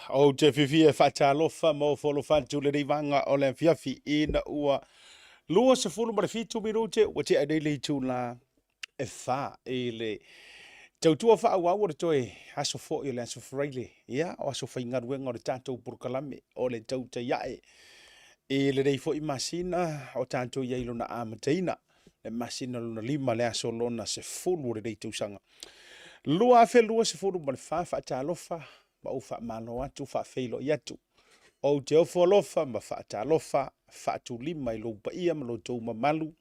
O te whiwhi e whaatalofa mo wholo whantu le reivanga o le whiawhi ina ua lua se fulu ma le fitu minute ua te adele tu la e wha e le tautua wha au au o le toe aso fo i le aso freile ia o aso whaingaruenga o le tātou purukalame o le tauta iae e le rei fo i masina o tātou iailo na amataina le masina luna lima le aso lona se fulu o le rei tausanga lua afe lua se fulu ma le whaatalofa ma u wha malo atu wha feilo i atu. O te ofo alofa ma wha atalofa, wha atu lima i lo paia ma lo tau mamalu.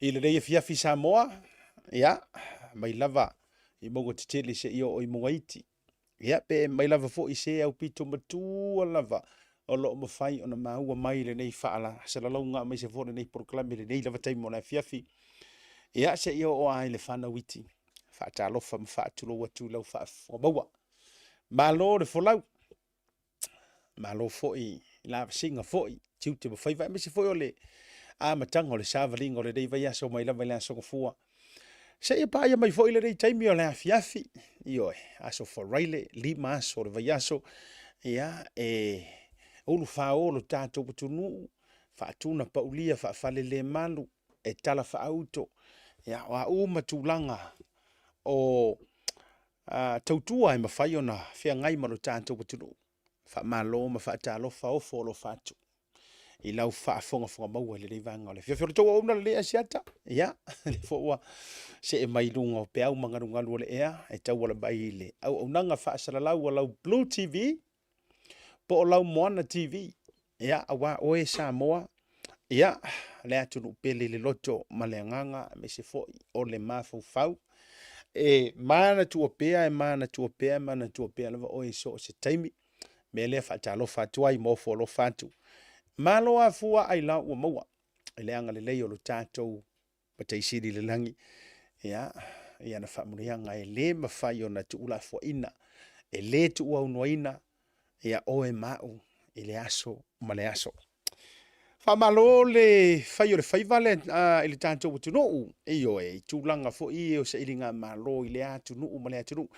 I le reia fiafi Samoa, ia, mai lava i mongo te tele se io o i monga iti. Ia, pe mai lava fo i se au pito matua lava o lo mawhai o na maua mai le nei whaala. Sa la launga mai se fo le nei proklame le nei lava taimo na fiafi. Ia, se io o ai le whana witi. Wha atalofa ma wha atu lo atu lau wha maua. Malo le folau. Malo foi la singa foi. Tiu te mawhai vai mese foi o le matanga o le savalinga o le rei vai aso mai lava le aso kofua. Se ia paia mai foi le rei taimi o le afiafi. Ioe, aso foraile, lima aso o le vai aso. Ia, ulu whaolo tātou patunu. Whaatuna paulia, whaafale le malu. E tala whaauto. Ia, wa matulanga o tautua e mawhai o na whea ngai malo tātou patunu. Wha malo ma wha talo wha o folo whatu. I lau wha fonga maua le reivanga o le. Whia whia tau auna le asiata. Ia, le fōua se e mai lunga o pe au mangarungalu o le ea. E tau wala bai le. Au aunanga wha asalalau o lau Blue TV. Po o lau Moana TV. Ia, awa oe Samoa. Ia, le atunu pele le loto ma le nganga. Me se fo o le mafau fau. E mana tu o pea, mana tu o pea, mana tu o pea. Lava oe so se taimi. Me le whaatalo whatua i mo folo whatu. Malo a fua ai la ua maua. E le anga le leo lo tātou pataisiri le langi. Ia, ia na whamurianga e le mawhai o na tu ula fua ina. E le tu ua unua ina. Ia oe mau. E le aso, ma le aso. Whamalo le whai o le whaivale i le tātou watu nou. Io e tūlanga fo i o sa ilinga malo i le atu nuu ma le atu nuu.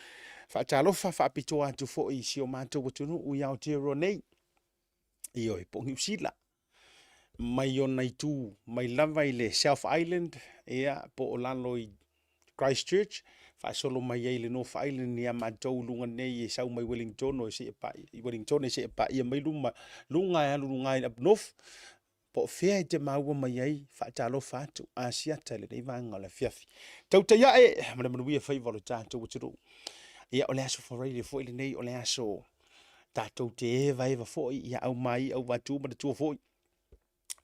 Whaatalofa whaapito atu fo i si o mātou watu nuu i Aotearoa. Io e pongi usila. Mai o nei tū, mai lava i le South Island, ea po o lalo i Christchurch. Whaasolo mai ei le North Island ni a mātou lunga nei e sau mai Wellington o se e pa. I Wellington e se e pa ia mai lunga e alu lunga i up north. Po fea i te maua mai ei, whaatalo whātu, Asiata le reivanga o le fiafi. Tau te iae, mana manuia whaivalo tātou watiru. Ia o le aso whareile fo ili nei, o le aso tātou te eva fo i, ia au mai, au watu, mana tua fo i.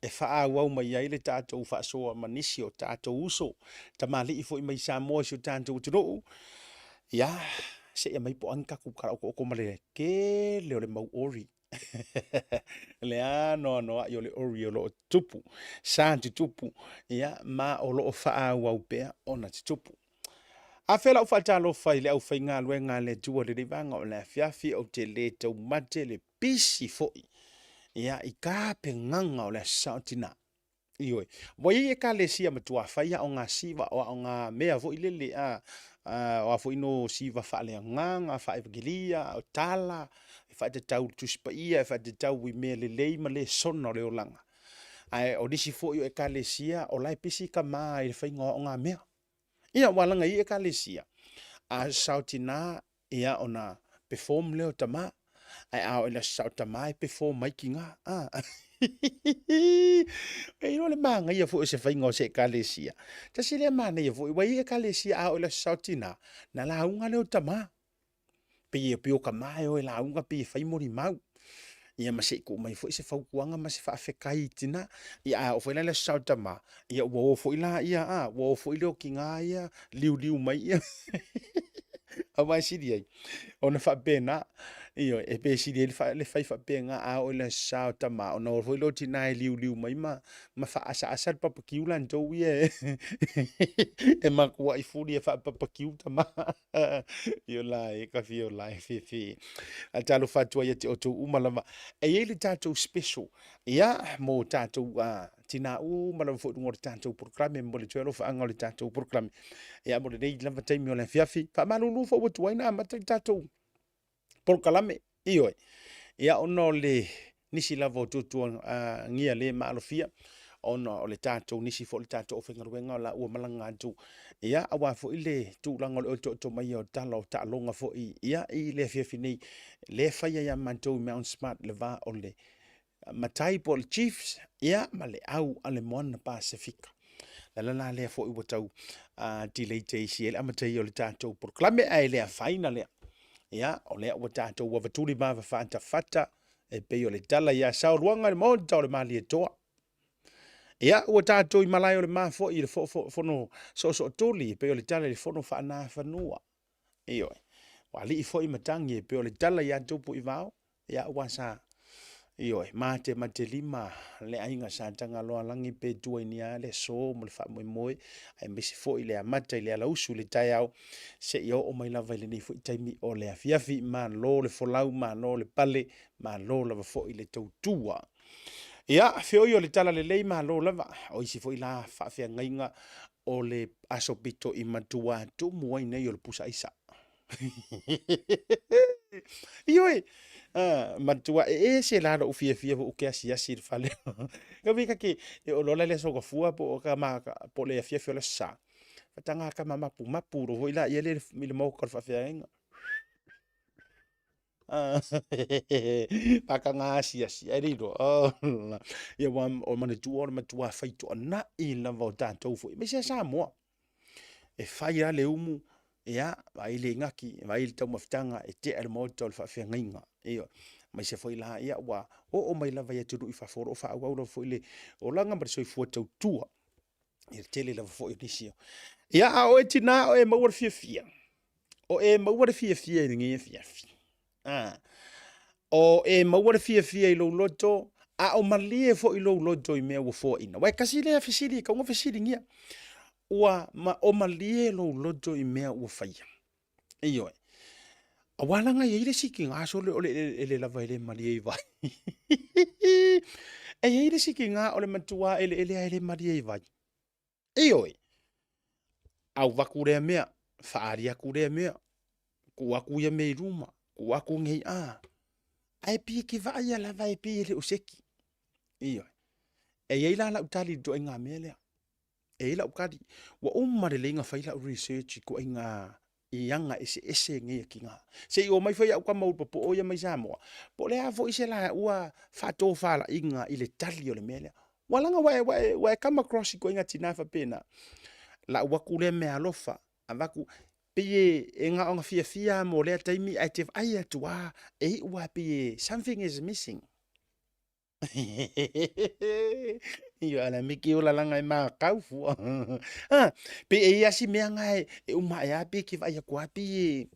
E wha au mai ei le tātou whaasoa manisi o tātou uso. Ta mali i fo i mai Samoa si o tātou watiru. Ia, se ia mai po ankaku kara o komale ke leo le mau ori. Le ano i o le ori o lo tupu. Sa te tupu. Ia, ma o lo faa au pea ona te tupu. A whela u whaatalo whai le au whai ngā luenga le tua le rivanga o le fiafi o te le tau mate le pisi foi. Ia, i ka pe nganga o le sautina. Ioi. Wai e ka le sia matua whaia o ngā siva o ngā mea foi lele o a foi no siva whaale nganga, whae vagilia, o tala, e whae te tau tuspa ia, e whae te tau i mea le leima le sona o le olanga. Ai, o disi foi o e ka le sia o lai pisi ka maa i le whainga o ngā mea. Ia walanga i e ka le sia. A sautina ia o na perform leo tama. Ai ao ila sautama e perform mai ki ngā. E ilo le manga ia fu e se whainga o se e ka le sia. Ta si le mana ia fu i wai e ka le sia ao ila sautina. Na la unga leo tama. Pe ia pio ka mai o e la unga pe e whaimori mau. Ia ma se ko mai fu i se whaukuanga ma se whaafekai tina. Ia o whaila le sautama. Ia ua o fu ila ia ua o fu ilo ki ngā ia. Liu mai ia. A mai siri ai. Ona whaapena. Iyo, e pe siri le whai whaapena a o le sautama. Ona o fu ilo tina e liu mai ma. Ma whaasa asal papakiu lan tau ia. E makua i furi e whaapapakiu tama. Iyo lai, ka fio lai, fi. A talo whatua ia te o tau umalama. E ele tātou special. Ia, mo tātou tina malama fo ngor tātou proklame mo le tuelo fa angole tātou proklame. Ia mo le nei lava taimi o le fiafi. Fa malulu fo watu waina ma tātou proklame. Ioi. ia ono le nisi lava o tutua ngia le maalofia ona o le tātou nisi fo le tātou o whengaruenga o la ua malanga atu. Ia awa fo i le tūlanga o le oto mai o tala o taalonga fo ia i le fiafi nei le whaia ia mantou i Mount Smart le va o le matai po le Chiefs ia ma le au a le Moana Pasifika. La lana lea fo i watau delay te isi ele amatai o le tātou proklame ai lea whaina lea. Ia o lea ua tātou wa vaturi mawa whaanta fata e pei o le tala ia sauruanga le monta o le mali e toa. Ia ua tātou i malai o le maa fo i le fono so tuli pe o le tala le fono whaana whanua. Iyo wali i fo i matangi pe o le tala ia tupu i vao. Ia ua sa iyo mate lima le ainga sa tanga loa langi pe tua ini ale so mo le wha moe ai misi fo i le amata i le ala usu le tai au se i o mai lava i le nei fo i taimi o le afiafi ma lo le folau ma lo le pale ma lo lava fo i le tautua. Ia, feo i o le tala le lei ma lo lava, o isi fo i la whaafea ngainga o le asopito i matua tu mua i nei o le pusa isa. Ioi, matua se la o fia o ke asi le fale. Ka vika ki o lola le soka fua po o ka maka po le fia o le sa. Fatanga ka mapu ro i la i le mile mau ka whaafea ngainga. Paka ngasi asi ai ro ia wan o mane tu o matua faito na i lava o tātou fo me se sa mo e fai ale umu ia vai le ngaki vai le tau maftanga e te al moto al fa fenga ia mai se foi la ia wa o mai lava ia tu i fa foro fa wa fo ile o langa mar so i fo tau tua ia tele lava fo i nisio ia a o etina o e mawar fia o e mawar fia i ngi fia o e maua fia i lo loto a o malie fo i lo loto i mea ua fo ina wai kasi lea fisiri ka unga fisiri ngia ua ma o malie lo loto i mea ua faia iyo a walanga i eire siki ngā so le ole ele lava ele malie i vai e eire siki ngā ole matua ele malie i vai iyo au wakurea mea whaaria kurea mea kuaku ia mei ruma kuaku ngei ai pi ki vai ala vai pi le useki iyo e ia la utali do inga mele e la ukadi wa umma le inga faila research ko inga ianga ese nge kinga se o mai fa ka mau po o ia mai samo po le avo ise la ua fato fala inga ile tali o le mele walanga wa come across ko inga tinafa pena la ua kule me alofa avaku pie enga onga fia mo le taimi ai te ai atua e ua pie something is missing yo ala miki ola langa e ma kaufu pe e asi me ngai e uma ya pe ki vai kwa pie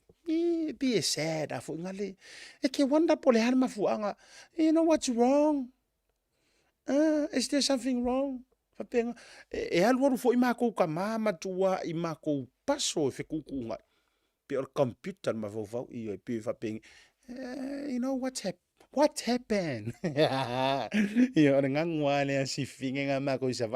pie sad afu ngale e ke wonder pole har mafuanga you know what's wrong is there something wrong fapenga e alwa fo ima ko ka mama tua ima ko paso fe kukunga pe o computer ma vovau i pe fa ping you know what happened yo nga ngwane si finga ma ko sa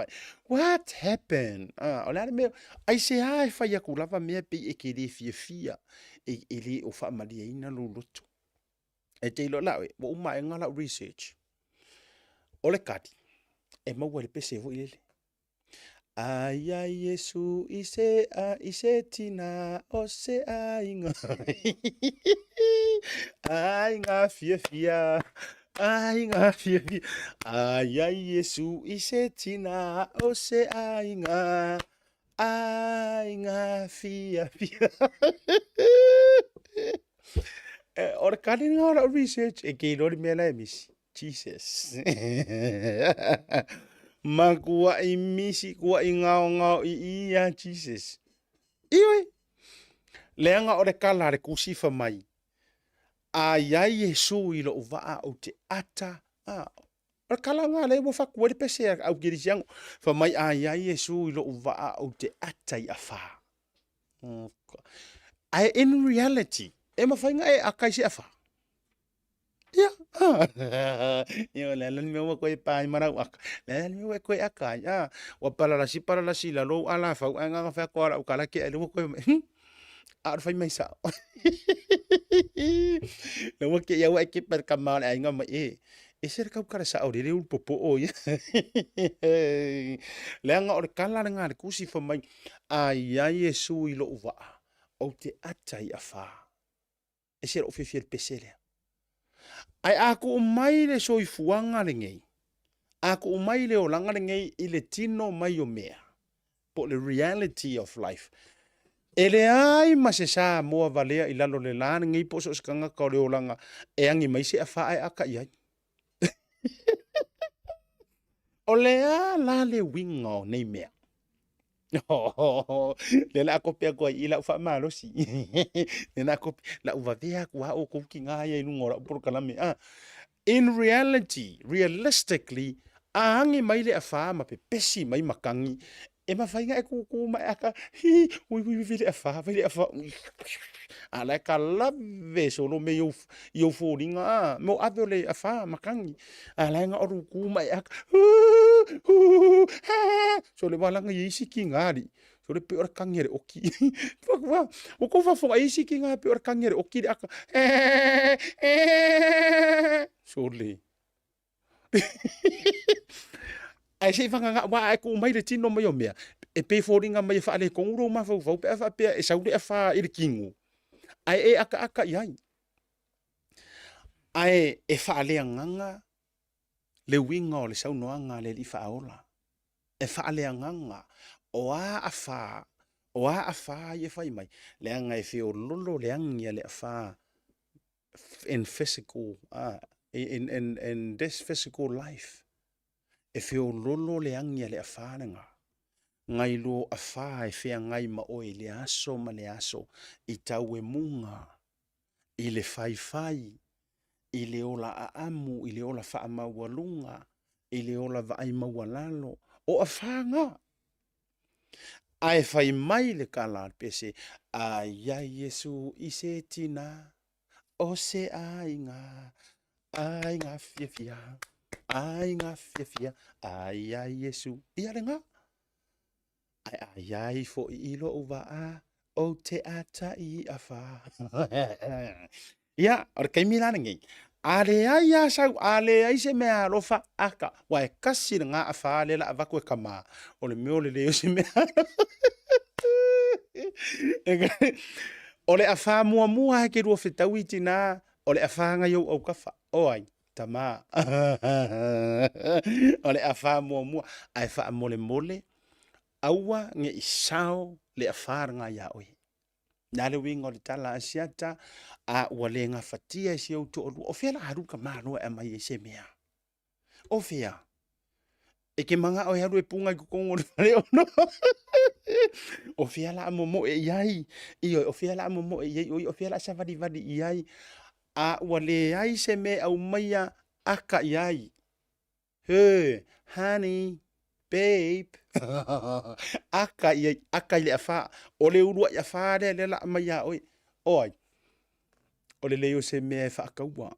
what happened ola me ai se ai fa ya kulava me pe e ke le fia e ele o fa malia ina lo loto e te lo la o ma ngala research ole kati e ma wale pese vo ile ai Yesu ise tina o se ainga ainga fia ainga fia ai Yesu ise tina o se ainga fia or kani ngara research e ke lori mela emis Jesus Makua i misi kua i ngao i ia Jesus. Ioi. Leanga o le kala re kusifa mai. A iai Yesu i lo uvaa o te ata. O le kala ngā le mo whakua re pese au kirisiango. Fa mai a iai Yesu i lo uvaa o te ata i a wha. In reality, e mawhainga e akaisi a wha. Ya. Yo la me wa ko pa mara wa. La me wa ko aka ya. Wa para la si la lo ala fa nga fa ko ala kala ke lo ko. ar fai mai sa na wake ya wa ke per kamal ai ngam e ser kau kara sa ore ul popo o ya le nga or kala nga ku si fa mai ai ai Yesu i lo va o te atai afa e ser o fefia pesele ai aku mai le so i fuanga le ngei aku mai le o langa le ngei i le tino mai o mea po the reality of life ele ai ma se sa mo valea i lalo le lan ngi po so skanga ka le olanga e angi mai se afa ai aka ia o le a la le wingo nei mea le la ko pe ko i la fa malo si le na ko la uva vea ku o ko ki nga ia i ngora por kala me in reality realistically a angi mai le afa ma pe pesi mai makangi e ma fainga e ku mai aka hi ui vile afa ala ka lave so lo me yo foringa mo adole afa makangi ala nga oru ku mai aka so le balanga yisi ki ngari so le pe ora kangere oki wa o ko fa fo yisi ki nga pe ora kangere oki aka so le ai se fanga nga wa ko mai le tino mai o mea e pe foringa mai fa le kongro ma fa pe fa pe e saudi e fa i kingu ai e aka iai ai e fa le nganga le winga le sau noanga le li fa ola e fa le nganga o a fa ye fai mai le anga e fe o lolo le anga le fa in physical in this physical life e fe o lolo le anga le fa nga ngai lo afa e fe ngai ma o le aso ma le aso i tau e munga i le fai i le ola a amu i le ola fa mawalunga i le ola va ai mawalalo o afa nga ai fai mai le kala pese ai ya Yesu i se tina o se ai nga fia ai nga fia ai ya Yesu i ale nga ai fo i lo uva a o te ata i afa ya or kai mila ngi ale ai ya sa ale ai se me alofa aka wa kasi nga afa le la va ko kama o le me o le se me o le afa mua ke ro fetawiti na o le afa nga yo au kafa o ai tama o le afa mua ai fa mole aua nge isao le afar nga ya oi na le wingo le tala asiata a wale nga fatia si o to o fela haru ka mano e mai se mea o fia e ke manga o haru e punga ku kongo le ono o fia la momo e yai i o fia la momo e yai o fia la sa vadi yai a wale ai se me au maia aka yai he honey babe aka le afa o le urua ya fa le la mai oi oi o le leo se me fa ka wa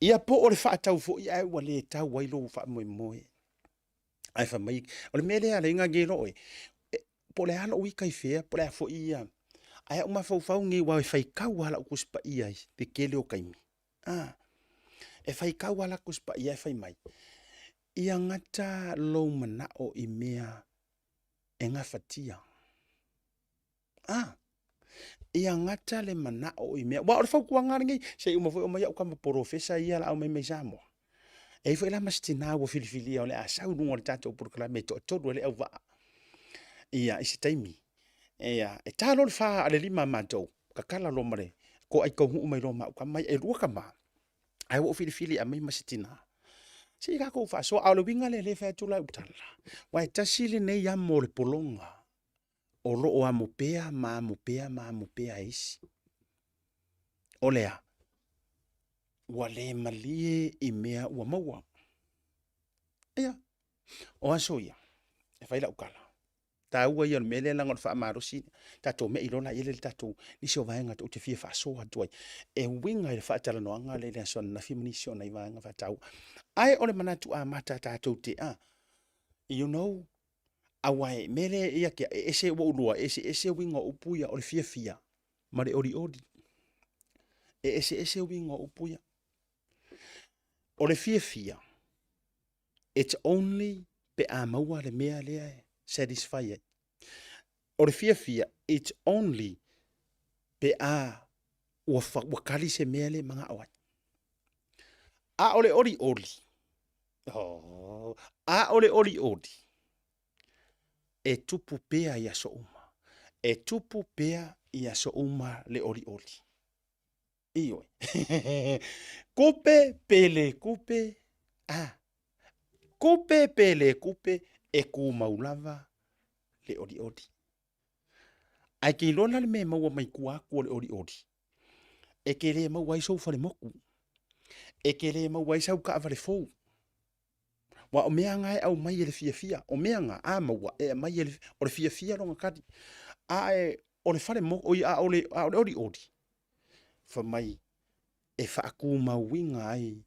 ia po o le fa tau fo ia wa le tau wai lo fa mo ai fa mai o le mele ala inga gero oi po le ala wi kai fe po le fo ia ai uma fa ngi wa fa ka wala ku spa ia te kele o kai mi e fa ka wala ku spa ia fa mai ia ngata lo mana o i mea e nga fatia ia ngata le mana o i mea wa o fa ku nga ngi se uma fo ma ya ka ma profesa ia la o me samo e fo la mastina wo filifilia o le asa u ngol tato por kala me to le va ia isi taimi ia e talo fa ale lima mato ka kala lo mare ko ai ko hu mai lo ma ka mai e ru ka ma ai wo filifilia mai mastina si ka ko fa so ao le winga le fa tu la utala wa tasili nei ya mo le polonga o lo o amopea ma isi o lea wa le malie i mea ua maua ia o aso ia e fai la ukala ta ua ia mele la ngot fa marosi tato me ilona ile tato ni so vaenga to te fie fa so atuai e winga ile fa tala no anga le so na fimni so na ivanga fa tau ai ole manatu a mata tato te you know awai mele ia ke ese wo lua ese winga upuia o le fia ma le ori. E ese winga upuia. O le fia. It's only pe a maua le mea lea satisfy ai. O le fia, it's only pe a wakali se mea le mga awai. A ole ori. Oh, a ole ori. E tupu pea ia so uma. E tupu pea ia so uma le ori. Ioi. Kupe pele kupe. Kupe pele kupe e ku maulava le ori. Ai ke lona le me maua mai kuaku le ori. E ke le maua isou fale moku. E ke le maua isau ka avale fou. Wa o mea ngai au mai ele fia. O mea nga a maua e mai ele o le fia longa kati. A e o le fale moku o i a ole ori. Fa mai e fa aku mauinga ai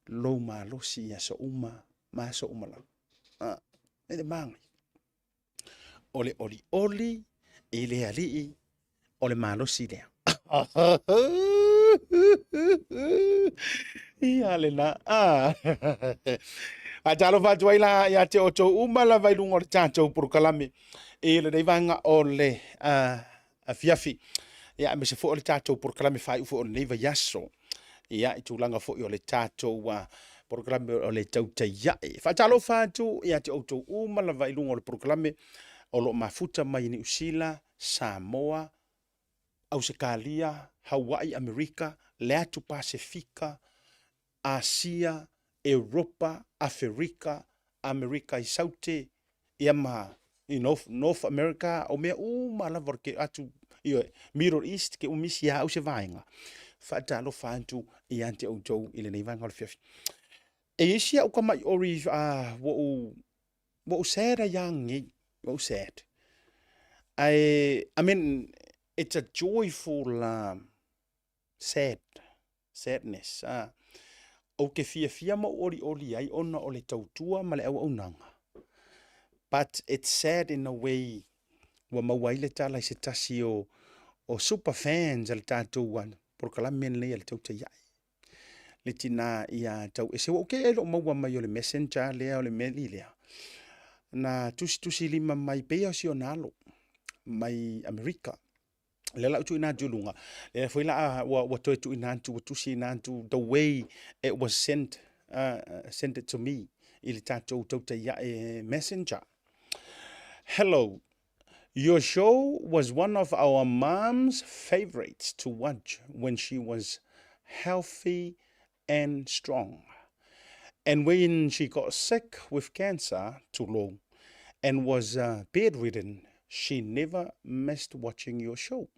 lo malosi ya so uma ma so uma la. Ele mangai. Ole ori ele ali ole malosi lea. Ia le na. A talo fatu ai la ia te o tau uma la vai lunga o tātou purukalame. E le rei vanga o le a fiafi. Ia me se fo o le tātou purukalame fai ufo o le neiva yaso. Ia i tūlanga fo i o le tātou purukalame o le tau te iai. Fa talo fatu ia te o tau uma la vai lunga o le purukalame o lo mafuta mai ni Usila, Samoa, Ausikalia, Hawaii, Amerika, le atu Pasifika, Asia, Europa, Afrika, Amerika i saute, ia ma i North America, o mea malava ke atu i Middle East, ke umisi ia au se vaenga. Whaatalo whaantu i ante au tau i le nei vanga o le fiafi. E isia uka mai ori wo sad a young, wo sad. I mean, it's a joyful sadness. O ke fia ma ori ai ona o le tautua ma le au nanga. But it's sad in a way wa mawai le tala i se tasi o super fans al tātou wan. Por kala men le al tau te iai. Le tina ia tau e se oke e lo maua mai o le messenger lea o le meli lea. Na tusi lima mai pea si o nalo. Mai Amerika. Le la utu ina julunga. Le foi la wa toi tu ina tusi ina the way it was sent it to me. Il tato tota ya messenger. Hello. Your show was one of our mom's favorites to watch when she was healthy and strong. And when she got sick with cancer too long and was bedridden, she never missed watching your show.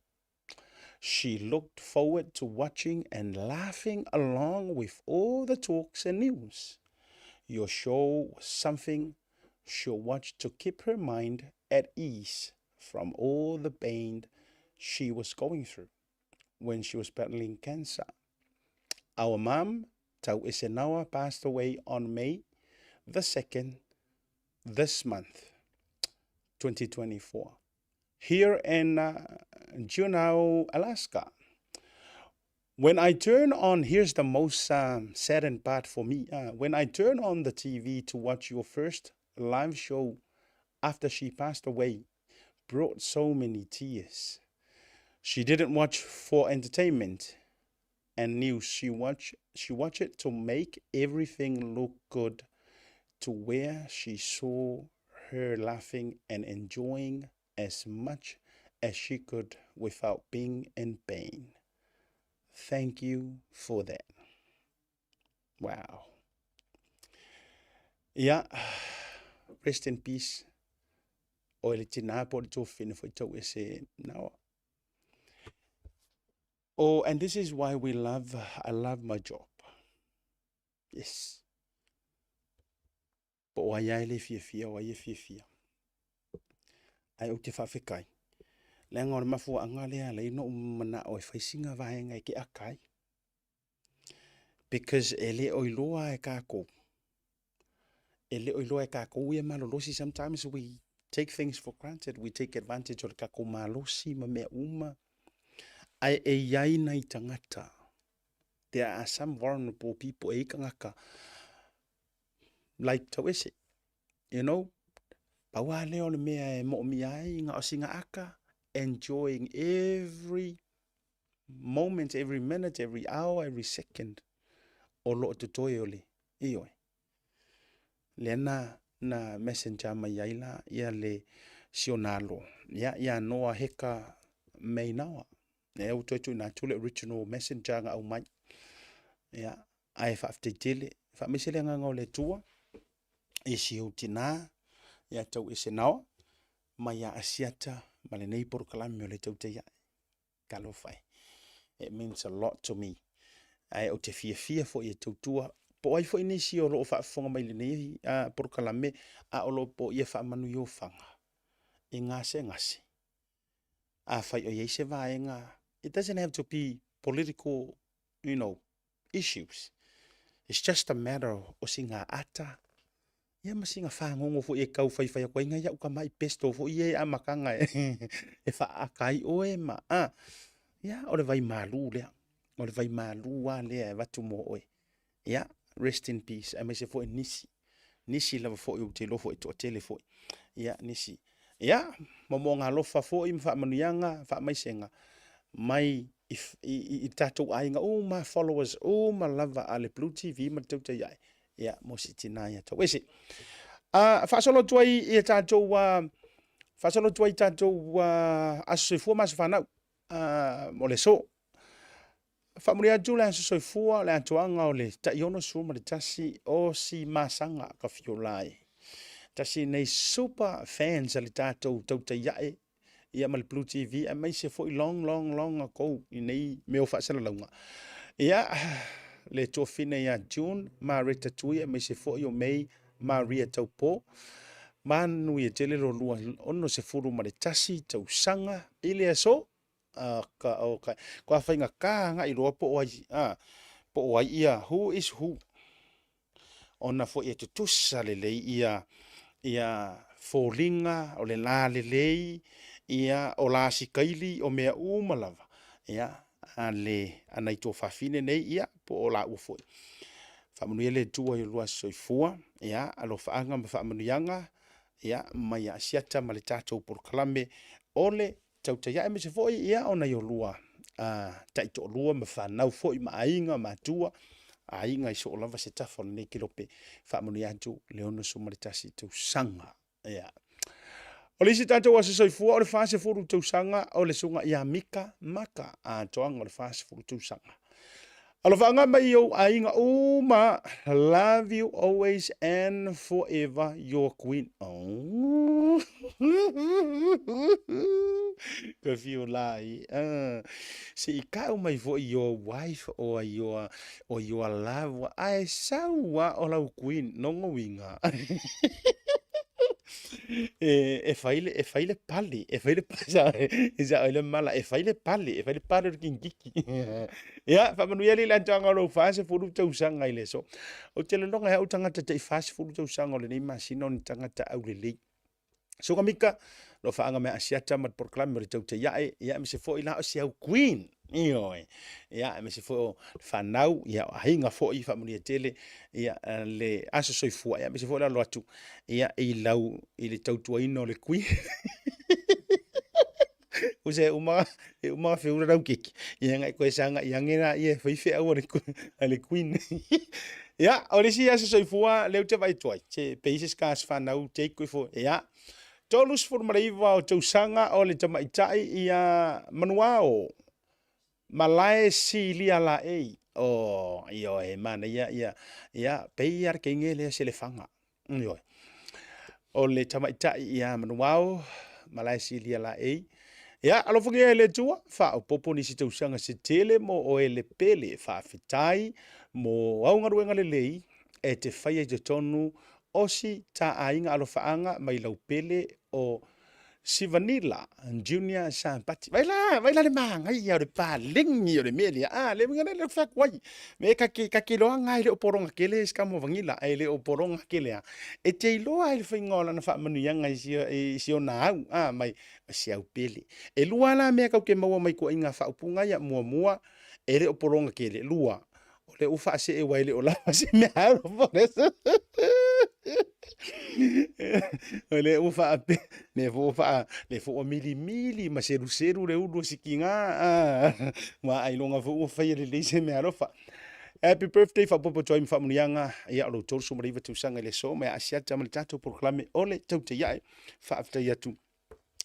She looked forward to watching and laughing along with all the talks and news. Your show was something she'll watch to keep her mind at ease from all the pain she was going through when she was battling cancer. Our mom, Tau Isenawa, passed away on May the 2nd this month, 2024, here in Juneau, Alaska. When I turn on, here's the most saddened part for me. When I turn on the TV to watch your first live show after she passed away, brought so many tears. She didn't watch for entertainment and news. She watched it to make everything look good, to where she saw her laughing and enjoying as much as she could without being in pain. Thank you for that. Wow. Yeah. Rest in peace. O le tina po le tofine fo tau ese now. Oh, and this is why I love my job. Yes. Po o ai le fia o ai fia. Ai o te whawhekai. Le ngore mafu anga lea le ino mana o e whaisinga vaenga ke akai. Because ele o iloa e kako. Ele o iloa e kako ue malolosi. Sometimes we take things for granted. We take advantage of kako malosi ma mea uma. ai e iai nei tangata. There are some vulnerable people e kangaka like tawese, you know, paua leo le mea e mo mi ai nga o singa aka, enjoying every moment, every minute, every hour, every second o lo te toi ole ioi. Le na messenger mai ai la ia le sionalo ia noa heka mai nawa. E au toi na tule original messenger nga au mai. Ia ai fa tele fa mesele nga ngole tua e si utina ia tau ese nao mai ia asiata ma le nei por kalami o le tau te ia kalofai. It means a lot to me. Ai o te fia fo ia tau tua po ai fo inisi o lo fa fonga mai le nei por kalame a o lo po ia fa manu yo fanga. E ngase. A fai o ia se vaenga. It doesn't have to be political, you know, issues. It's just a matter o singa ata. Ia masinga whangongo fo e kau fai ko inga ia uka mai pesto fo ia a makanga e fa akai o e ma. Ia o le vai malu lea. O le vai malu wa lea e watu mo oe. Ia, rest in peace. A me se fo e nisi. Nisi lava fo e utelo fo e to tele fo. Ia, nisi. Ia, mo ngā lofa fo i mwha manuianga, wha mai senga. Mai i tatou ainga, my followers, my lava ale Blue TV, ma tau te iai. Ia, mo si tina ia tau. Wese, whaasolo tuai i tatou, whaasolo tuai tatou aso fua maso whanau, mo le so. Whamuri atu le aso fua, le atuanga o le ta iono suma le tasi o si masanga ka fiolai. Tasi nei super fans ale tatou tau te iai, ia ma le Blue TV, a mai se foi long ago, i nei meo whaasala launga. Ia, le tofine ia June, ma reta tui, a mai se foi o mei, ma ria tau po. Manu ia tele ro lua, ono se furu ma le tasi, tau sanga, ili aso, kwa whainga kāanga i roa po oai ia, who is who? Ona fo ia tutusa le lei ia fōringa o le la le lei, ia o la si kaili o mea umalava. Ia, anai tō whawhine nei, ia, po o la ufoi. Whamanuia le tua i lua soifua, ia, alo whaanga ma whamanuianga, ia, mai a siata ma le tātou por kalame, ole tau te ia e me se foi, ia, ona i o lua, taito o lua ma whanau foi, ma ainga, ma tua, ainga i so o lava se tafo nei kilope, whamanuia atu, leono sumaritasi tau sanga, ia. O le isi tātou asa soifua o le whase furu tau sanga o le sunga ia mika maka a toanga o le whase furu tau sanga. Alo whaanga mai o ainga ma love you always and forever your queen. Oh. Ka fio lai. Se I kau mai fo your wife or your love. Ai saua o lau queen. Nongo winga. E faile pali, e faile pasa, isa ole mala, e faile pali kingiki. Ya, fa manu yali lan tanga lo fase fulu tau sanga ile so. O tele longa ya utanga te fase fulu tau sanga le ni masino ni tanga ta au le le. So kamika lo faanga me asiata mat proclaim re tau te ya me se fo ila o se au queen. Ioi. Ya me se fo fanau ya hinga fo I fa manu tele ya le aso soifua ya me se fo la lo atu. Ya I lau I le tau tua ino le queen. Use uma fe ura rau kiki. Ia ngai koe sanga ia ngena ia whaife au ale queen. Ia, o le si aso soifua leu te vai tuai. Te peises kas whanau te koe fo. Ia. Tolus formareiva o tau sanga o le tamaitai ia manuao. Malae si lia la ei. Oh, io e mana ia pei ar ke ngele se le fanga. Io. O le tamaitai ia manuao. Malae si lia la ei. Ia, alo fungi e le tua, wha o popo ni si tausanga se tele mo o e le pele wha fitai mo au ngaruenga le lei e te whaia te tonu o si ta ainga alo whaanga mai lau pele o si Vanilla Junior Sampati. Vai lá le manga ia le palingi o le meli. Le mingana le fak wai. Me ka kilo ngai le oporonga kele skamo Vanilla ai le oporonga kele. E te loa ai le fingola na fa manu yanga si o na au. Mai si au pele. E lua la me ka ke maua mai ko inga fa upunga ya mua e le oporonga kele lua. O le ufa se e wai le o la se me au. Le ufa le fo mili ma seru le udu sikinga ma ai longa fo fa le se me arofa. Happy birthday fa popo join fa munianga ia lo tolu so mariva tu sanga le so me asia tamal tato proclame ole tau te ia fa after ya tu.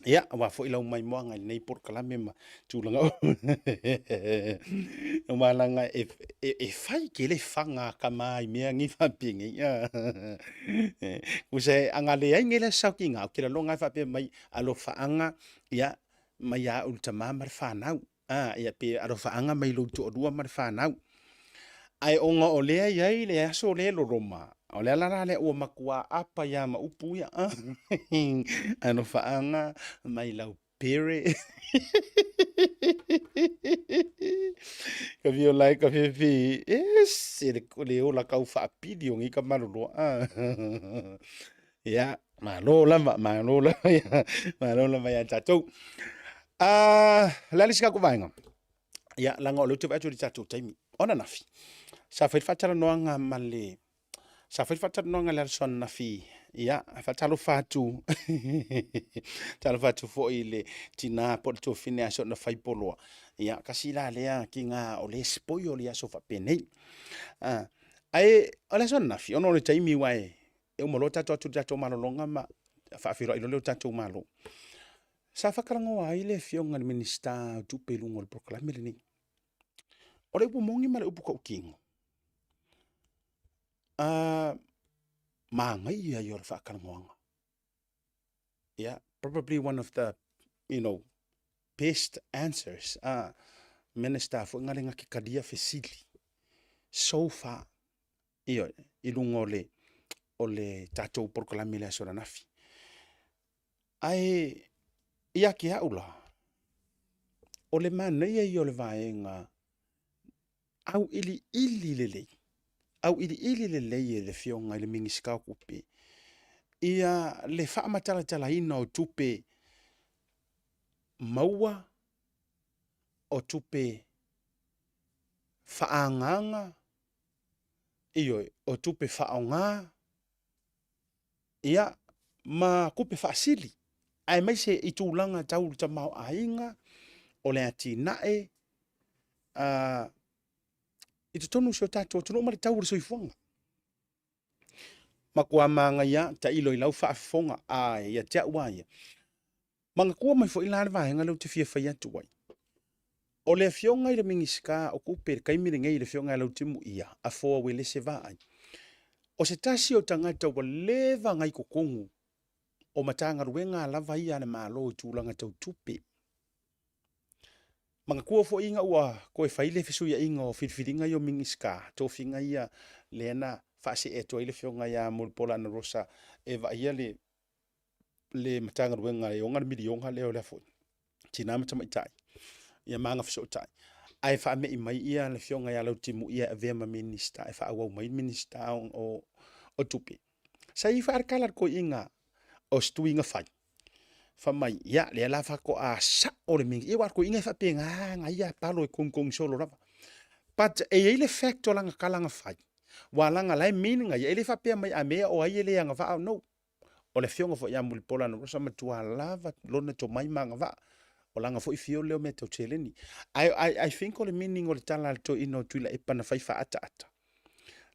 Ya, wa fo ila mai moanga nei por kalame ma tulanga. Malanga e fai ke le fanga kama me ngi fa pingi ya. Use anga le ai ngela sakinga ke la longa fa pe mai alo fa anga ya mai ya ultima mar fa nau. Ya pe alo fa anga mai lo tu odua mar fa nau. Ai onga o lea iai le aso le lo roma. O lea lara le ua makua apa ya ma upu ya. Ano faanga mai lau pere. Ka vio lai ka whiwhi. Se le o la kau wha pidi o ngi ka maruro. Ya, ma lo lama ya tatou. Lali sika ku vainga. Ya, langa o le utu vatu di tatou taimi. Ona nafi. Sa fai fatara noanga male. Sa fai fatara noanga le son nafi. Ya, fatalo fatu. Talo fatu fo ile tina por to fine aso na fai poloa. Ya, kasi la lea ki nga o le spoyo le aso fa penei. Ai, o le son nafi. Ono le taimi wae. E umolo tato atu tato malolonga ma. Fa afiro ilo leo tato malo. Sa fakarango wa ile fionga le minista tupe lungo le proklame le ni. O le upu mongi ma le upu ka ukingo. Mangai ia yo fa kalmoanga. Yeah, probably one of the, best answers. Minister fo ngalenga ki kadia fesili. So far, ilungo ole tatou proklame le sora nafi. Ai ia ki aula. Ole mana ia yo le vaenga au ili lelei. Au ili lelei le fionga le mingiska kupe. Ia le whaamatala ina o tupe maua, o tupe whaanganga, o tupe whaonga, ia ma kupe whaasili. Ai mai se i tūlanga taulu ta mau ainga, o le ati nae, i te tonu sio tātou, tunu umari taulu soifuanga. Ma kua manga ia, ta ilo i lau whaafonga, ia tia uaia. Manga kua mai fo ilana vahenga lau te fia whai atu wai. O le fionga i le mingiska, o kupe kaimire ngai le fionga lau timu ia, a foa wele se vai. O se tasi o tangata wa leva ngai kukungu, o matanga ruenga lava ia na malo tūlanga tau tupe. Manga kua fo inga ua, koe whaile fisu ia inga o whiwhiringa i o mingiska, tō whinga ia lena whaase e toa ile fionga ia mulpola na rosa, e va ia le matanga ruenga e onga miri onga leo lea fo. Tina matama itai, ia manga fiso itai. Ai wha me i mai ia le fionga ia lau timu ia e vema minista, e wha awau mai minista o tupe. Sa i wha arkalar ko inga, o stu inga whai. Fa mai ya le la fa ko a sa o le mingi e war ko inga fa penga nga ia palo e kong solo rava but e ile factor langa kalanga fai wa langa lai meaning ia ile fa pe mai a me o ai ile nga va no o le fionga fo ya mul pola no sa matua lava lona to mai manga va o langa fo i fio le me to cheleni I think o le meaning o le tala to ino tuila e pana fai fa ata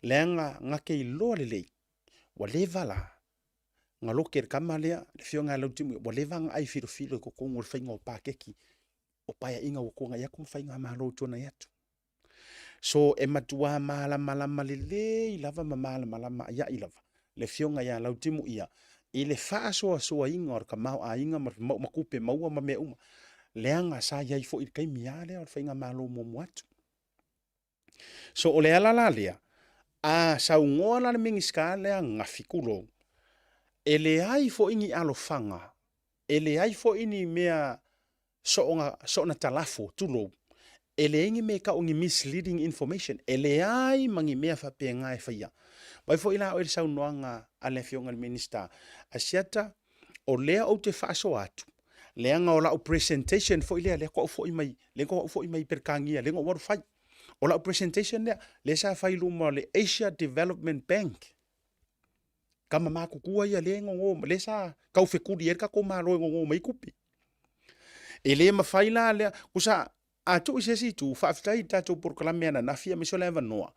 lenga nga ke lo le wa le vala nga loke kamalea le fionga lau timu wa levanga ai filo ko kongo le fainga o pakeki o paya inga o konga ya kum fainga malo tona yatu so e matua mala le lava mala ya ilava le fionga ya lau timu ia ile fa so inga or kamau a inga makupe maua me uma leanga sa ya ifo i kai miale o fainga malo mo atu so o le ala lea sa ngona le mingiska le nga fikulo ele ai fo ingi alofanga e le ai fo ini mea so na talafo tulo e le ingi me ka ungi misleading information e le ai mangi mea fa pe ngai fa ia mai fo ila o le sau noanga a le fionga minister a siata o lea o te whaaso atu lea nga o la o presentation fo ilea lea kwa fo i mai le ko fo i mai perkangia le ngo waru fai o la o presentation le sa fai luma le Asia Development Bank kama mako kua ia le ngo le sa kau fe kuri ka ko malo ngo mai kupi e le ma fai la le kusa a tu se si tu fa ftai ta tu por kala mena na fia mi so leva noa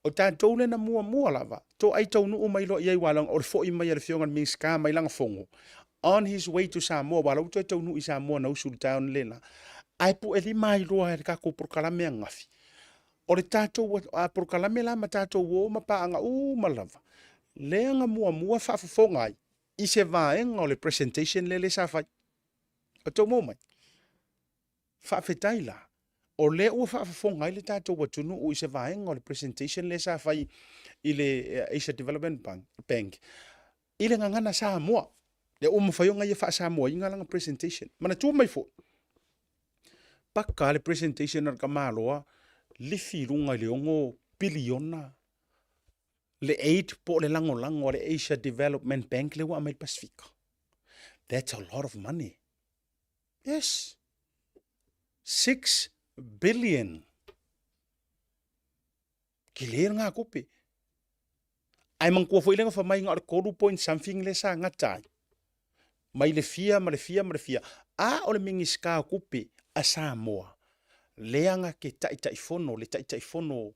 o ta to le na mua lava to ai to nu mai lo ia walang o fo i mai le fionga mi ska mai langa fongo on his way to Samoa wala uto to nu i Samoa na usul town lena ai pu eli mai lo ai ka ko por kala me ngafi o le tato a por kala me la matato wo ma pa anga malava le nga mua fa fonga i se va en o le presentation le sa fa o to mo mai fa fetaila o le o fa fonga le tato wa tunu o i se va en o le presentation le sa fa i le Asia Development Bank ile nga ngana Samoa le o mo fayo nga ia fa Samoa inga langa presentation mana tu mai fo pakka le presentation ar kamaloa le filunga le ongo biliona le 8 po le lango le Asia Development Bank le wa mai Pacifica. That's a lot of money. Yes. 6 billion. Kiler nga kope. Ai mang ko fo ilenga fa mai nga ko point something le sa ngatai. Mai le fia. A o le mingiska kope a Samoa. Leanga ke tai fono, le tai fono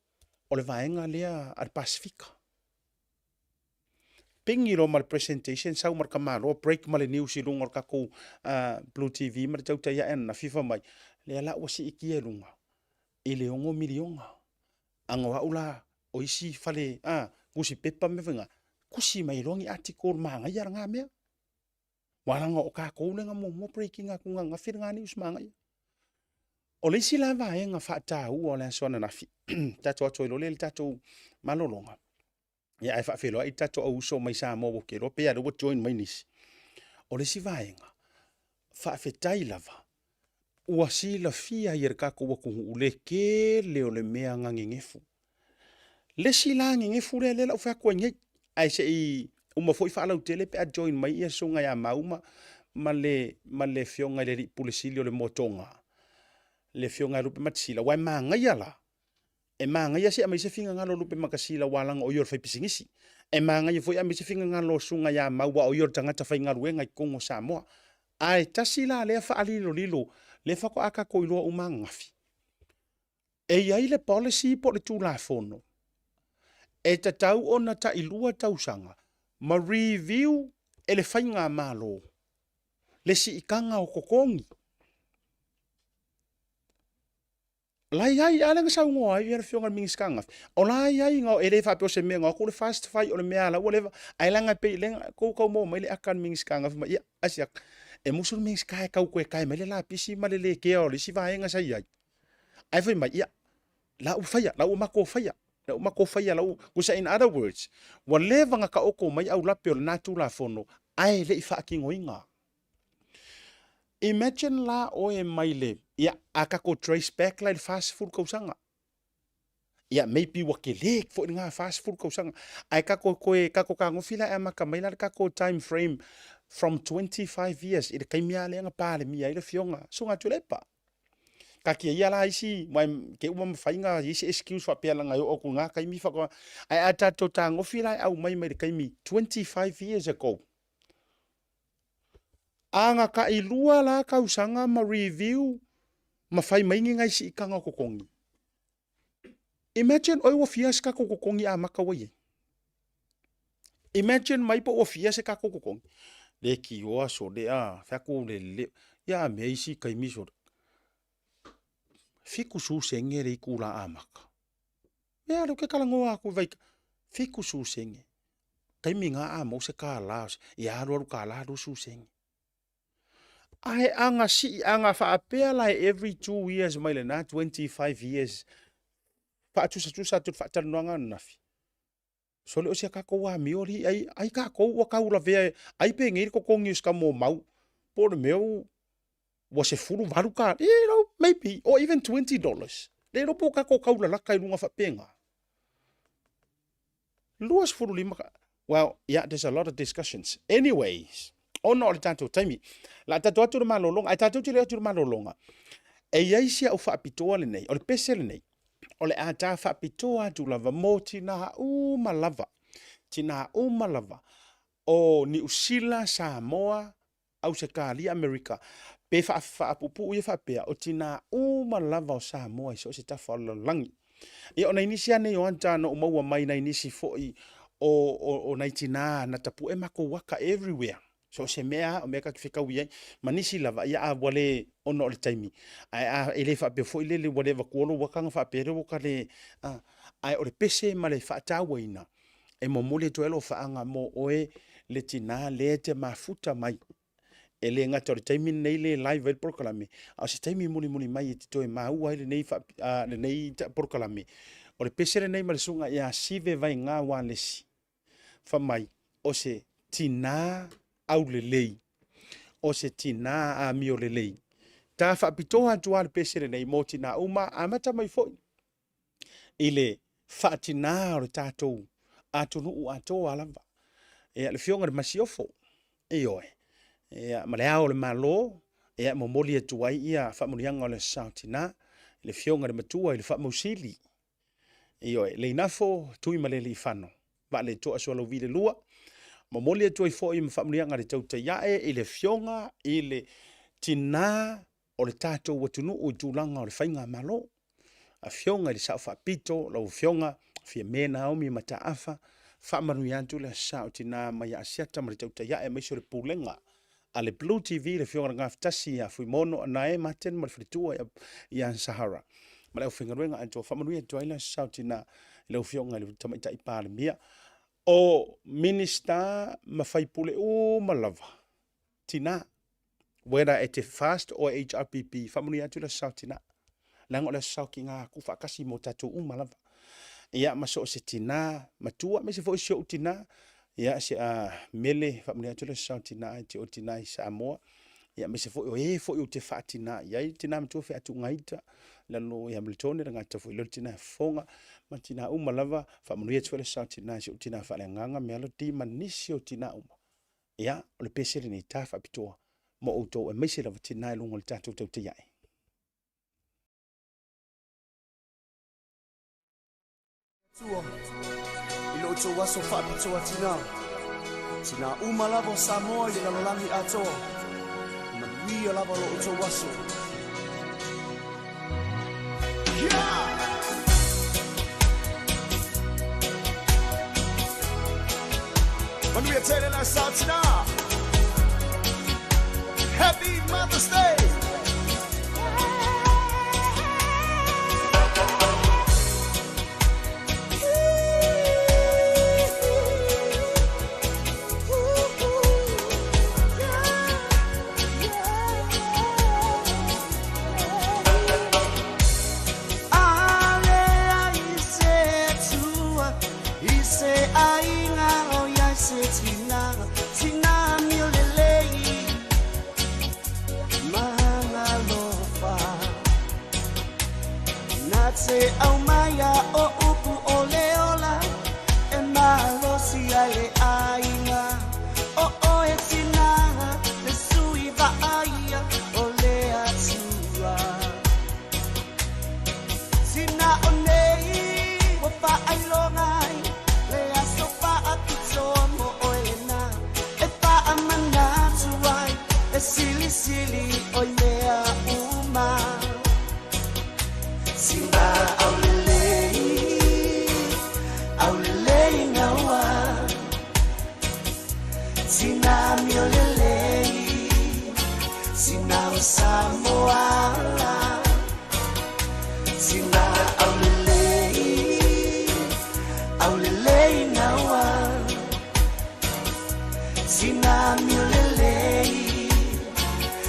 o le vaenga lea al Pacifica. Pingi lo mal presentation sa umar kamalo break mal news ilung or kako Blue TV mar tau tai en na FIFA mai. Le ala o si iki lunga. Ele ongo milionga. Anga wa ula o isi fale kusi pepa me venga. Kusi mai longi article manga ya nga mea. Wala nga o kako le nga mo breaking aku nga fir nga news manga ya. O le isi la vaenga fa tau o le sona na fi. Tato ato ilo le tato malolonga. Ya ai fa felo ai tato au so mai sa mo ke ro pe ado join mai nis. O le si vaenga. Fa fetai lava. Ua si la fia yer ka ko ku ule ke le o le mea ngangefu. Le si la ngefu le la fa ko nge ai se I uma foi fa la tele pe join mai ia so nga ya mauma male fionga le pulisilio le motonga. Le fionga rupe matsila wa manga yala. E manga ya se a se finga ngalo lupe makasila walang o yor fai pisingisi. E manga ya foi a se finga ngalo sunga ya maua o yor tangata fai ngalu ngai Kongo Samoa. Ai tasila le fa alilo lilo le fa ko aka ko ilo umangafi. E ia le policy po le tula fono. E tatau ona ta ilua tausanga. Ma review ele fai ngā malo. Le si ikanga o kokongi. Lai ai ala nga sau ngoa i fionga mingiskanga. O lai ai nga ele fa pe se me nga ko le fast fight o le me ala o le ai langa pe le ko mo mai le akan mingiskanga ma ia asiak e musul mingiskai kau ko kai mai le la pisi ma le ke o le si va nga sai ai. Ai foi mai ia la u faya la u mako faya. La u mako faya la u kusa in other words. Wa le vanga ka oko mai au la pe o na tu la fono ai le fa ki ngoinga. Imagine la o e maile ia aka ko trace back like fast food ko sanga. Ia maybe wakele fo nga fast food ko sanga. Ai ka ko ka ngofila e maka maila ka ko time frame from 25 years ida kai mia le nga pale mia ida fionga sunga tulepa. Ka kia ia la isi mai ke uma fainga isi excuse fa pela nga o ko nga kai mi fa ko ai ata to ta ngofila au mai mai kai mi 25 years ago. Anga ka ilua la ka usanga ma review ma fai maingi ngai si ikanga kokongi. Imagine oi wo fias ka kokongi a maka waye. Imagine mai po wo fias ka kokongi. Le ki o so de fa ko le ya me isi kai mi so. Fiku su senge le kula a maka. Ya lo ke kala ngoa ku vai. Fiku su senge. Kai mi nga a mo se ka la ya ro ka la do su senge. Ai anga fa apea lai every 2 years mai le na 25 years. Pa tu sa tu fa tan nanga nafi. So le o se ka ko wa miori ai ka ko wa ka ula ve ai pe ngir ko kongi ska mo mau. po le meu was se fulu valu ka, maybe, or even $20. Le ropo ka ko kaula laka I lunga whapenga. Luas fulu lima ka. Well, yeah, there's a lot of discussions. Anyways, ono le tanto taimi. La tato atu le malolonga, ai tato tile atu le malolonga. E yaisia o whaapitoa le nei, o le pese le nei. O le ata whaapitoa atu lava mo tina malava. Tina malava. O ni usila Samoa au se kali Amerika. Pe whaapupu ui whaapea o tina malava o Samoa i so se tafa langi. E o na inisi ane o anta no maua mai na inisi foi o na tina na tapu e mako waka everywhere. So se mea o mea ka whika ui manisi lava ia a wale ono o le taimi. Ai ele whaapea foi lele wale wakuolo wakanga whaapea rewo ka le ai o le pese ma le whaatawa ina. E mo mole to elo whaanga mo oe le tina le te mafuta mai. E le ngata o le taimi nei le live el proklame. A se taimi muni mai e te toe maua le nei proklame. O le pese le nei ma le sunga ia sive vai ngā wālesi. Whamai o se tina au le lei. O se tina a mio le lei. Ta whaapitoa atua le pese le nei mo tina uma amata mai foi. I le whaatina o le tātou. Atunu u atoa alava. E le fionga le masiofo. E oe. Ma le ao le malo. E mo moli atuai ia whaamurianga o le sautina. Le fionga le matua i le whaamusili. E oe. Le inafo tui ma le li whano. Va le toa soa lau vile lua. Ma moli atuai fo i mwhaamurianga le tauta iae. I le fionga. I le tina o le tātou watunu u tūlanga o le whainga malo. A fionga i le sao whaapito. Lau fionga. Fia mena omi mata afa. Whaamanu yantu le sao tina mai asiata ma le tauta iae maiso le pulenga. A le Blue TV le fionga ngā ftasi a fui mono na e maten ma le fritua i an Sahara. Ma leo whingaruenga anto whaamanu yantu ai le sao tina leo fionga le tamaita i pāle mia. O minister ma whaipule o malava. Tina. Whether it is fast or HRPP. Whaamanu yantu le sao tina. Lango le sao ki ngā kufakasi mo tatu malava. Ia maso se tina matua me se fo se tina ia se mele fa mele to le sa tina te o tina i Samoa ia me se fo fo o te fa tina ia tina matua fe atu ngaita la no ia miltone nga te fo le tina fonga ma tina uma lava fa mele to le sa tina se tina fa le nganga me lo ti manisi o tina uma ia le pese ni ta fa pitoa mo o to e me se la tina i lungo le tatu te ia Ilo to waso whapitoa tina. Tina umalavo Samoa i lalolami atoa. Manuia lava lo to waso. Manuia tele na sa tina. Happy Mother's Day. Se au maya o upu o leola e malo si ale ainga o e sinaha le sui va aia o le atua sina o nei o pa ai longai le aso pa apito mo o elena e pa amana tuai e sili sili o lea uma Sina aulelei ngawa Sina miolelei Sina Samoa Sina aulelei ngawa Sina miolelei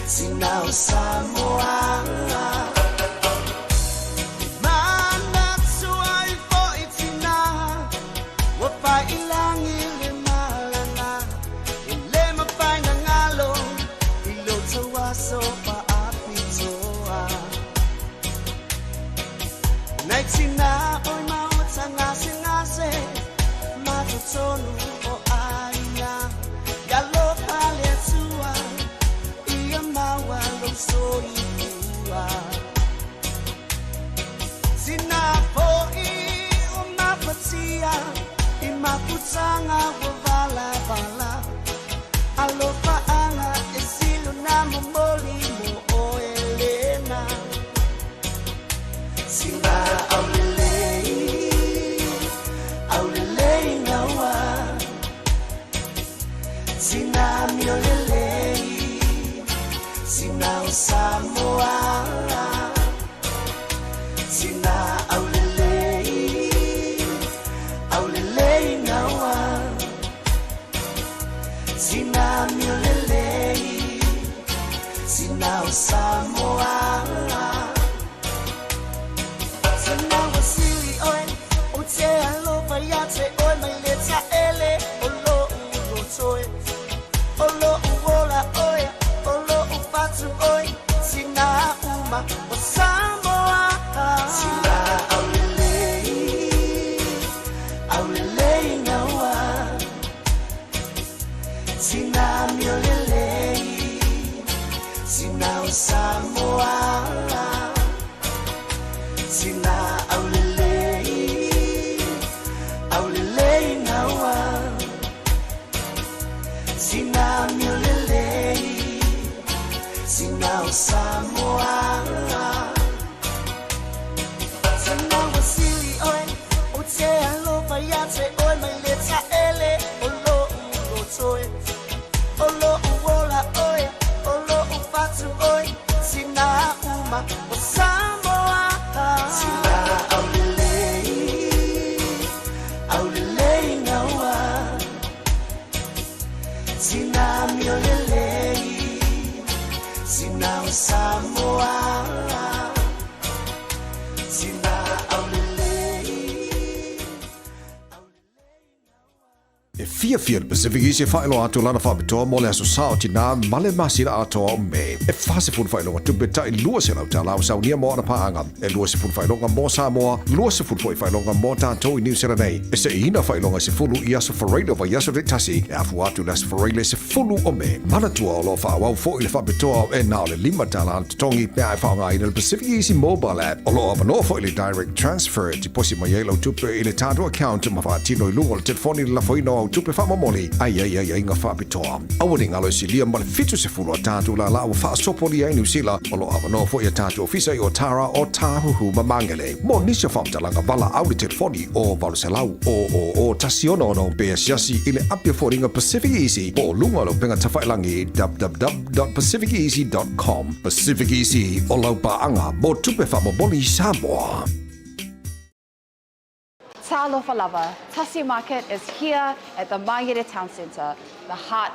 Sina Samoa tonu o aina ya lo pale tua ia mawa lo soiua sina foi o mapatia I makutanga wa vala vala alofa anga esilo na momoli mo o Elena sina aulelei ngawa sina miolelei sina Samoa sina aulelei ngawa sina miolelei sina Samoa sina wasili oi o te alofa ya te oi mai leta ele olo ulo toi olo uola oi olo ufatu oi sina uma o Samoa sina aulelei ngawa sina miolelei sina Samoa sina aulelei ngawa sina miolelei sina Samoa sina wasili oi o te alofa ya te oi mai leta ele olo ulo toi olo uola oi olo ufatu oi sina uma o Samoa sina aulelei ngawa sina miolelei sina Samoa sina E fia Pacific Easy whaelo atu lana whabitoa mo le aso sao tina male masira atoa o me. E whase pun whaelo atu beta I lua se lau ta lau sau nia mo ana paanga. E lua se pun whaelonga mo Samoa, lua se pun whaelonga mo tātou I New Zealand nei. E se ina whaelonga se fulu I aso wharedo wa yaso de tasi. E afu atu las whareile se fulu o me. Mana tua o lo whaawau fo I le whabitoa e nao le lima tala tongi pia e whaonga I le Pacific Easy mobile app. O lo avanoa fo I le direct transfer ti posi ma yelo tupe I le tātou account ma whaatino I lungo le telefoni la whaino tupe whamamoli ai nga whapitoa. Awari ngalo si lia male fitu se fulu a tātu la lau whaasopoli ai New Zealand o lo awanoa fo I a tātu ofisa I o Tara o Tāhuhu Mamangele. Mo nisha whamtalanga wala au le telefoni o Valuselau o tasiono no bea siasi I le apia fōringa Pacific Easy o lunga lo penga tawhailangi www.pacificeasy.com. Pacific Easy o lau paanga mo tupe whamamoli Samoa. Talofa Lava. Tasi Market is here at the Mangere Town Centre, the heart.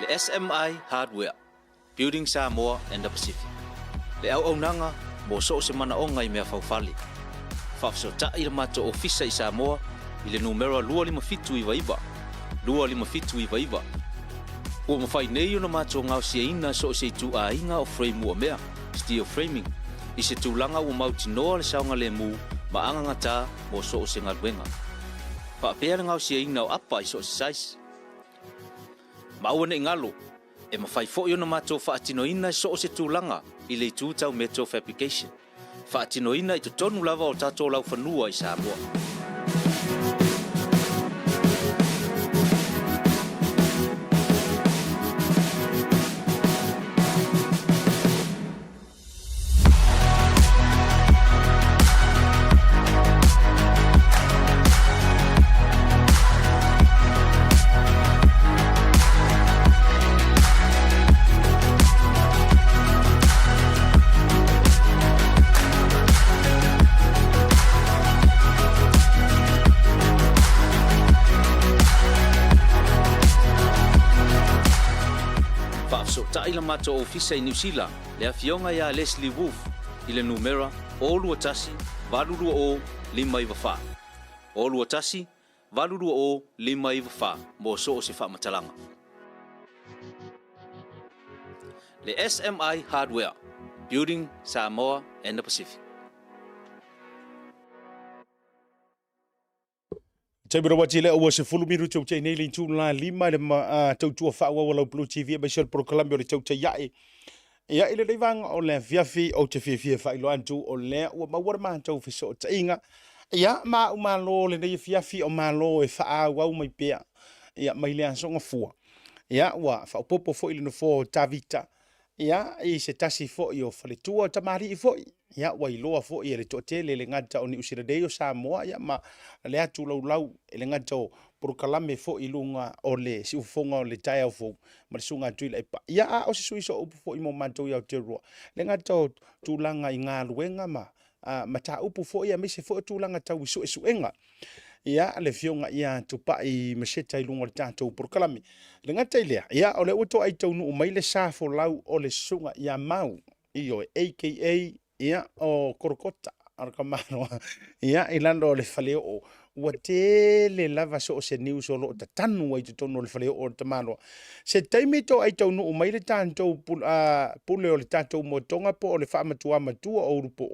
Le SMI Hardware, Building Samoa and the Pacific. Le au nanga mo so se mana o ngai mea faufali. Fafso ta I le mato ofisa I Samoa I le numero 255 255. Ua mawhai nei o na mato ngau siaina so se tu a inga o frame ua mea, steel framing. I se tūlanga ua mauti noa le saunga le mu ma anga ngata mo so se ngaluenga. Paapea ngau siaina o apa I so se size. Maua ngalo e mawhai fo i ona mato whaatinoina so o se tūlanga I le tūtau meto fabrication. Whaatinoina I to tonu lava o tato lau whanua I Samoa. 'Cause Whaafsota ila mato ofisa i New Zealand, le afionga ya Leslie Wolf, i le numera o luatasi, valurua o 5 O luatasi, valurua o 5 mo so o se whaamatalanga. Le SMI Hardware, Building Samoa and the Pacific. Taibira wati le o se fulu miru tau tei nei le tu la 5 le tau tua wha wala Blue TV ba sel pro Columbia le tau tei yae. Ia ile le vanga o le fiafi o te fiafia wha ilo antu o le ua mawara maa tau fiso o te inga. Ia maa umalo le nei fiafi o malo e wha wau mai pea. Ia mai le ansonga fua. Ia ua wha upopo fo ile no fo tavita. Ia i se tasi fo i o whale tua tamari i fo i. Ia wa iloa fo i le tote le ngata o ni usiradei o Samoa. Ia ma le atu lau le ngata o Porokalame fo i lunga o le si ufonga o le tae au fo. Ma le sunga tui la ipa. Ia a o se sui so upu fo i mo mantou i au te rua. Le ngata o tūlanga i ngā luenga ma. Ma ta upu fo i a mese fo tūlanga tau i su e suenga. Ia le fionga ia tupa i meseta i lunga le tātou Porokalame. Le ngata i lea. Ia o le uto ai tau nu umai le safo lau o le sunga ia mau. I o AKA ia o Korokota. Arakamano. Ia ilando le faleo o. Ua tele lava so o se news o lo ta tanu ai te tono le faleo o te manoa. Se taimi to ai tau nu umai le tātou pule o le tātou motonga po o le whaamatua matua o urupo.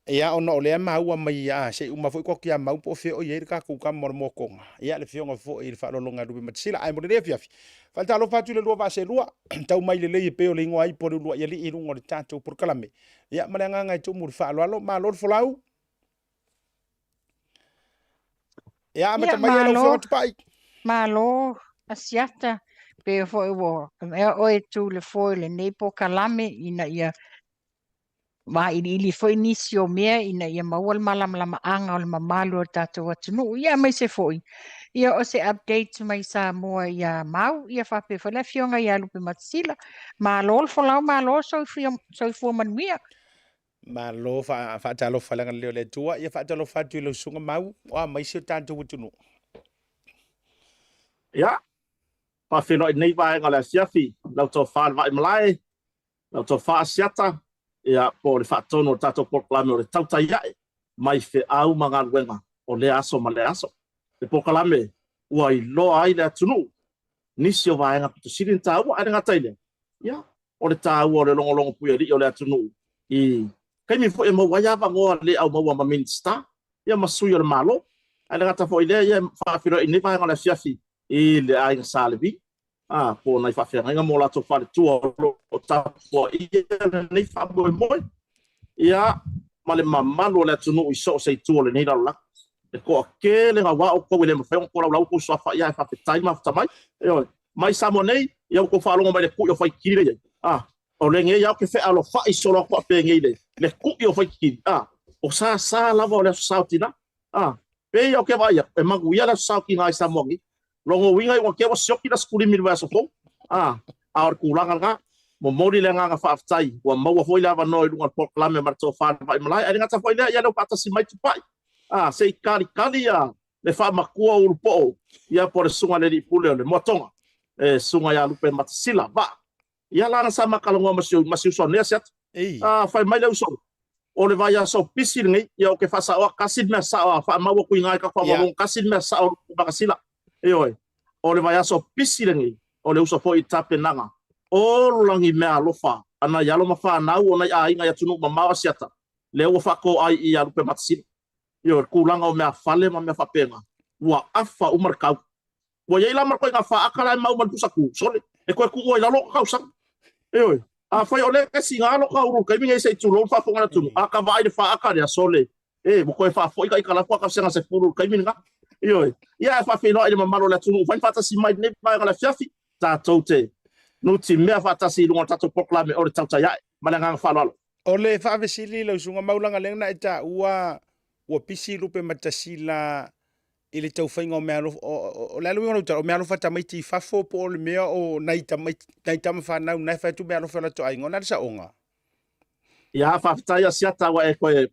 Ia ona o lea maua mai a se uma foi kokia mau po fe o ye ka ku ka mor mo konga. Ia le fionga fo i fa lo longa rubi matsila ai mo le fiafi. Falta lo fatu le lua va se lua tau mai le pe o le ngoi po lua ye li rungo le tātou Porokalame. Ia malanga ngai tu mur fa lo ma lo folau. Ia ma mai lo fo pai. Malo asiata pe fo e wo. O e tu le fo le nei Porokalame ina ia ma ili foi inisio mea ina ia mawal malam lama anga o le mamalu o tātou atunu. Ia mai se foi. Ia o se update mai Samoa ia mau. Ia whape whale fionga ia lupe matsila. Ma lol folau ma lo so fua manuia. Ma lo fa talo falanga leo le tua. Ia fa talo fatu lo sunga mau. Wa mai se tātou atunu. Ia. Pa whino i nei vai ngale siafi. Lau tō whaal vai malai. Lau tō wha asiata. Ia po le whaatono o tātou Porokalame o le tautai iae, mai whi au mga luenga o le aso ma le aso. Le Porokalame, ua i loa ai le atunu, nisi o vaenga pito sirin tāua, ai ngā taile. Ia, o le tāua o le longolongo puia li o le atunu. I kaimi fo e maua iawa ngoa le au maua ma minsta, ia masui o le malo, ai ngā tafo i lea, ia whaafiro i ne vaenga le fiafi, i le ai ngā sālevi. Po nai whawhianga inga mō lato whare tua o tāpua ia nei whamoe moe. Ia, ma le mamalo le atunu i so sei tua le nei raro laka. E koa kele ngā wā o koe le mawhaiong kora lau kou soafa ia e whawhetai mawhatamai. Mai Samoa nei, iau kou whaalonga mai le kui o whai kiri le. O le nge iau ke whea alo whai solo koa pe ngei le. Le kui o whai kiri. O sa lava o le aso sautina. Pe iau ke vai e magu ia le aso sauki ngā i Samoa ngi. Longo winga i wakia wa sioki na skuli miru wa sofo. Aor kulanga nga. Mo mori le nga whaaftai. Wa maua hoi lava noi lunga Porokalame marto whaana vai malai. Ari ngata hoi lea ia leo patasi mai tupai. Se i kari ia. Le wha makua urupo. Ia po le sunga le li pule o le motonga. Sunga ia lupe matasila. Va. Ia lana sa makalonga masiu so nea siat. Whai mai leo so. O le vai aso pisi ngai. Ia o ke whasa oa kasid mea sa oa. Wha maua kui ngai ka wha walong kasid mea sa oa makasila. Eoi, o le vai aso pisi lengi, o le uso po i tape nanga. O langi mea alofa, ana yalo mawha nau o nei a inga ya tunu mamawa siata. Le ua whako ai i alupe matasini. Eoi, kulanga o mea fale ma mea whapenga. Ua afa umarkau. Ua yeila marko inga wha akala e mau manpusaku. Sole, e koe kuo i lalo kau sang. Eoi, a whai o le kesi ngā alo kau uru, kaimi ngai sei tūlo whafonga na tunu. A ka vai de wha akare a sole. Mo koe wha fo ika ika lafua ka senga se puru, kaimi nga. Ioi, ia e whawhino ele mamalo le tunu, whain whatasi mai ne vai ngala fiafi, tātou te. Nuti mea whatasi lunga tātou Porokalame o le tautai iae, malanga ngā whalalo. O le whaavesili lau sunga maulanga lengna e tā ua pisi lupe matasila i le tau whainga o mea o le alu inga o mea lofa tamaiti whafo po o le mea o nai tama whanau, nai whaitu mea lofa lato aingo, nari sa onga? Ia whawhitai a siata wa e koe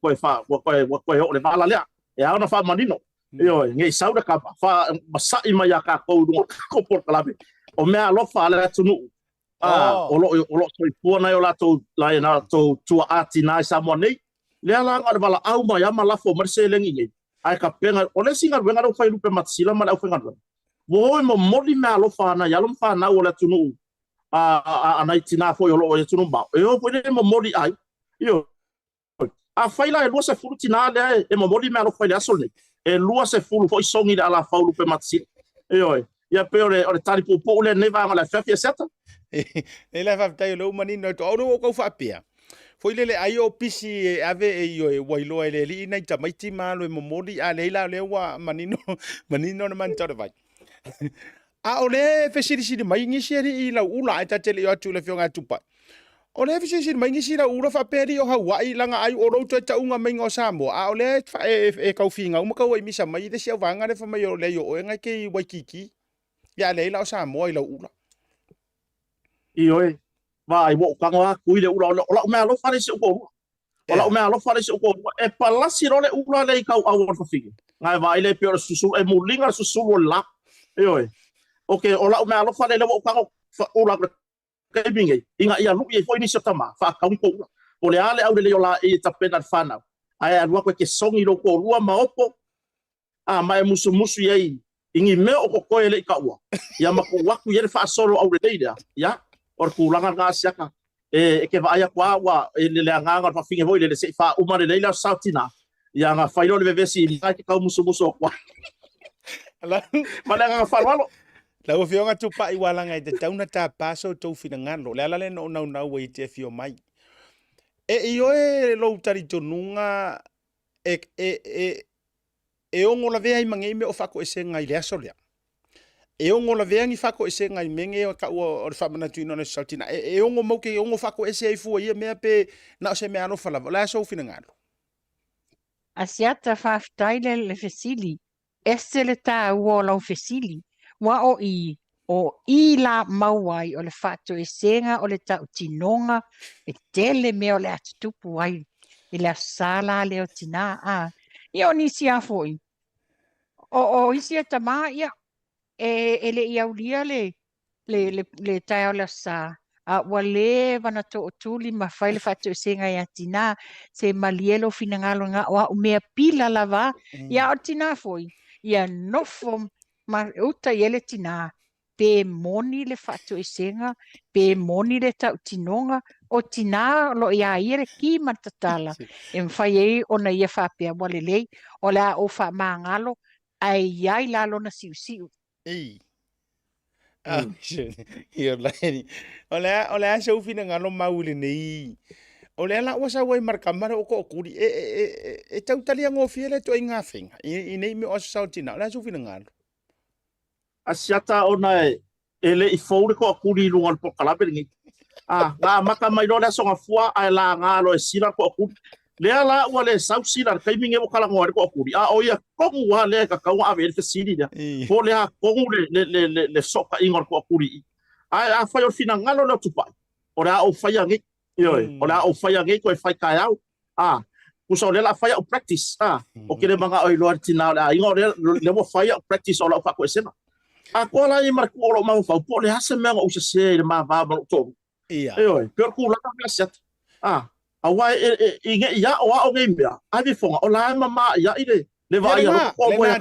o le wala lea, e aona wha manino. Ioi, ngei sauda kapa, wha masai mai a ka kou runga ko Porokalame. O mea alofa ale atunu, O lo soi pua nei o latou lai na to tua atina sa mo nei. Le ala nga bala au mai ama la fo merse lengi nei. Ai ka penga o le singa wenga ro fai lupe matsila ma la fenga. Wo mo moli me alo fa na yalom fa na o la tunu a nai tina fo yo lo o tunu ba. E o pole mo moli ai. Io a fai la e lua se fulu tina le e mo moli me alo fai la sol nei. E lua se fulu fo songi da ala fa lupe matsila. E oi. Ia pe o le tari po le ne va la fa seta. E la fa tai lo mani no to o ko fa pia. Foi lele ai o pisi e ave e io e wailo e le li nei tamaiti malo e momoli a leila le wa manino na man tore vai. A o le fesiri mai ngisi i la ula e tatele o atu le fionga tupa. O le fesiri mai ngisi la ula fa peri o Hawaii langa ai o roto ta unga mai ngo Samoa. A o le e kaufinga uma kau e misa mai de sia vanga le fa mai o le o nga ke Waikiki. Ya leila o Samoa i la ula. Io vai wo kanga kui le ula ola me alo fare se ko ola me alo fare se ko e palasi ro le ula le kau au fa figi ngai vai le pior susu e mulinga susu la oi okay ola me alo fare le wo kanga ula ke bingi inga ia lu e foi ni setama fa kau ko o le ale au le ola e tapena fana ai alua ko ke songi ro ko lua maopo a mai musu ye ingi me o ko le kau ia ma ko waku ye fa solo au le dia ya or kulanga nga siaka e ke vai kwa wa le nganga fa finge voi le se fa uma le leila sautina ya nga fa le vesi ka ka musu kwa ala mala nga fa walo la o fionga tupa i walanga i te tauna ta paso tau finangalo le ala le no na we te fio mai io e lo tari tonunga e ongo la vea i mangi me o fako ese ngai le asolea e ongo la vea ngi fako ese ngai menge o ka o fa mana tuino na saltina e ongo mo ke ongo fako ese ai fu ia me pe na se me ano fala la so finangalo Asiata faafetaile le fesili ese le tāua o lau fesili ua o i la mauai o le faatoesenga o le tautinonga e tele mea o le atutupu ai i le asala le o tinā a ia o nisi a foʻi o isi e tamā ia e le iaulia le tae o le asā a ua lē vanatoʻatuli ma fai le faatoesenga iā tinā se malielo finagalo ga o a'u mea pila lava ia o tinā foʻi ia nofo ma uta ia le tinā pe moni le faatoesenga pe moni le tautinonga o tinā lo ia ia le ki matatala e mawhai ai ona ia whapea wa lelei o le a o whamangalo ai iai lalona siu ei ia lai o le a sau finagalo maule nei o le ala ua sa wai markamara o ko kuri e tautalia ngofia le toi ngafenga i nei me o sa tina la su finangalo asiata ona ele i foure ko kuri lunga po kalaberingi nga maka mai no le songa fua ai la nga lo e sira ko kuri le ala ua le sau sira kai minge mo kala ngore ko kuri o ia kongu wa le ka kaunga ave le siri dia po le a kongu le soka ingor ko kuri ai fa yo finangalo le tupai ora o fa yangi o la o fai ngai ko fai kai au kuso le la fai o practice o kele manga o lo tina la ingo le mo fai o practice o la fa ko sena ko la i mar ko lo ma fa po le hase me o se le ma va mo to ia per ku la ka set a wa i nge ya o nge mea a vi fonga o la ma ya ide le va ya ko mo ya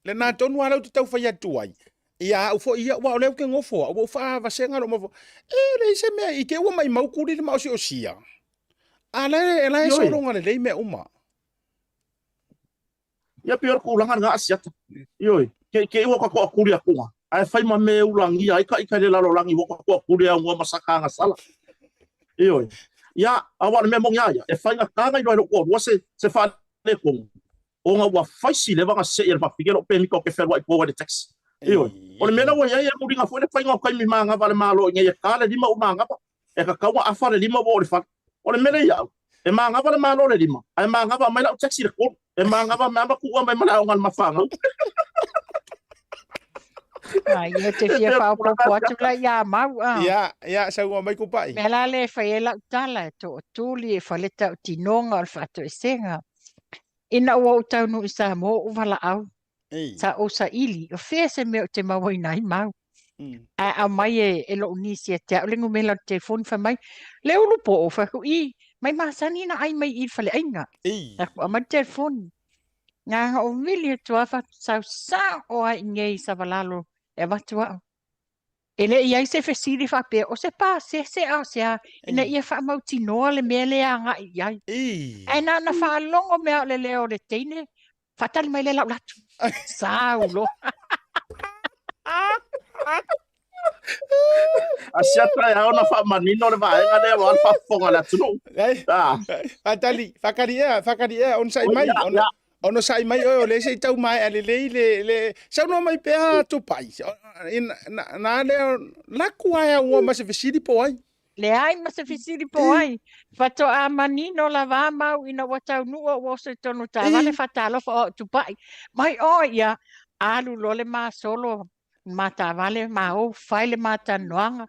le na tonu ala tu tau fai atu ai ia ufo ia wa le ke ngofo o fa va senga lo mo le se me i ke wa mai mau kuri le mau si o sia ala e so longa le me uma ia pior ku langa nga asiata ioi ke wa ko kuri aku ai fai ma me ulangi ai ka le lalo langi wa ko kuri a ngoma saka nga sala ioi ia awa me mong ia e fai nga kanga i no ko se fa le ko o nga wa fai si le va se ia fa figero pe mi ko ke fer wa ko de tax ioi o le mena wa ia mo dinga fo le fai nga kai mi manga vale malo nge ka le lima o manga pa e ka kawa afa le lima bo le fa o le mena ia e manga vale malo le lima ai manga va mai la taxi le ko e manga va mamba ku mai mala o ngal mafanga ia te fia whaopopo atu la ia mau ia sa ua mai kupai me la le whai e lau tala e to tuli e whaleta o tinonga o le whaatoesenga ina ua o taunu i sa mo o wala au sa o sa ili o fea se mea o te mawai nai mau A mai e lo unisi te o lengo mela telefon fa mai. Le ulu po o fa ko I. Mai masani na ai mai I fa le ainga. Ako ama telefon. Nga o mili tua fa sa o ai ngei sa valalo e watua. Ele ia se fesiri fa pe o se pa se a se ina ia fa mau tinoa le mele anga ia. Ai na fa longo me le leo le teine. Fatal mai le latu. Saulo. Asiata e ona fa manino le vaenga le wa fa fonga la tunu. Atali, fakaria on sai mai ono sai mai o le sei tau mai ale le sa no mai pe tu pai. Na le la kuaya o ma se fisiri po ai. Le ai ma se fisiri po ai. Fato a manino la va mau ina watau nu o se tonu ta vale fatalo fo tu pai. Mai o ia alu lole ma solo mata vale ma o faile mata noanga.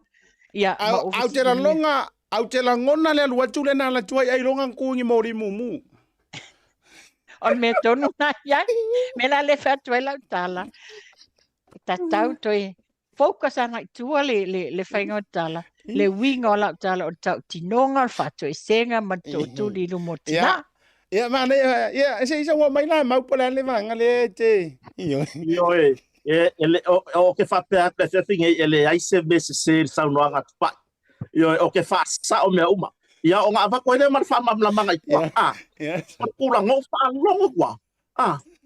Ia au te la longa au te la ngona le lua tu le na la tuai ai longa kungi mori mumu. On me tonu na ia me la le fatu la tala. Ta tau toi focus ana tua le fainga tala. Le winga la tala o tau tinonga fatu e senga ma tu di lumotina. Ia mana ia se isa wa mai la mau pola le vanga le te. Io ele o ke fa pe pe finge ele ai se se sa no anga pa yo o ke fa sa o me uma ia o nga va ko ele mar fa mam la manga kwa ko la ngo fa longo kwa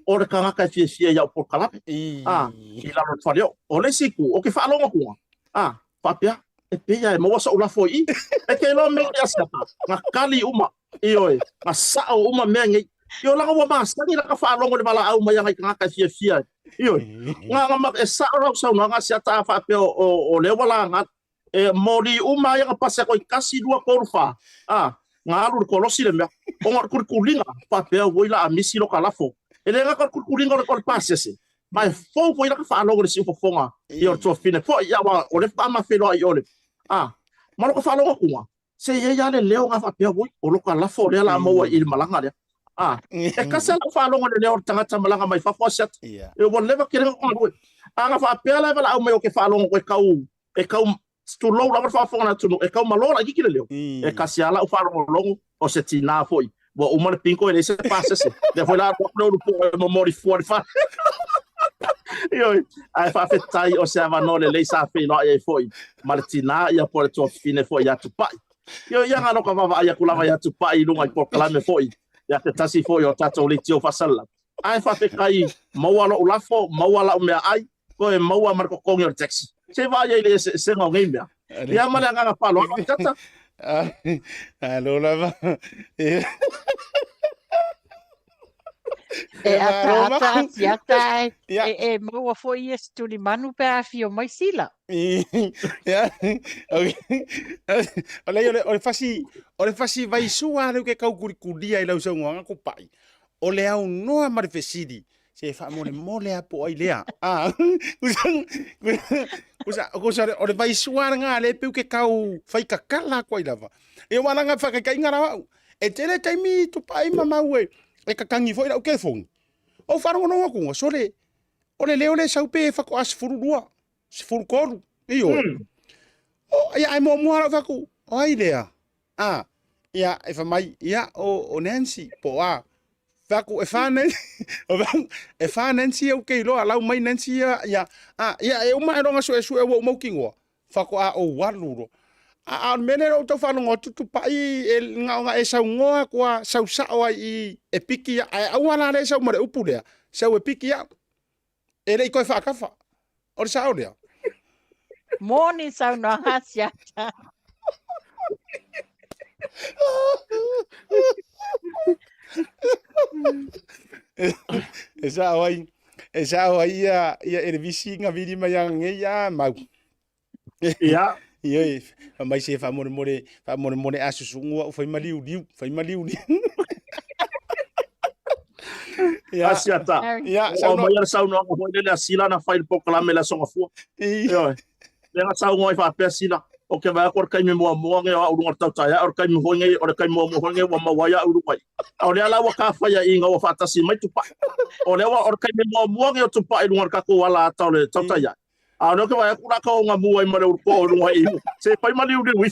o re kanga ka fie ya por kala i la no fa o le siku o ke fa longo kwa fa pe e pe ya mo sa ula foi e ke lo me ya sa nga kali uma io ma sa o uma me ngi yo la wa ma sa ni la ka fa longo le bala au ma ya nga ka fie Iyo, nga mak esa orang sauna nga siata fa pe o le wala nga e mori uma yang pase ko kasi dua korfa nga alu ko losi le me o nga kur kulinga fa pe o ila amisi lo kalafo ele nga kur kulinga ko pase se mai fo ko ila fa lo si fo fonga yo to fine fo ya wa o le fa ma fe lo yo le ma lo fa lo ko se ye ya le leo nga fa pe o lo kalafo le la mo il malanga le e kasal fa lo ngone le or tanga malanga mai fa foset e wo leva kire ko anga fa pela vala au me o ke fa lo ko kau stu lo la fa fona tu e kau malo la kile le e kasiala o fa lo o se tina foi wo o mal pinko e se passa se de foi lá no po mori for fa yo ai fa fetai o se ava no le sa fe lo e foi martina ia por to fine foi ya tu pai yo ia nga no ka va ia kula va ya tu pai lunga por kala me foi ya te tasi fo yo tato le tio fasala ai fa pe kai maua lo ulafo maua la me ai ko e maua marco con your taxi se va ye le se ngo ngai me ya mala nga pa lo tata lo la va ata e maua fo yes tu di manu pe afio mai sila ya ole fasi vai sua le ke kau kurikudia i lau sa nganga ko pai ole au noa marfesidi se fa mole apo ai lea usa ole vai sua nga le pe ke kau fai kakala ko i lava e wana nga fa ka ingara e tele taimi tu pai mama we e kakangi foi o ke fong o farongo no ko sole ole le sau pe fa ko as furudua se furkoru iyo o ia ai mo ara fa ko ai lea ia e fa mai ia o Nancy po fa ko e fa Nancy o ke lo ala mai Nancy ia e uma ronga so e mo kingo fa ko o waluro menero to fa no tu pai nga e sa ngoa kwa sa ai e piki ai awala le sa mo upule sa e piki e le ko fa kafa o sa ole morning sa no hasia esa ai ia e visi nga vidi ma yang ia mau Ie, mai se fa more asusungu o fai maliu. Ya siata. Ya, o mai sa no ko le sila na fai po kala mela songa fu. Yo. Le nga sa ngoi fa pe sila. O ke va ko kai me mo nge o lunga tau ya o kai me ho nge o kai mo nge wa ma wa ya u ruai. O le ala wa ka fa ya inga o fa ta si mai tu pa. O le wa o kai me mo nge o tu pa i lunga ka ko wala tau le tau ya. A no ke vai ku ra ka o nga mua I ma le ko o nga I. Se pai ma liu de wi.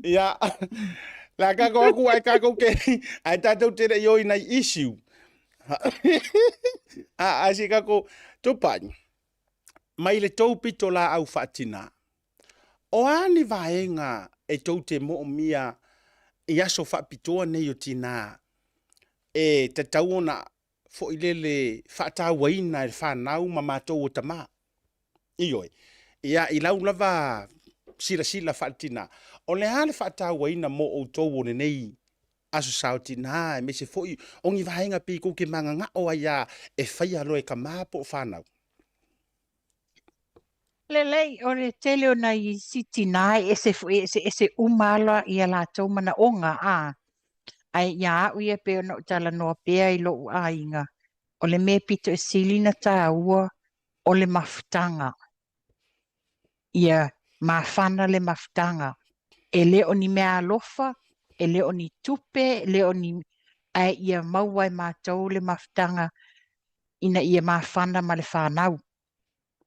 Ya. La ka ko aku ai ka ko ke ai tatou te rei oi nei issue. A si ka ko tupai. Mai le tau pito la au whaatina. O ani vaenga e tau te mo mia i aso whaapitoa nei o tina. E te tau ona fo i lele whaata waina e whanau ma mātou o tama. Ioi. Ia i lau lava sila whaatina. O le hale whaata waina mo o tau o nei aso sao tina e me se fo i ongi vaenga pi ko ke manga nga o aia e whaia loe ka māpo whanau. Lelei, o le tele o na I siti nai ese umala I a la tau mana onga a. Ai ia au ia pe ona tala noa pea I lo a inga. O le me pito e silina ta ua o le mafutanga. Ia mafana le mafutanga. E le o ni mea alofa, e le o ni tupe, le o ni ai ia mauai mātou le mafutanga ina ia mafana ma le whanau.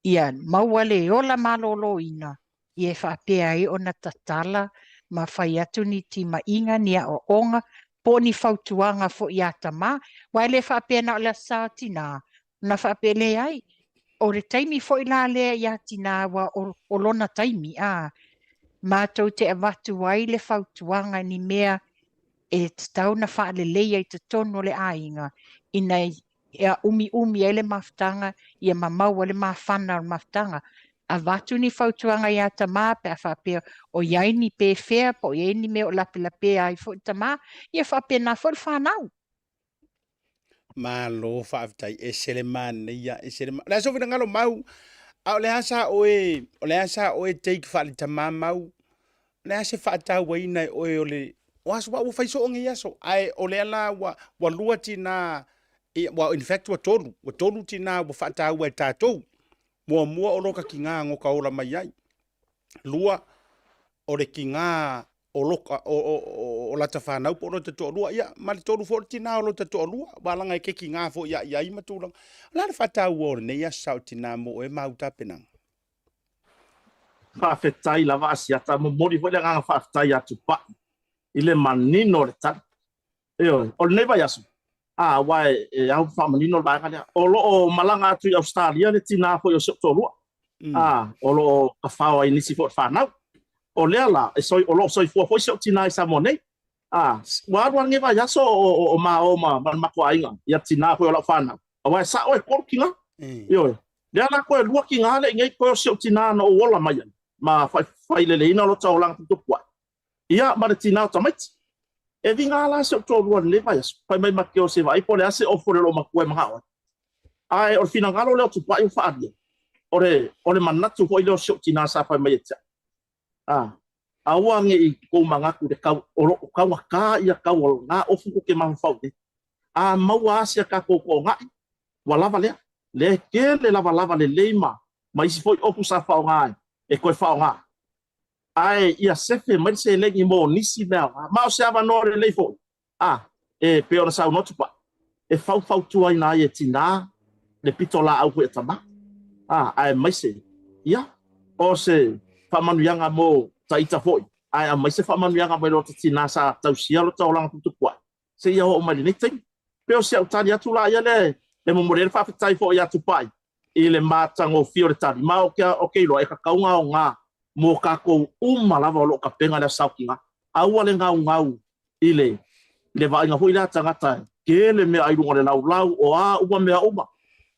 Ia maua le ola malolo ina. Ia whaapea I ona tatala ma whai atu ni ti ma inga ni a o onga po ni whautuanga fo I atama. Wai le whaapea na o le sātina. Na whaapea le ai. O re taimi fo I la lea I atina wa o lona taimi a. Mātou te avatu wai le whautuanga ni mea e tau na whaale leia I te tono le ainga. Ina ia umi e le mafutanga, ia mamau le mafana o mafutanga. A watu ni whautuanga I a tama pe a whapea o iai ni pe whea po iai ni me o lape ai fo tama, ia whapea na fo whanau. Ma lo whaafitai e sele mane ia e sele mane. Lea sofi na ngalo mau, au le asa oe teiki whaali tama mau, le ase whaatau waina oe o le, o aso wa ufai so onge yaso, ai o le ala wa lua tina, in fact wa tolu tina wa whaatau e tātou, mua o loka ki ngā ngoka ora mai ai. Lua o le ki ngā o loka o lata whanau po o te toa lua. Ia, mali tolu fo tina o lo te toa lua. Walanga e ke ki ngā fo ia i matulanga. Lana whaatau o le nei asau tina mo e mauta penang. Whaafetai lava asiata mo mori fo le ngā whaafetai atu pa. I le manino le tata. Eo, o le nei vai asu. Wai e au whamanino le vaenga o lo o malanga atu I Australia le tina fo I o se toa lua. O lo ka whawa I nisi fo whanau. O lea la, o lo soi fua foi se o tina I Samoa nei. Wāruan nge vai aso o mako ainga. Ia tina fo I o lau whanau. A wai sa oe koro ki ngā. Io, lea la koe lua ki ngā le ngai koe o se o tina na o wola mai. Ma whai lele ina lo tau langa tutupua. Ia, ma le tina o tamaiti. E vi ngā la se o tō ruan le vai aso. Pai mai maki o se vai po le ase o fore lo makue mga oe. Ai, o fina ngalo leo tupai o whaadia. O le manatu fo I leo se o tina sa pai mai etia. Aua nge I kou mangaku de kau waka ia kau o ngā ofuku ke mahu fau de. Maua asia ka kou ko ngai. Wa lava lea. Le ke le lava le leima. Ma isi foi opu sa fau ngai. E koe fau ngai. Ai ia sefe mai se lengi mo nisi mea. Ma o se ava no le lei foi. E pe ona sau notu pa. E fau tua ina e tina. Le pito la au koe tama. Ai mai se. Ia. O se whamanuianga mo taita foi. Ai a mai se whamanuianga mai lo tina sa tausia lo tau langa tutukua. Se ia o mai ni ting. Peo se au tani atu la ia le. Le mo morere whawhitai fo i atu pai. I le mātango fio le tani. Ma o ke ilo e ka kaunga o ngā. Mo kako lava o lo ka penga le saukinga. Aua le ngau I le vainga hui la tangata. Ke le mea airunga le lau o uma mea uma.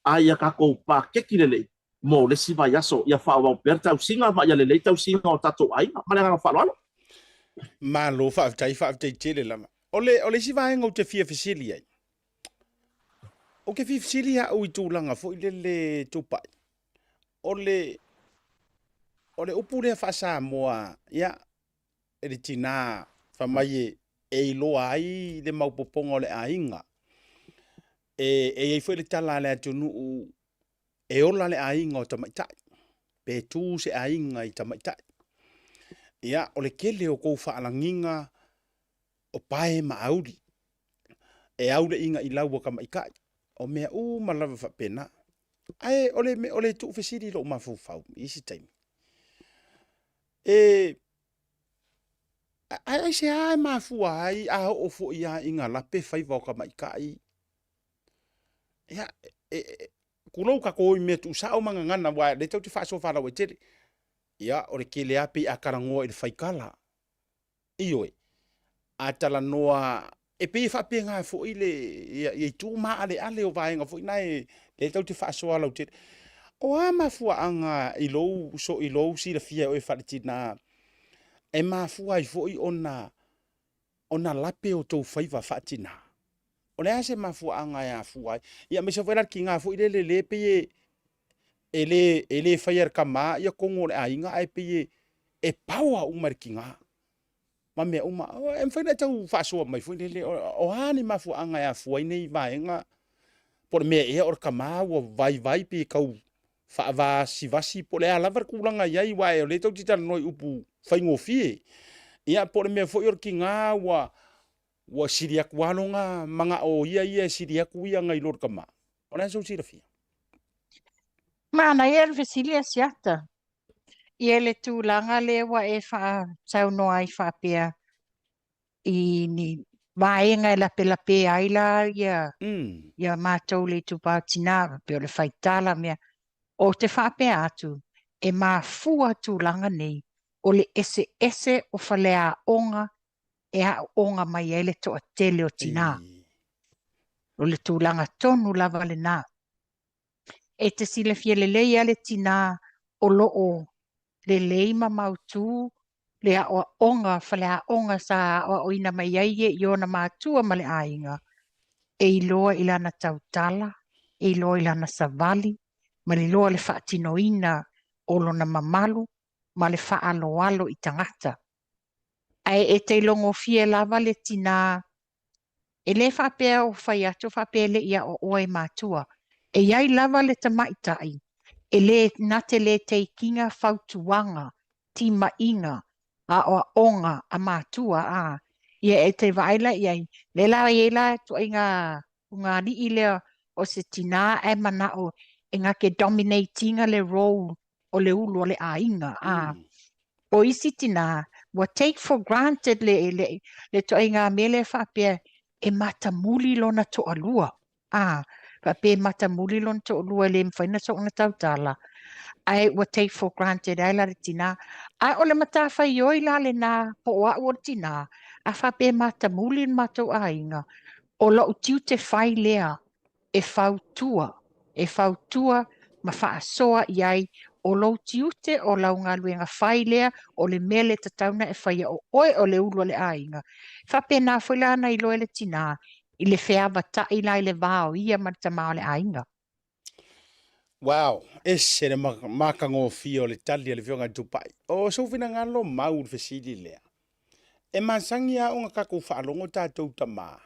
Ai a kako pa keki le mo le siva yaso ia fa wa per tau singa ma ia le tau singa o tato ai ma le nga fa lo ma lo fa tai tele lama ole siva ngo te fia fisili ai o ke fisili a o itulanga fo le tupai ole upure fa sa moa ia e tina fa mai e lo ai le mau popongo le ainga e foi le tala le tunu e ola le ainga o tamaitai. Pe tu se ainga I tamaitai. Ia, o le kele o kou whaalanginga o pae maauri. e au le inga i lau ka mai kai o mea malava fa pena ai ole tu fesiri lo mafufau isi time e ai se ai mafua ai a o fo ia inga la pe fai va ka mai kai ya kulo ka ko me tu sa o manga ngana wa le tau te fa so fa la we tere ya ore ke le api a karango i fai kala iyo atala noa e pe fa pe nga fo ile ye tu ma ale o vai nga fo nai le tau te fa so ala tere o ama fua anga i lo si la fia o fa tina e ma fua i fo i ona lape o to fai va fatina o le ase ma fua anga ya fua ia me se vera ki nga fo ile le pe ele fire kama ia kongo le ainga ai pe e paua o markinga ma me uma em foi na tau fa so mai foi le o hani ma fua anga ya fua nei vai nga por me e or kama o vai pe kau fa vasi po le ala ver kulanga ia wa le tau tita noi upu fai ngofi ia por me foi or kinga wa siria kwalonga manga o ia siria kuia ngai lor kama ona so sira fi Mana Vesilia siata. Ele tu langa le wa e fa sau no ai fa pia i ni vaenga la pela pe aila ia matou le tu patina pe le faitala mea o te fa pe atu e ma fua tu langa nei o le ese o falea onga e a onga mai ele to tele o tina o le tu langa tonu lava le na e te sile fie le lei ale tina o loo le lei ma mautu le a onga fale a onga sa o ina mai aie i ona mātua ma le ainga e iloa ilana tautala e iloa ilana savali ma le loa le whaatinoina o lona mamalu ma le whaaloalo i tangata ai e te longo fie lava le tina e le whapea o whai atu whapea le ia o oe mātua e iai lava le tamaitai e le nate le te kinga fautuanga ti mainga a o onga a mātua a ia e te vaila iai le la e la tu inga unga li ile o se tina e mana o inga ke dominatinga le role o le ulu o le ainga a o isi tina wa take for granted le to inga mele whapea e matamuli lona to alua a pe matamuli lona to alua le mwhaina so na tautala ai wa take for granted ai la tina ai o le matafa ioi la le na po wa o tina a whape matamuli mato ainga o la utiu te whai lea e fautua ma whaasoa iai o lo tiute o lau ngā luenga whai lea o le mele tatauna e whai o oe o le ulu le ainga. Whape nā whaila ana i loe le tina i le wheawa ta i lai le vāo ia marita mao le ainga. Wow, ese le makango fio le tali le fionga tupai. O so fina ngalo mau le fesili lea. E mansangi a unga kako whaalongo tātou tama.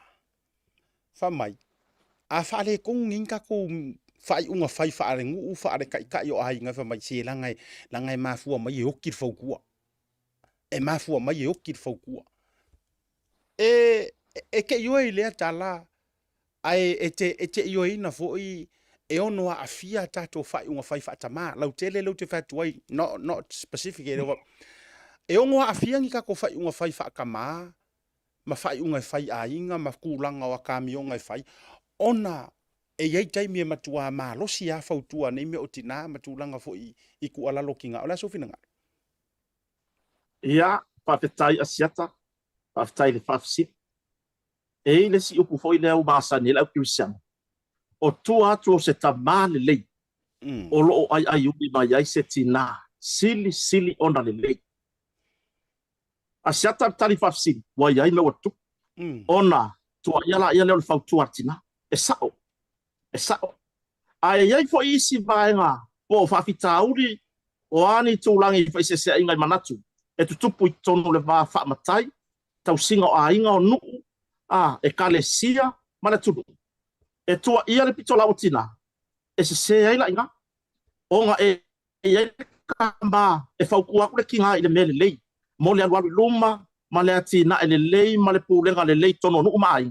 Whamai. A whaale kong inga ko whai unga whai whaare ngu whaare kai o ai ngā whamai se langai mafua mai e okir whaukua. E mafua mai e okir whaukua. E ke ioi lea tala. Ai e te ioi na foi e ono a afia tātou whai unga whai whaatama. Lau tele lau te whatuai, not specific e ongo a afia ngi kako whai unga whai whaakama. Ma whai unga whai ainga, ma kūlanga wa kāmi unga whai. Ona e iei taimi e matua mā losi a whautua nei me o tina matulanga fo i ku alalo ki ngā. Ola sofi nga? Ia, pawhetai asiata, pawhetai le whawhsit. E le si upu fo i leo māsani lau kiwisianga. O tua atu o se tamā le lei. O loo ai umi mai ai se tina. Sili ona le lei. Asiata tali whawhsit, wai ai lau atu. Ona, tua iala ia leo le whautua tina. E sao. Ai ai fo isi vaenga po whawhitauri o ani tūlangi whaisesea ingai manatu. E tutupu i tonu le vā whaamatai, tau singa o ainga o nuu, e kale sia mana tunu. E tua ia le pito lau tina, e se se aila inga. Onga e ai kamba, e whaukuaku le kinga i le mele lei. Mo le aluaru luma, ma le atina e le lei, ma le pūlenga le lei tono nuu mai.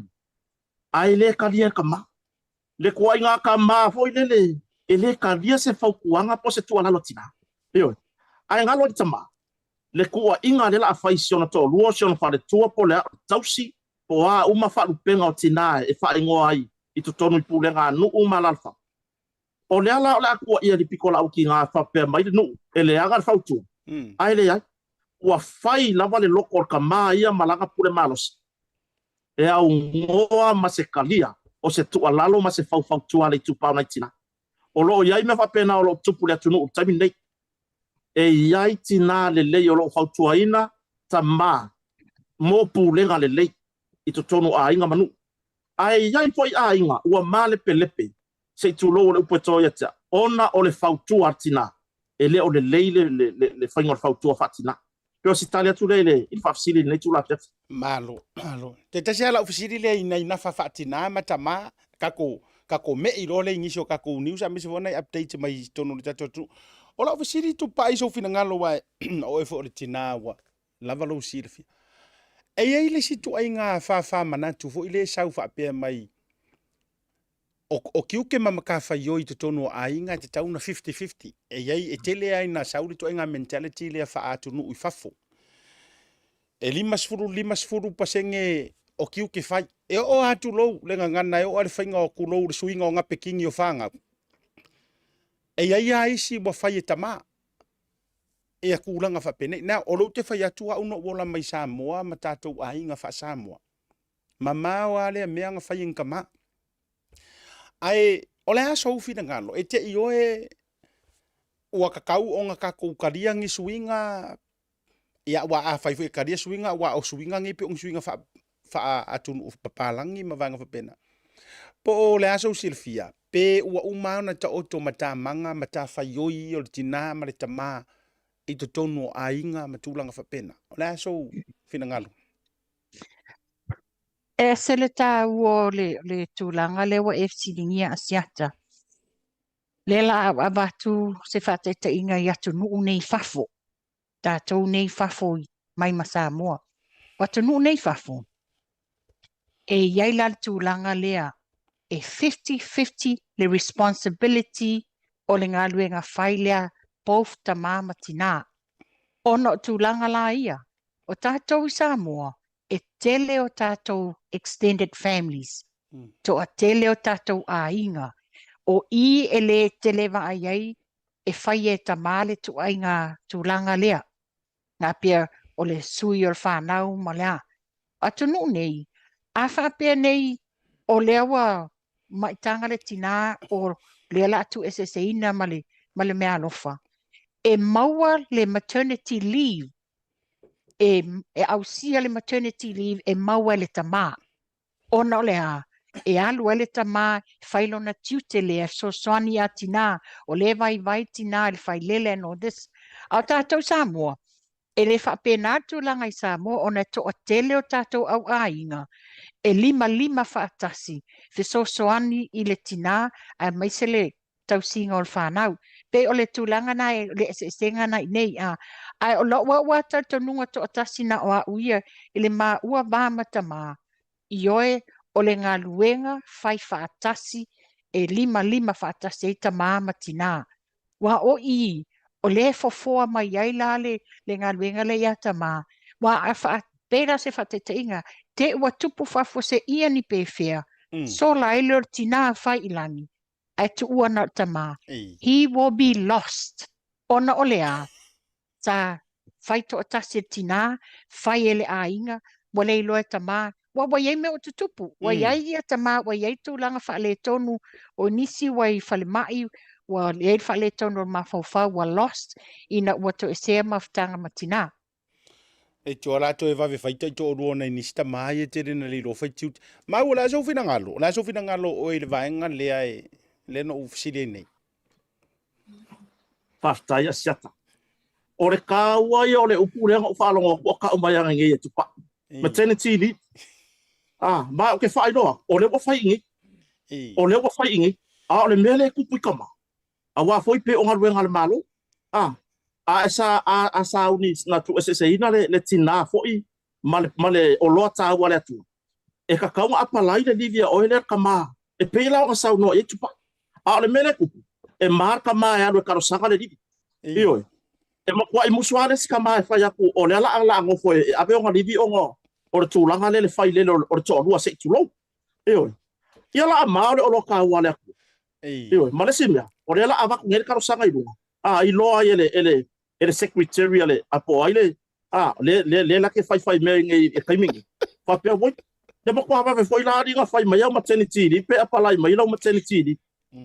ai le kalia kama le kuai ngā kama foi lele e le kalia se faukuanga po se tua lalo tina io ai ngalo tama le kua inga le la fai siona to luo siona fa le tua po le tausi po a uma fa lupenga o tina e fa ingoa ai I to tonu I pulenga nu uma lalfa o le ala o la kua ia li pikola au ki ngā fa pe mai nu e le aga fautu ai le ai ua fai lava le loko o kama ia malanga pule malos e au ngoa ma se kalia o se tua lalo ma se fautua le tupau nai tina o lo iai me fa pena o lo tupu le atunu o taimi nei e iai tina le lei o lo fautua ina ta ma mo pulenga le lei I to tonu a inga manu ai iai foi a inga ua male pelepe se tulo le upeto ia ta ona o le fautua tina e le o le lei le fainga fautua fatina Pero si Italia tu le il fasili nei tu la pet. Malo. Te tasi ala fasili le ina fafatina matama kako me I le ingisio kako news a misi vona update mai tonu le tu. Ola fasili tu pa iso fina ngalo wa o e fo le tina wa lava lo silfi. E le situ ai nga fa manatu fo ile sau fa pe mai. O kiuke mamaka fa yo I tonu ai nga te tauna 50-50. E tele ai na sauri to nga mentality le fa atu nu I fafo. E limas furu pasenge o kiuke fai. E o atu lou le ngana e o ale fainga o kulou le suinga o nga pekingi o fanga. E ia isi wa fai e tama. E a kulanga fa pene. Na o lou te fai atu a uno wola mai Samoa ma tatou ai nga fa Samoa. Mama o ale mea nga fai nkama. Ai ole aso ufi na ngalo e te io e ua kakau o nga kako karia ngi suinga ia wa a fai fai karia suinga wa o suinga ngi pe suinga fa atun papalangi mavanga fa pena po ole aso silfia pe ua uma na ta oto mata manga mata fai yoi o tina ma le tama I to tonu ainga matulanga fa pena ole aso fina ngalo E sele tā ua le tūlanga le wa efsilingia asiata. Le la abatu se whateta inga I atu nuu nei fafo. Tātou nei fafo mai ma Samoa. Watu nuu nei fafo. E iai la tūlanga lea e 50-50 le responsibility o le ngā lue ngā whai lea both ta mama tina. Ono tūlanga la ia. O tātou I Samoa. E tele o tātou extended families. To a tele o tātou ainga. O I e le tele wa ai e whai e tamale tu ai ngā tūlanga lea. Ngā pia o le sui o le whanau ma lea. Atu nu nei. A whapea nei o lea wa maitanga le tina o lea la atu SSA ma le mea lofa. E maua le maternity leave e ausia le maternity leave e maua le tama. Ona lea, e alu le tama whailo na tiute le so soani a tina, o le vai tina le whailele no this. Au tātou Samoa, e le whapenatu langa I Samoa, ona to a tele o tātou au ainga, e lima whaatasi, fe so soani I le tina, a maise le tausinga o le whanau. Pe o le tūlanga na e le esenga na nei a ai o lo wa tatonunga to atasi na o a uia I le ma ua vāmata mā. I oe o le ngā luenga whai whaatasi e lima whaatasi e ta māma tina. Wa o I o le fofoa mai ai la le ngā luenga le iata mā. Wa a whaapera se whateteinga te ua tupu whafo se ia ni pewhia. So la ele o tina whai ilangi. Ai tu ua na tama. He will be lost. Ona o lea. Ta whai to atasi tina, whai ele a inga, wale iloa tama, wa iei me o tutupu, wa iei ia tama, wa iei tūlanga whaale tonu, o nisi wai whale mai, wa iei whaale tonu o mawhauwhau, wa lost, ina ua to esea mawhtanga matina. E to rato e vave whaita I to oruona I nista mai e tere na lilo whaitiut. Mai o la sofina ngalo, o e le vaenga lea e, le no ufisile nei. Whaftai asiata. O le kāua I o le upu leanga o whaalonga o ka umayanga nge e tupa. Maternity leave. Mai o ke whainoa, o le wa whai ingi. O le wa whai ingi. O le mele kupu I kama. A wa foi pe o ngaruenga le malo. A sa uni na tu SSA ina le tina foi. Male o loa tāua le atu. e ka kaunga apalai le livia o ele kama e pela o sau no e tupa a le mele ku e marka mai alo karo sanga le livi io e mo kwa i musuare si kama e fai aku o le ala ngofo e abe o livi o ngo o le tulanga le fai le o le tolua se tulo io ia la maore o lo ka wale aku io ma le simia o le ala ava ngel karo sanga i lunga a i loa ele secretarial le apo ai le la ke fai me ngai e kaimingi fa pe voi le mo kwa va foi la ringa fai mai o maternity li pe apalai mai lo maternity li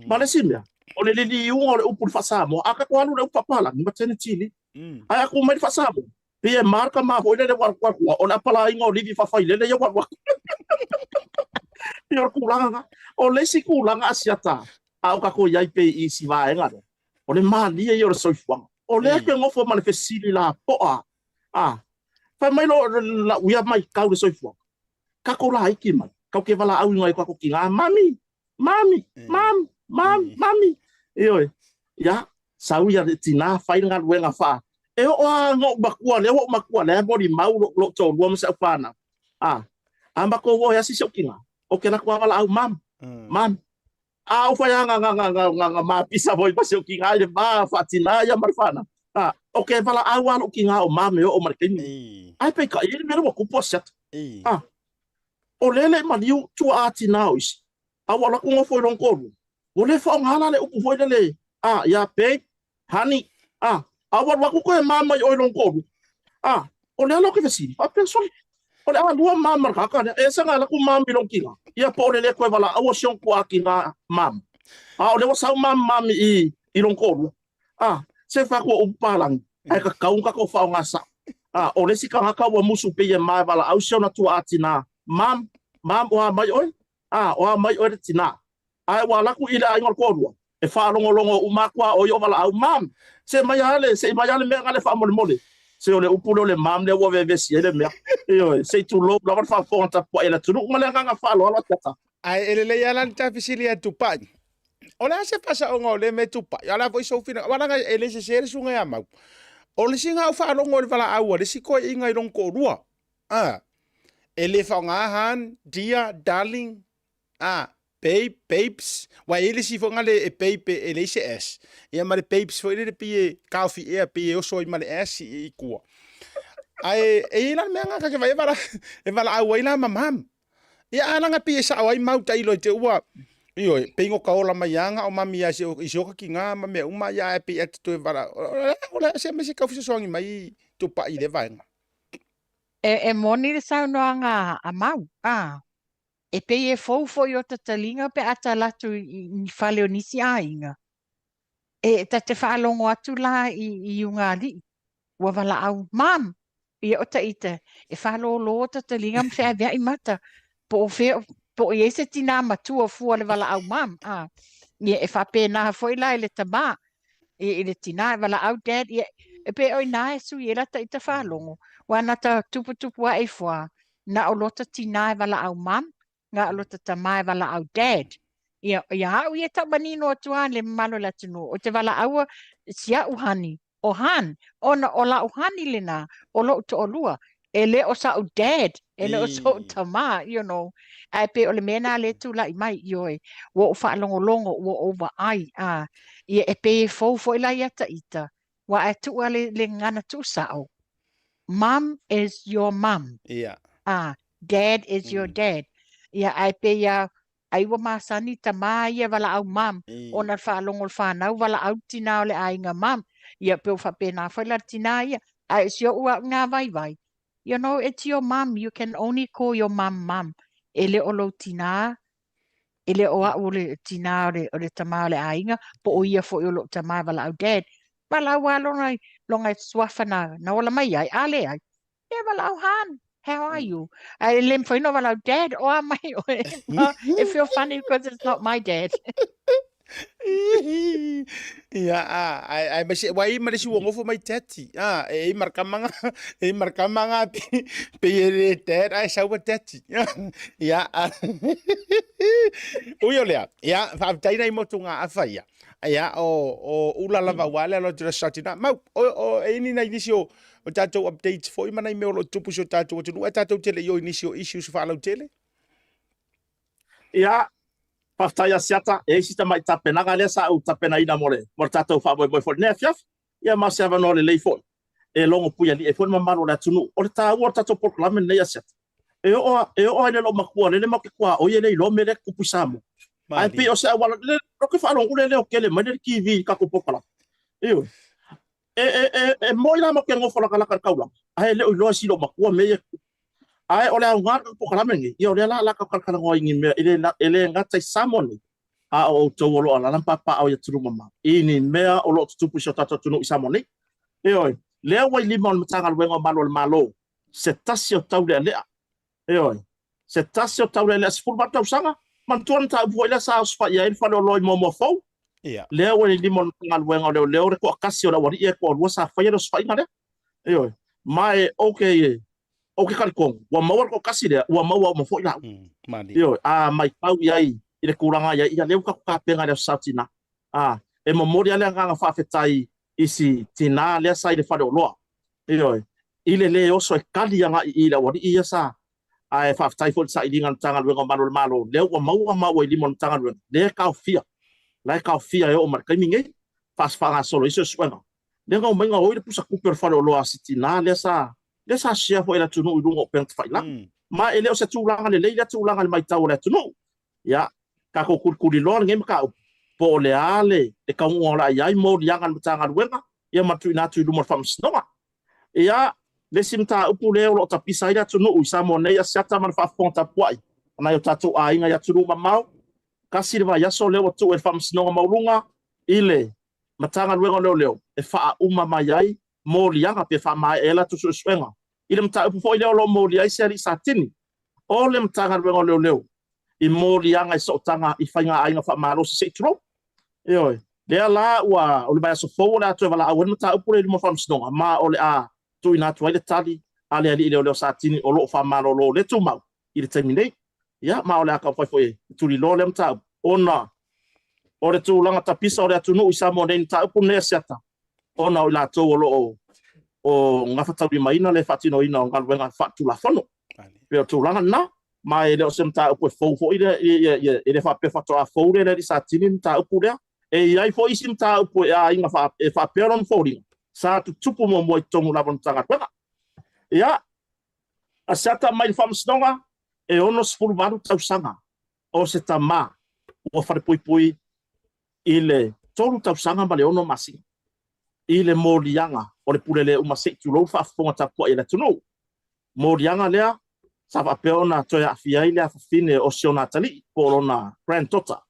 ma le simia o le li un o pu fa sa mo aka kwa lu le papala maternity li ai aku mai fa sa mo pe marka ma ho le war o na apalai ngo li fa fai le yo war yo kulanga o le si kulanga asiata au ka ko yai pe i si va nga o le mali e yo so fwa o le ke ngofo manifestili la po fa mai lo la uia mai kau le so fwa ka ko la iki mai ka ke vala au ngai ko ki nga mami yo ya sau ya tina fai nga wenga fa e o ngo bakua le mo di mau lo to lo sa fa na amba ko wo ya si so ki nga o ke na ko vala au mam au fa nga ma pisa boy pa so ki nga le ba fatina ya marfana o ke vala au lo ki nga o mam o markeni ai pe ka ile me mo ku posat o lele maniu tu ati naus awala ko ngo foi lonko o le fa ngala le upu foi le ya pe hani awala ko ko mama o lonko o le lo ke vesi a person o le lua mama ka ka e sa ngala ko mama bilonkinga ia po le ko vala awo sion ko akinga mam o le sa mama i lonko se fa ko upalang ai ka kaunga ko fa ngasa o le sika ka wa musu pe ma vala au sion tu ati na mam o mai oi o mai oi tina ai wala ku ila ai ngol ko e fa longo umakwa o yo wala au mam se mai ale me ngale fa mole se ole upulo le mam le wo ve si ele me yo se tu lo la fa fonta po ela tu ngale nga fa lo la tata ai ele le yala ta fisilia tu pa ola se pasa o ngole me tu pa yala voi so fina wala nga ele se se sunga ya mau ole singa fa longo le wala au le siko inga long ko rua ele fa ngahan dia darling babes wa ele si fonga le babe ele se s ia ma le babes fo ele pe kafi e pe o so i ma le s i ku ai e la me nga ka vai para e vala au ina mamam ia ana nga pe sa ai mau tai lo te ua io pe ngo ka ola mai anga o mami ya se i so ka kinga ma me uma ya pe et to vala ola se me se ka fu so ngi mai tu pa i le vai e moni le sa no anga a mau e pe e fou foi o tatalinga pe ata latu ni fale o nisi ainga. E ta te whaalongo atu la i unga li. Ua wala au, mam, i o ta ite, e whalo lo tatalinga mwhea vea i mata. Po i ese tina matua fua le wala au mam. E whape naha foi la le tama. E le tina wala au dad. E pe oi na e sui e lata i ta whalongo. Wana ta tupu a e fua. Na o lota tina wala au mam. Nga alota tamai wala au dad. Ia au ia ta manino atua le malo la tunu. O te wala au sia uhani. O han. Ona o la uhani le na. O lo to olua. E le o sa au dad. E le o sa au tama. You know. Ai pe o le mena le tu la i mai ioi. Wo o wha longo. Wo o wa ai. Ia e pe fo ila ia ta ita. Wa e tu le ngana tu sao. Mom is your mom. Yeah. Dad is your dad. Ia ai pe ia ai wa masani tama ia wala au mam ona fa longol fa na wala au tina le ai nga mam ia pe fa pe na fa la tina ia ai sio ua nga vai you know it's your mom you can only call your mom ele olo tina ele o le tina o le tama le ai nga po o ia fo lo tama wala au dad wala wa longai swafana na wala mai ai ale ai ia wala au han. How are you? I lim for no well, dad or my it feel funny because it's not my dad. Ia ai mas wai mas uongo fo mai tati e markamanga pe ele ter ai sa tati ia o yo lea ia fa taina i motunga afaia ia o ulala va wala lo tira satina mau o ini na inisio o tatou updates foi mana i me o lo tupu so tatou tu tatou tele yo inisio issues fa lo tele Ia paftai asiata e isi tamai tapenaga le sa u tapenaina mole. Mo tatou fa mo fo ne fiaf. Ia ma se avano le leifo. E longo puia li e fo mamalo la tunu. O ta o tatou proclame ne asiata. E o ene lo makua le makua o ye le lo mele kupusamo. Ai pe o se wala le o ke fa lo le o kele mane ki vi ka kupokala. Io. E mo ina mo ke ngofo la kala kaula. Ai le o lo si lo makua me ai ole au ngar po kala mengi i ole la ka kala ngoi ngi me ele ngata samoni a o to lo ala lampa pa o ya tru mama ini mea o lo tupu so tata tunu samoni e oi le wai limon mtanga wengo malo se tasio taule le e oi se tasio taule le sful batau sanga man tuan ta vo ile sa sfa ya il falo lo mo fo le wai limon mtanga wengo le o ko kasio la wari e ko lo sa fa ya sfa ngale e oi mai okay o ke kalkong wa mawar ko kasire wa mawa mo fo ila yo mai pau yai ile kuranga ya ia leu ka penga le satina e memoria le nga fa fetai isi tina le sai le fado lo yo ile le oso e kali nga ila wadi ia sa ai fa fetai fo sa idingan tangal wengo malo leu wa mawa limon tangal wen le ka fia yo mar kaminge fas fa solo iso swanga le nga menga o ile pusa kuper fado lo asitina le sa sia fo ila tunu udungo pent faila ma ele o se tulanga le leila tulanga le mai tau le tunu ya ka ko kuli lo ngem ka po le ale e ka ngola ya mo yanga mtanga wenga ya matu ina tu mo fam snoma ya le simta upu le lo tapisa ila tunu usa mo ne ya sata man fa fonta puai na yo tatu a inga ya tunu mamau kasirwa ya so le o tu e fam snoma maulunga ile matanga wenga leo e fa uma mai mo yanga pe fa mai ela tu swenga ile mta upu fo ile lo mo li ai seri satini o le mtanga wenga leo i mori anga i sotanga i whainga ainga wha maro se tro. E oi, lea la ua o le baya so fo le atu e wala awen mata upure li mo whamsinonga ma o le a tu ina tu aile tali a le ali i leo satini o lo wha maro lo le tu mau i le taimi nei. Ia ma o le aka whai tuli lo le mta ona o le tu langa tapisa o le atu nu i samo nei mta upu nea siata ona o la tu o lo o ngawhatau i maina le whatino ina o ngalwenga whatu la whano. Peo tu langa na ma ele o semta upo fo ile fa pe fa to a fo le di sa tinin ta upo le e ai fo isim ta upo a inga fa peron fo ri sa tu tupu mo tongu la bon tanga kwa ya a sata mai fam snonga e ono spul maru tau sanga o se tama o fa poi ile tolu tau sanga ma le ono masi ile molianga o le pulele uma se tu lo fa fo ta kwa ile tuno molianga le sa va peona to ya fia ile fa fine o siona tali polona grand tota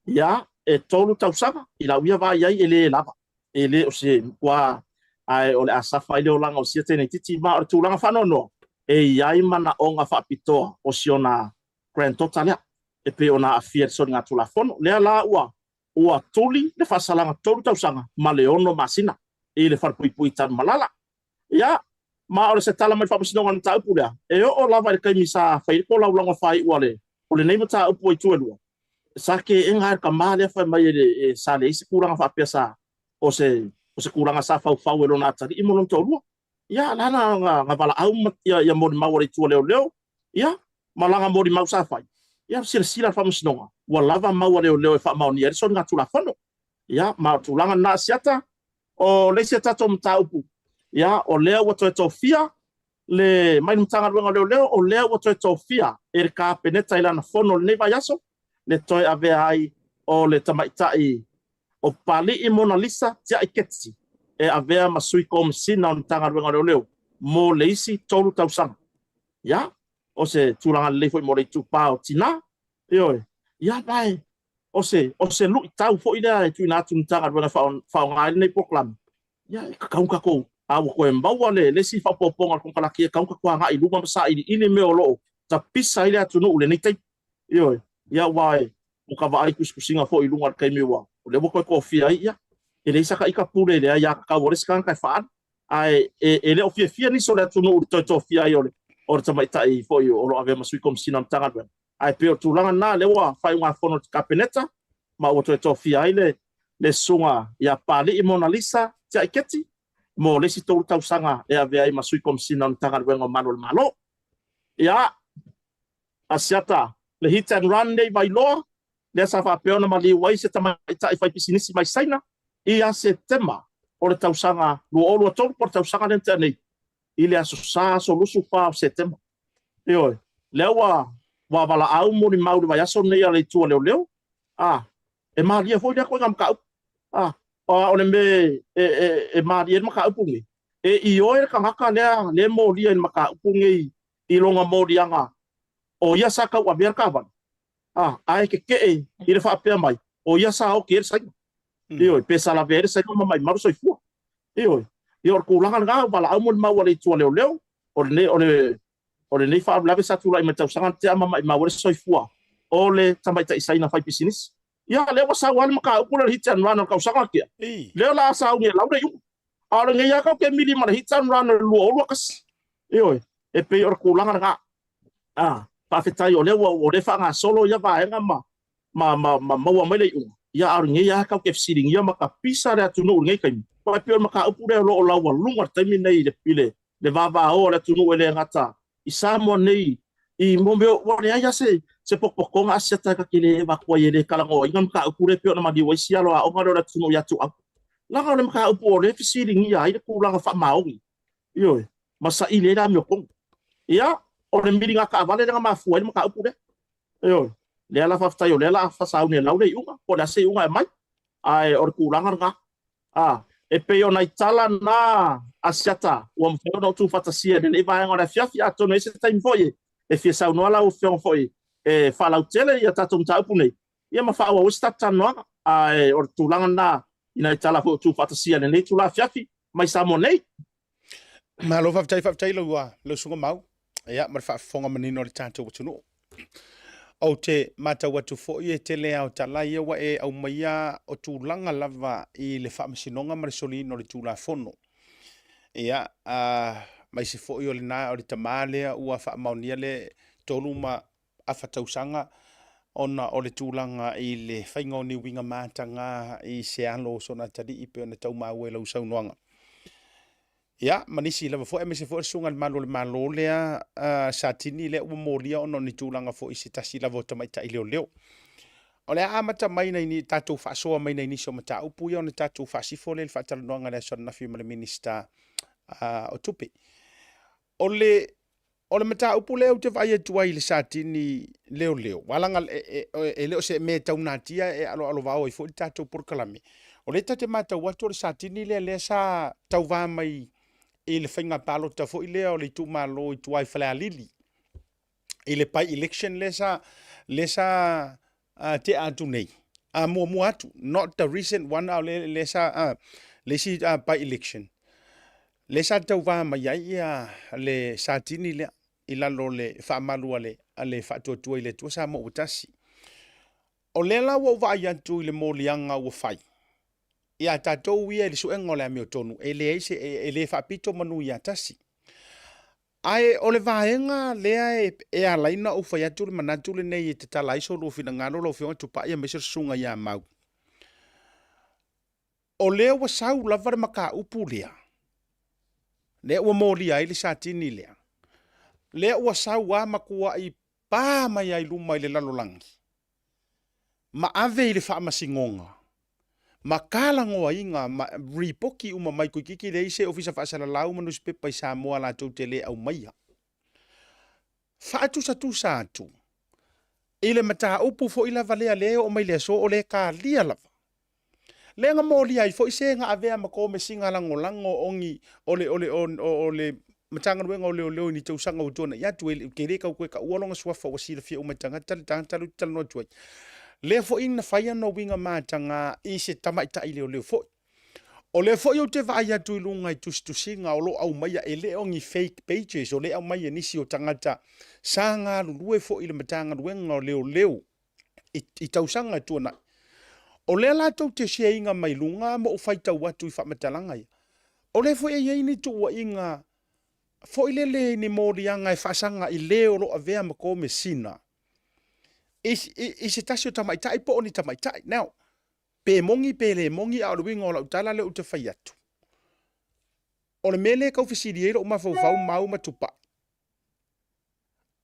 ya e tolu tausanga ila wia va ya ele lava ele o se kwa ai o le asafa ile o langa o siete nei titi ma o tu langa fa no e yai mana onga fa pito o siona grand tota le e peona a fia so nga tu la fono le la ua tuli le fa salanga tolu tausanga ma le ono masina ele fa pui tan malala ya ma o se tala mai fa sino ngan ta pula e o lava le kai sa fa ko la longa fa i wale o le nei mata upo i tuelu sa ke enga ka male fa mai e sa le se kuranga fa pesa o se kuranga sa fa fa welo na tari i mono tolu ya lana nga bala au ya mo ma wori tuelu leo ya malanga mo di mau sa fa ya sila fa sino wa lava ma wori leo fa ma ni er so nga tula fono ya ma tulanga na siata o le siata to mta upu ya o lea wa to fia le mai mtanga wenga leo o lea wa to fia e ka peneta ila na fono le va yaso le toi ave ai o le tamaitai o pali i Mona Lisa tia iketsi e ave masui kom sina mtanga wenga leo mo leisi tolu tausanga ya o se tulanga le foi mo le tu pao tina yo ya bai o se lu tau fo ida tu na tu mtanga wenga fa ngai nei proclam ya ka ko awo ko embawa le si fa poponga kon kala kia kaunka kwa nga i luma sa i me olo ta pisa ile atunu le nei tai yo ya wai o ka vai kuskusinga fo i lunga kai mewa o le ko fia ia ele saka ika pule le ya ka wores kan kai fa ai ele o fia ni so le atunu to fia yo le o ta mai tai fo yo o ave masui kom sinam tanga ben ai pe tu langa na le wa fa nga fono kapeneta ma o to fia ile le sunga ya pali i Mona Lisa tia iketi mo le si tolu tausanga e ave ai masui kom sina tanga wenga malo ya asiata le hit and run nei vai loa le sa fa pe ona mali wai se tama ita fai pisinisi mai saina ia se tema o le tausanga lu o lu tolu por tausanga le tani ile aso sa so lusu fa se tema io le wa bala au mo ni mau vai aso nei ale tu leo e malia foi ko ngam ka o le me e malia ma ka upungi e i o ka ngaka le mo lia ma ka upungi i longa mo dianga o ia sa ka wa ber ka ban ai ke i le fa pe mai o ia sa o ke sa io pe sa la ver sa ma mai maru so fu io ku langa nga bala au mo ma wa le tu leo o le nei fa la sa tu la ma tau sanga te ma mai ma wa so fu o le tamai ta isaina fai business ia le wa sa wal maka upula hitan run ka usanga kia le la sa nge la le yu ala nge ya ka ke mili ma hitan run lu o kas io e pe or ku langa nga pa fetai o le o fa nga solo ya va nga ma mai le yu ia ar nge ya ka ke siring ia maka pisa le tu no nge kai pa pe maka upula lo la wa lu ngar tami nei le pile le va o le tu no le ngata isa mo nei i mo me o le ya se pokpoko nga seta ka kile wa kwa yele kala ngo ingam ka ukure pe na madi wai sia lo a onga lo tunu ya tu a la ka le ka upo le fisiri ngi ai ku la fa maongi yo masa ile la mi ko ya o le miringa ka vale nga ma fu ele ka upure yo le la fa yo le la fa sa une la le unga ko la se unga mai ai or ku la nga e pe yo na itala na asiata o mo no tu fatasia le va nga la fiafia to no ese time foi e fia sa no la o foi e falau tele ia tatou taupu nei ia ma faa o stata no ai or tulanga na ina tala fo tu fatasia nei tu la fiafi mai sa mo nei ma lo fa tai lo sunga mau ia ma fa fonga manino le tatou tunu o te mata watu fo ie tele au tala ia wa e au maia o tulanga lava i le fa masinonga ma le solino le tula fono ia mai se fo yo le na o le tamale ua fa maunia le toluma afatausanga ona o le tūlanga i le whaingo ni winga mātanga i se alo sona tadi i pe ona tau maue lau saunoanga. Ia, manisi lava fo e me se fo sunga le malo lea sa tini le ua molia ona ni tūlanga fo i se tasi lava o tamaita i leo. O le amata mai nei ni tātou whaasoa mai nei ni so mata upu ia ona tātou whaasifo le whaatalanoanga le sona nafi ma le minister o tupe. O le mata upu leo te vai atu ai le satini leo. Walanga e leo se me taunatia e alo vao i fo i tātou porkalame. O le tate mata watu le satini le sa tau vā mai i le whainga palo ta fo i leo le tu malo i tuai whalea lili. I le pai election le sa te atu nei. Mua atu. Not the recent one au le sa le si pai election. Le sa tau vā mai ia le satini le i lalo le whaamalu ale whaatuatua i le tua sa mo utasi. O le la wa vai atu i le molianga ua whai. Ia tātou ia le suenga o le ame o tonu. E le eise e le whaapito manu i atasi. Ai o le vaenga lea e alaina o whai atu le manatu le nei e te talaiso lo fina ngano lo fionga tupa ia mesir sunga ia mau. O lea wa sau lava le maka upu lea. Lea ua molia i le satini lea. Lea ua sau a makua i pā mai ai luma i le lalolangi. Ma ave i le wha masingonga. Ma kālangoa inga, ma ripoki uma mai kuikiki le ise ofisa whaasala lau manus pepa i Samoa la tau te le au maia. Whaatu sa atu. I le mata upu fo i lava lea leo o mai lea so o le ka lia lava. Lea nga mō ai fo i se nga avea mako me singa lango ongi o le matanga ruenga o leo ni tausanga utona. Ia tu ke reka ue ka uolonga swafa o sila fia umatanga talu no tuai. Lea fo ina whaia no winga mātanga i se tamaita i leo fo. O lea fo i o te vai atu i lunga i tusinga o lo au maia e leo ngi fake pages o lea au maia nisi o tangata sa ngā lulue fo i le matanga ruenga o leo i tausanga tuona. O lea lātou te sea inga mai lunga mo o whaitau atu i whamatalanga ia. O lea fo e ni tua inga fo i lele ni mōrianga e whasanga i leo lo a vea mako me sina. I se tasio tamaitai po oni tamaitai. Now, pe le mongi a luinga o lau tala le uta whai atu. O le mele kau whisiri ero o mawhau mau matupa.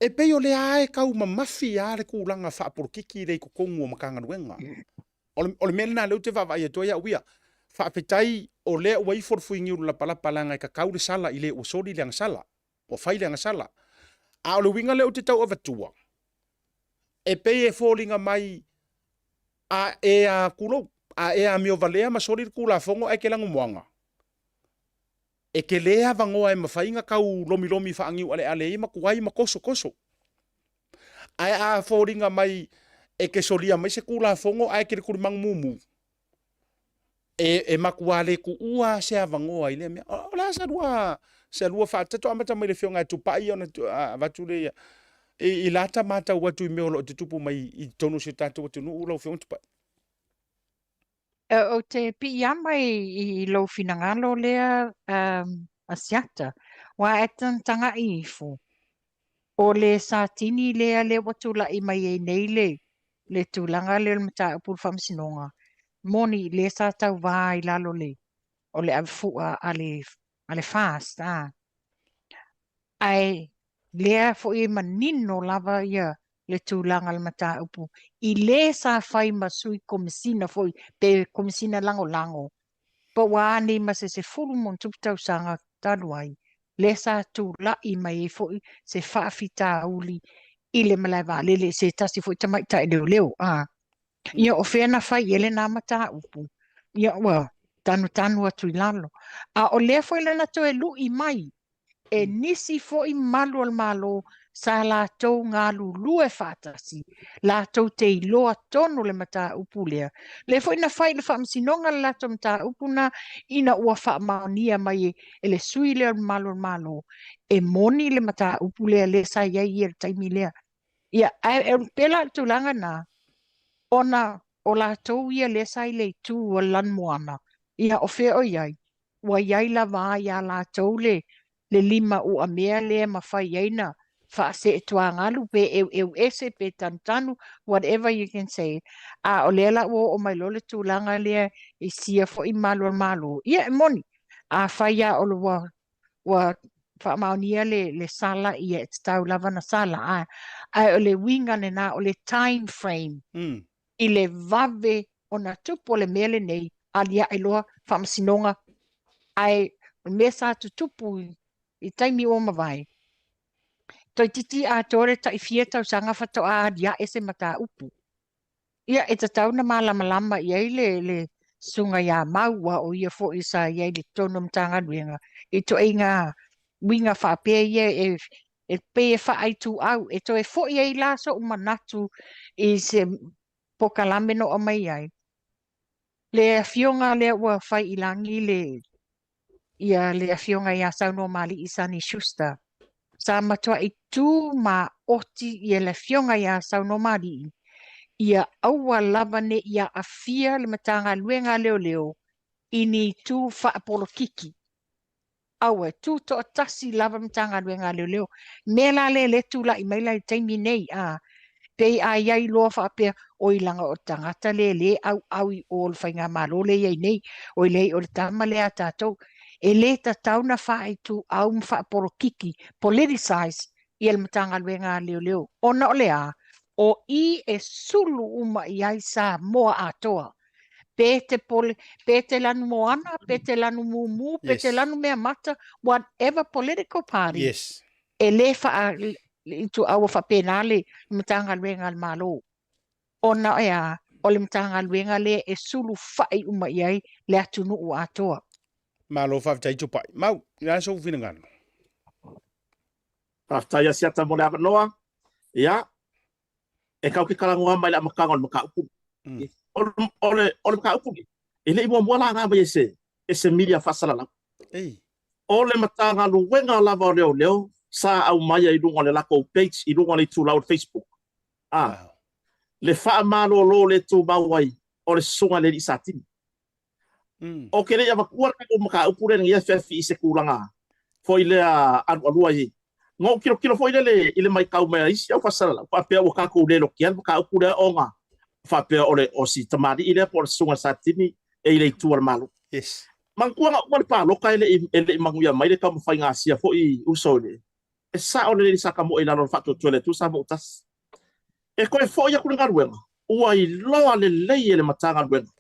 E pe o le ae kau mamafi a le kulanga whaapurukiki le kukongu o makanga nuenga. O le mele leu te wawai atoa ia uia. Whaapetai o lea uai forfuingi uru la palapalanga i ka kaure sala i le usori leanga sala. O whai leanga sala. A o le winga leu te tau avatua. E pe e fōlinga mai a e a kulo. A e a mio valea ma sori kula fongo e ke langu moanga. E ke lea vangoa e mawhainga kau lomi whaangiu ale ale ima kuai ma koso. Ai a fōringa mai e ke solia mai se kula fongo ai ke kurimang mumu. E makuale ku ua se avangoa ile mea. Ola sa lua whaatato amata mai le whionga e tupai ona vatule i lata mata watu I meolo o te tupu mai I tonu se tato watu nu ulau whionga tupai. O te piyama I lo finangalo lea asiata. Wa etan tanga ifu. O le satini lea le watula I mai e nei le tulanga le mata upul famsinonga. Moni le sa tau vai lalo le. O le avfua ale fast. Ai lea fo I manino lava ia le tūlanga le mata upu. I le sa whai masui komisina foi pe komisina lango. Pa wāne ma se fulu mon tuputau sanga tanuai. Le sa tūla I mai foi se whaafita uli I le malaiwa lele se tasi foi tamaita I leo. Ia o whena whai ele nā mata upu. Ia ua tanu atu I lalo. A o lea foi lana to e lu I mai. E nisi fo I malu al malo sa la tau ngā lulue whātasi. La tau te iloa tonu le mata upu lea. Le fo ina whai le whaamsinonga la tau mata upuna ina ua whaamaonia mai e le sui lea al malo. E moni le mata upu lea le sa iai I le taimi lea. Ia, e pela tulanga nā. Ona o la tau ia le sa I le tū o lan moana. Ia o whea o iai. Wa iai la vā ia la tau le lima u a mea le ma whai aina. Wha se tua ngalu pe ese pe tantanu, whatever you can say. A o lela o mai lole tūlanga lea I sia fo I malo. Ia e moni. A whai a o wa whaamaunia le sala ia e tau lava na sala. A o le winga ne na o le time frame. I le vave o na tupo le mele nei alia I loa whaamasinonga. Ai me sa tupu I taimi o mawai. Toi titi a tore ta I fia tau sanga whato a dia ese mata upu. Ia e ta tau na malama ia le sunga ia maua o ia fo isa ia le tonum tanga nuenga. I to e ngā winga whapea ia e pe whaai tu au. E to e fo ia I laso o manatu I se pokalame no o mai ai. Le fionga le ua whai ilangi ia le fionga ia sauno mali isani shusta. Sa matua I tū ma oti ia le fionga ia sauno mali. Ia aua lava ne ia afia le matanga luenga leo. Ini tū whaapolo kiki. Aua tū to atasi lava matanga luenga leo. Mela le tūla I maila I taimi nei Pei a iai loa whaapea o I langa o tangata le au I o le whainga malo le iai nei. O le o le tama le a tātou. E le ta tauna whae tu au mwhaaporo kiki, politicize I el matanga luenga leo. Ona o lea, o I e sulu uma I ai sa moa atoa. Pe te lanu moana, pe te lanu mumu, pe te lanu mea mata, whatever political party. Yes. E le wha tu au whapenale matanga luenga al malo. Ona ea, o le matanga luenga le e sulu whae uma I ai le atunu u atoa. Malo whawtai tupai. Mau, ia so whinangano. Whaftai asiata mo le amanoa. Ia. E kau ki kalangoa mai le amakanga o le maka upu. O le maka upu. E le imua mua la ngā mai ese milia whasala lau. O le matanga luenga lava leo. Sa au mai I runga le lako page. I runga le tūlau Facebook. Le wha malo lo le tū mauai. O le sunga le isatini. O kere ia makua o maka upure ngia fefi I se kulanga. Foi le alua I. Ngau kilo foi le mai kau mai isi au fasala. Whapea o kako le lokian maka upure o ngā. Whapea o si tamari I le por sunga satini e le tuar malu. Yes. Mangkua ngā ua le pāloka ele I manguia mai le kau mawhai ngā sia foi uso le. e sa o le saka mo ila no fatu tole tu sa mo tas e ko e fo ya ku ngaruenga ua I loa le le matanga ruenga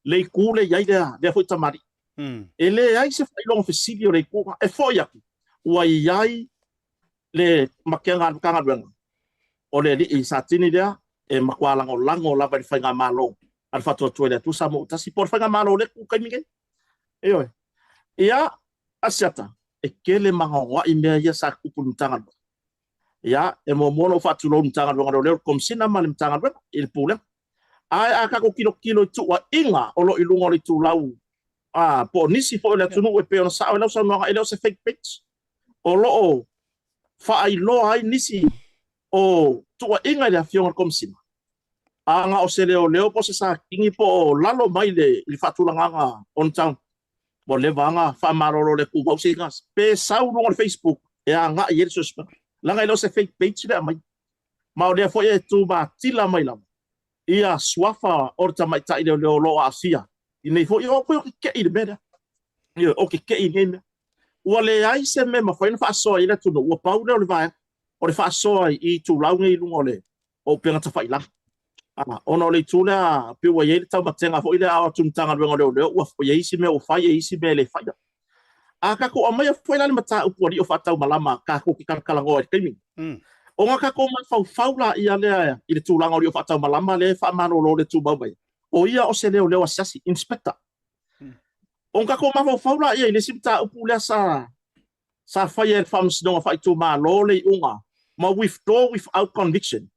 le kule ya le foi tamari e le ai se fai long fasilio le ku e fo ya ua ai le makenga kanga ruenga o le I sa tini dia e makwala lango la ba fai nga malo al fatu tole tu sa mo tas por fai nga malo le ku kai e ia asiata e kele mangawa I mea ia sa kupulu tanga ia e mo mono fatu lo tanga lo le kom sina mal tanga lo il pula ai aka ko kilo tu wa inga o lo ilungo le tu lau po nisi fo le tunu e pe ona sa o sa no ele se fake page o lo fa ai lo ai nisi o tu wa inga le afion kom sina anga o se leo po se sa kingi po lalo mai le il fatu langa on town mo le vanga fa marolo le ku bau singas pe sau no Facebook e anga ye suspe langa ilo se fake page le mai ma o le fo e tu ba tila mai la ia swafa orta mai tai le lo asia I nei fo yo ko ke I beda yo o ke I nge o le ai se me ma fa fa so ile tu no o pau le vai o le fa so I tu lau ngi lu ngole o pe ngata fa ila ono le tula pe wa ye ta matenga fo ile a tu tanga le ngole o fo ye isi me o fa ye isi me le fa aka ko mai fo ile mata o ri o fa tau malama ka ko ki kala ngo e kimi o nga ka ko ma fa la ia le ile tu la ngori o fa tau malama le fa mano lo le tu ba bai o ia o se le asasi inspector o nga ko ma fa la ia ile simta o pula sa fa ye fams no fa tu ma lo le unga ma withdraw without conviction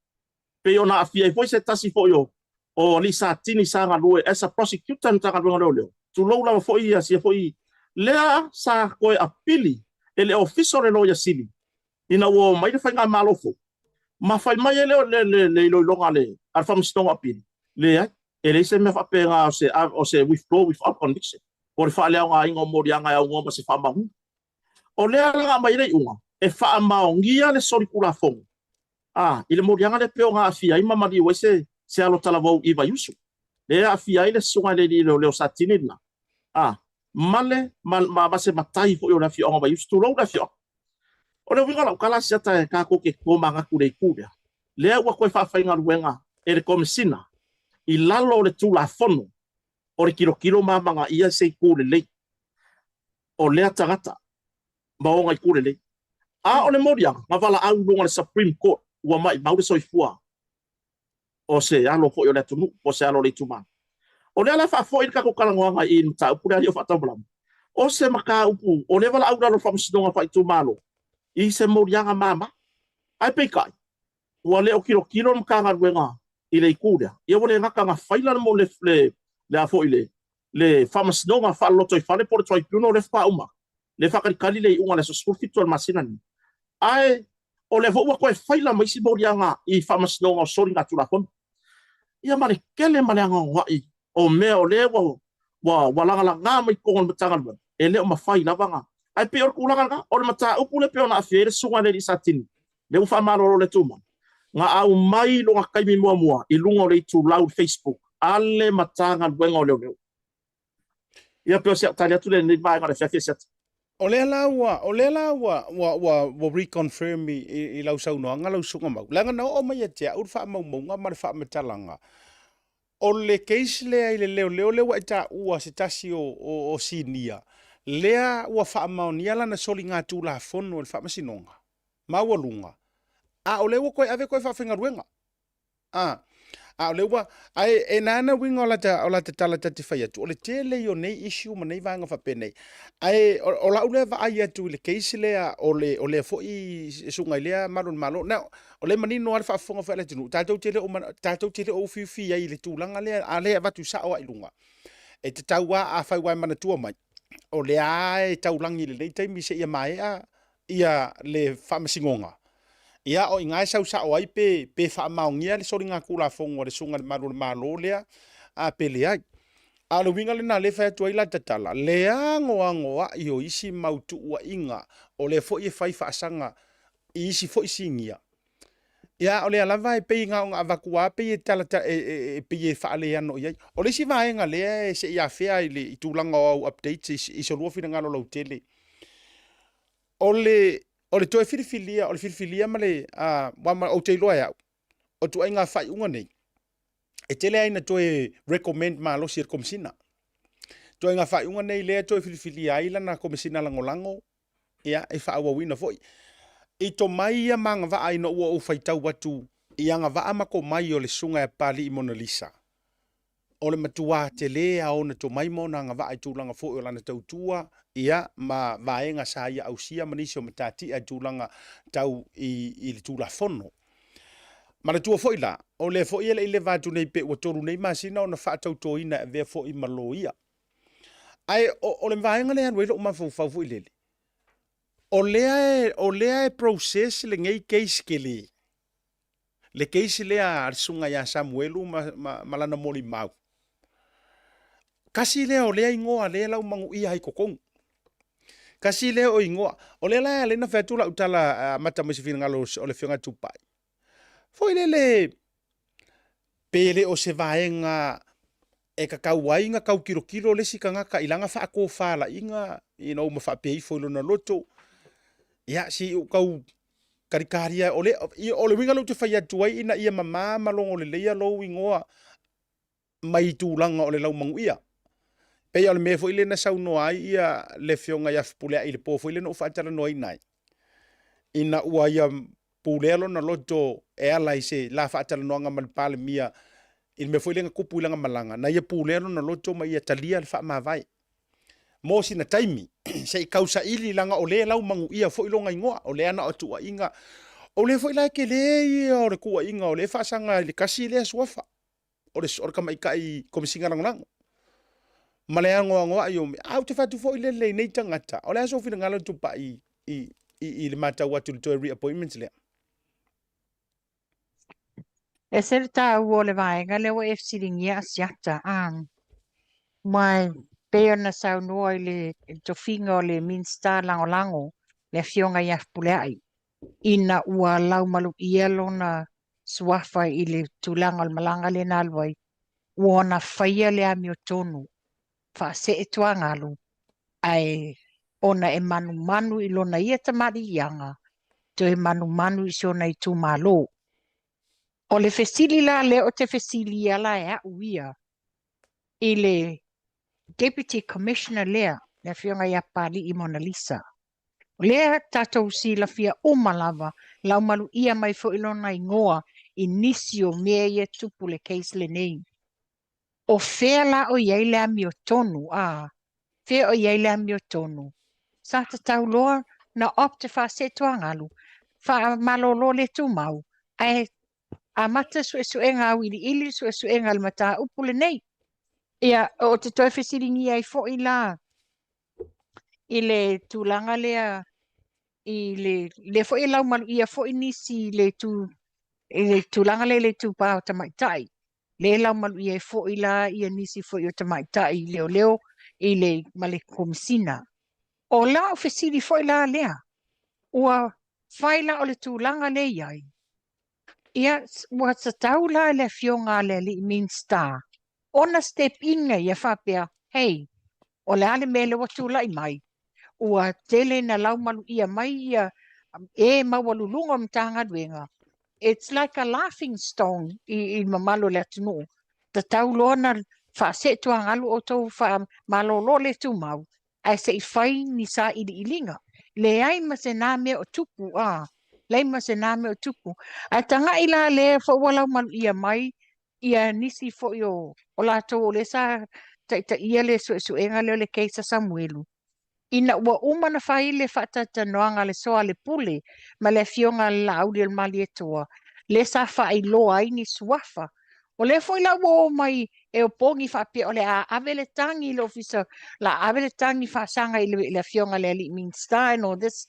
pe ona afia foi se tasi fo yo o lisa tini sanga lue as a prosecutor tanga lo tu lo la fo ia si fo I lea sa koe apili ele officer le loya sili ina wo mai de fanga malofo ma fai mai le lo longa le al fam stong apili le ele se me fa penga o se withdraw without conviction por fa le nga ingo moria nga ngo ma se fa ma o le nga mai le unga e fa ma ngia le sori kula fo ile moria nga le pe nga afia I mama di wese se alo tala vo I va yusu le afia ile sunga le le satini na male ma se matai fo yo na fi on ba yustu lo na fi o le winga la kala seta ka ko ke ko manga ku le ku le wa ko fa fa inga wenga e le komsina I lalo le tu la fono o le kilo manga ia se ku le o le atagata ma o ngai ku le o le modia ma vala au lo le Supreme Court wa mai ma le soifua o se alo fo yo le tunu o se alo le tuma o le ala fa fo I ka ko kala ngoanga I ta pura yo fa ta blam o se maka upu o le vala au lo fa msidonga fa tu malo I se morianga mama ai pe kai o le o kilo mka nga wenga I le kuda ia wole ngaka nga faila mo le a fo le fa msidonga fa loto I fa le por toi puno le fa uma le fa kali le unga le so fitol masina ni ai o le vo ko faila mai si morianga I fa msidonga so ringa tu la kon ia mare kele male nga wai o me o le wa langa nga mai ko on tanga ele o mafai lavanga ai pe or kulanga nga o mata o kule pe ona afere sunga le satini le ufa malo le tuma nga au mai lo nga kai mi mua I lungo le tu loud Facebook ale matanga wenga le ia pe se tali tu le ni vai nga le fia o le la wa reconfirm I lau sau no nga lau sunga mau langa no o mai te ur fa mau nga mar fa metalanga o le case le ai le leo wa ta ua se tasi o sinia lea ua fa maonia la na soli nga tu la fono le fa masinonga ma ua lunga o le wa koe ave koe fa finga ruenga o le wa ai e nana winga o la te tala te fai atu o le te le yo nei issue ma nei vanga fa penei ai o la ule va ai atu le case lea o le fo I sunga lea malo na o le manino al fa fonga fa le tinu tatou tele o fifi ai le tulanga le ale va tu sa o ilunga e te taua a fai wai mana tua mai o le ai taulangi le nei taimi se ia mai ia le fa masingonga ia o inga sau sa o ai pe fa maungia le soringa kula fonga le sunga malo lea a pele ai a lo winga le na le fa tu ai la tatala le angoa io isi mautu ua inga o le fo I fai fa sanga isi fo isingia ia o le alava e pe nga nga vakua pe tala pe fa le ano ia o le si vai nga le se ia fea I le tulanga o update I so lo fina nga lo tele o le o le toe filifilia ma le wa ma o te loa ya o tu ai ngā whai unga nei e tele ai na toe recommend ma lo sir komisina toe ngā whai unga nei lea toe filifilia ai lana komisina langolango ia e wha awawina foi i to mai ia manga wa ai no ua o whaitau watu i anga wa amako mai o le sunga e pali i Mona Lisa o le matua te lea o na to mai mona nga wa ai tūlanga foi o lana tautua ia ma vaenga sa ia ausia manisi o matati a tūlanga tau i le tūla fono ma le tua foi la o le foi ele ile vatu nei pe o toru nei masina o na wha tau toina e vea foi malo ia ai o le vaenga le anwelo o mafau foi lele o lea e process le ngei case ke le case lea arsunga ya Samuelu ma lana moli mau kasi lea o lea ingoa lea lau mangu ia hai kokong kasi lea o ingoa o lea la lena fetula utala mata masifina ngalo o le fionga tupai foi lele pele o se vaenga e ka kauai nga kau kilo le sikanga ka ilanga fa ko fala inga ino ma fa pei foi lona loto ya si kau karikaria o le winga lo te fai atu ai ina ia mama malongo le leia lo ingoa mai tūlanga o le lau mangu ia pei o le me foi le na sau no ai ia le fionga ia pulea i le po foi le no fatala no ai nai ina ua ia pulea lo na loto e ala i se la fatala no anga malpale mia il me foi le kupu langa malanga na ia pulea lo na loto mai ia talia le fa ma vai mo sina taimi sei kausa ili langa o le lau mangu ia foi longa ingoa o le ana o tua inga o le foi la ke le o le kua inga o le fa sanga le kasi le suafa o le sorka mai kai komisinga rango ma le angoa ai o au te fatu foi le nei tangata o le aso fina ngalo tupa i le mata watu le toe reappointments le E se ta o le vaenga le o FC ringia asiata mai peo na sau noa i le tofinga o le Minsta lango le fionga ia puleai ina ua lau malu ielo na suafa i le tulanga o malanga le nalwai ua na faia le ami o tonu fa se e tuangalu ai ona e manu i lona ia tamari ianga to e manu i sona i tu malo o le fesili la le o te fesili ala e a uia i le Deputy Commissioner lea le fionga ia pali i Mona Lisa. Lea tatou si la fia umalava lau malu ia mai fo ilona ingoa inisio mea ia tupu le case le nei. O fea la o iei le ami o tonu, fea o iei le ami o tonu. Sa ta tau loa na opte fa se tuangalu, fa malolo le tu mau, a mata suenga au ili suenga al mata upu le nei. Ia, o te toi fesiringi ai fo i la, i le tūlanga lea, i le fo i lau malu ia fo i nisi le tūlanga le tū pāo tamaitai. Le lau malu ia fo i la, ia nisi fo i o tamaitai, leo, i le male komisina. O la o fesiri fo i la lea, ua whaila o le tūlanga le iai. Ia, ua sa taula le fionga le li Minsta. Ona step inga ia whapea, hei, o le ale mele watu lai mai, ua tele na lau malu ia mai ia, mawalulunga mtanga duenga. It's like a laughing stone i mamalo le atunu. Ta tau loa na whasetua ngalu o tau malolo le tu mau, ai se i whai ni sa ilinga. Le ai ma se name o tupu, le ma se name o tupu. Ai tanga ila le whawalau malu ia mai, ia nisi fo yo o la to le sa ta ia le suenga le keisa Samuelu ina ua uma na fai le fata tanoanga le soa le pule ma le fionga la audi el mali etoa le sa fai lo ai ni suafa o le foi la wo mai e o pongi fa pe o le avele tangi le ofisa la avele tangi fa sanga le fionga le li Minsta no this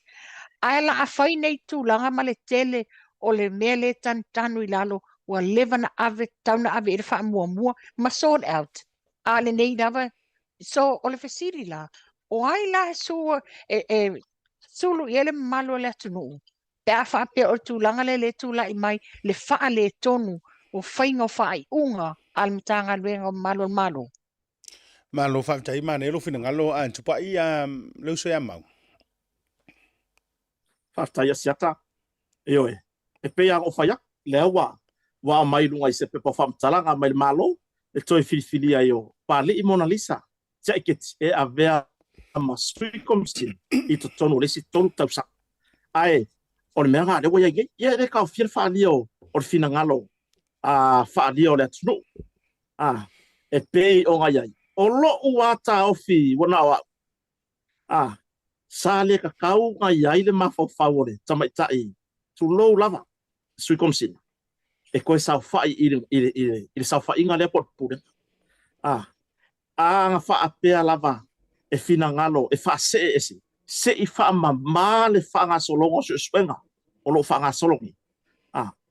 ai la fai nei tu langa ma le tele o le mele tanu ilalo ua lewa na ave, tauna ave e wha mua, ma sort out. A le nei nawa, so o le fesiri la, o ai la sua, sulu i ele malo le atunu. Pe a wha pe o tūlanga le tūla i mai, le wha le tonu, o whainga o wha i unga, al mtanga luenga malo. Malo whaptai mana e lo fina ngalo an tupa i leuso ia mau. Whaftai asiata. Eoe. E pe ang o whaiak. Lea wa mai lunga i se pepa whamtalanga mai malo. E toi filifili ai o. Pali i Mona Lisa. Tia i keti e a vea ma sui komsin. I to tonu lesi tonu tausa. Ai. O le mea ngā rewa iai. Ia re kau fia whaali o. O le fina ngalo. Whaali o le atunu. E pei o ngai ai. O lo uata ofi wana o au. Sa le kakau ngai ai le mawhau ore. Tamaitai. Tu lou lava. Sui komsin. E koe sau whai i sau whai inga lea potpure. Nga wha apea lava. E fina ngalo. E wha se esi. Se i wha ma le wha ngā solongo su spenga. O lo wha ngā solongi.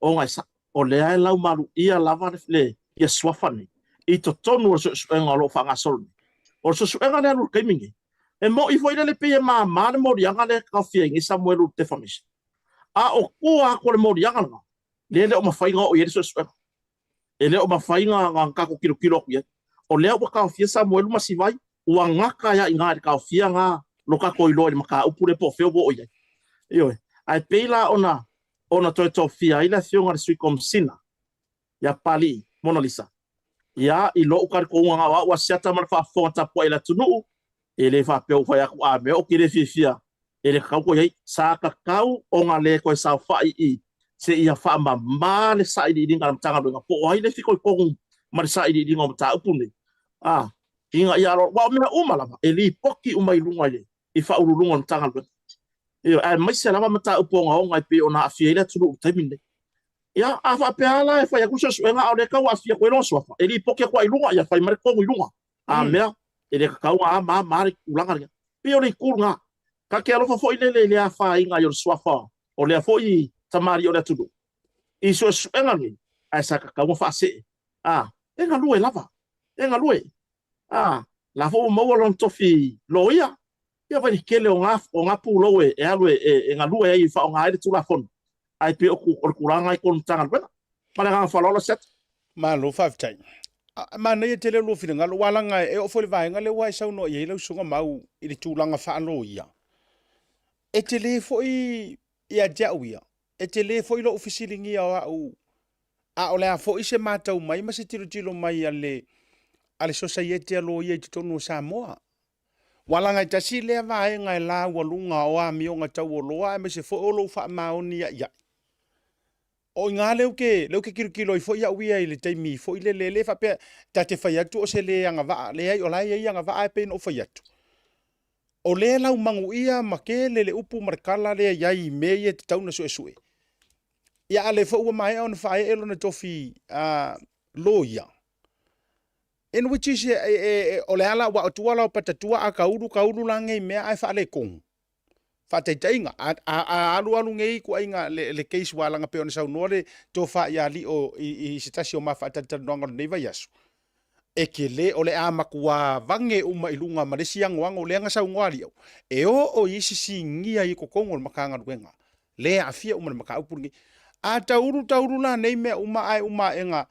O ngai sa. O lea e lau maru ia lava le ia swafani. I to tonu o su spenga o lo wha ngā solongi. O su spenga lea lulu keimingi. E mo i foile le pia ma le morianga le kawhiengi Samuelu te whamisi. O kua ko le morianga nga. Le o mawhainga o Yesu spenga. E le o mawhainga ngā kako kilo kuia. O lea o kawhia Samuelu masivai. Ua ngaka ia inga le kawhia ngā loka koilo le maka upure po feo bo oia. Ioe. Ai peila ona toi tofia ila fionga le sui komsina. Ya pali Mona Lisa. Ya i lo ukar ko ngā wa siata man fa fonta po ila tunu. Ele fa pe o fa ya a me o kire fifia. Ele kau ko yai sa kakau o ngā le ko sa fa I. Se ia fa ma le sa I dinga tanga nga po ai le fiko ko ma sa I dinga ta upune. Inga ia ro wa me umala eli poki umai lunga le. I fa ululunga tanga lo. Io ai mai se lava mata uponga o ngai pe ona afia ile tulu taimine. Ia afa pe ala e fa ya kuso suenga o le ka wa afia ko lo sofa. Eli poki ko ai lunga ia fa mai ko lunga. Mea ele ka kaunga ma ulanga. Pe o le kurunga. Ka ke alo fo ile le afa inga yo sofa. O le fo I tamari o le tulu. I so suenga ni ai sa ka kaunga fa se. Enga lue lava. Enga lue. La fo mo lon tofi loia. Ia vai kele o ngā pūlo e alue e ngā lua e I wha o ngā aere tūla fonu. Ai pe o kuranga I konu tanga luena. Mana ngā whalola set. Ma lo whawtai. Ma nei te leo lofina ngā walanga e o fole vai ngā leo wai sau no I lau sunga mau I le tūlanga whaano ia. E te le fo I a jau ia. E te le fo I lo ofisilingi a au. A o lea fo I se mātau mai ma se tilo mai ale society alo ia I te tonu Samoa. Walanga tasi lea vae ngai la walunga o a mionga tau o loa me se fo olo fa maoni ia. O ngā leo ke kilo I fo ia uia I le taimi fo I le fa pe ta te whai atu o se le anga vaa le ai o lai ai anga vaa e pe no whai atu. O le lau mangu ia ma ke le upu markala le iai me ia te tauna sue sue. Ia ale fo ua mai au na whae elo na tofi lo ia. In which is o le ala wa tuala o patatua a kauru lange mea ai whaale kong. Whateitainga. Alu ngei ku ainga le case walanga pe ona sau nore to wha ia li o I sitasi o mawha atatanonga neiva yasu. E ke le o le amakua vange uma ilunga maresi angoanga o le anga sau ngoari au. E o isisi ngia I kokongo le makanga ruenga. Le afia uma le maka upurungi. A tauru la nei mea uma enga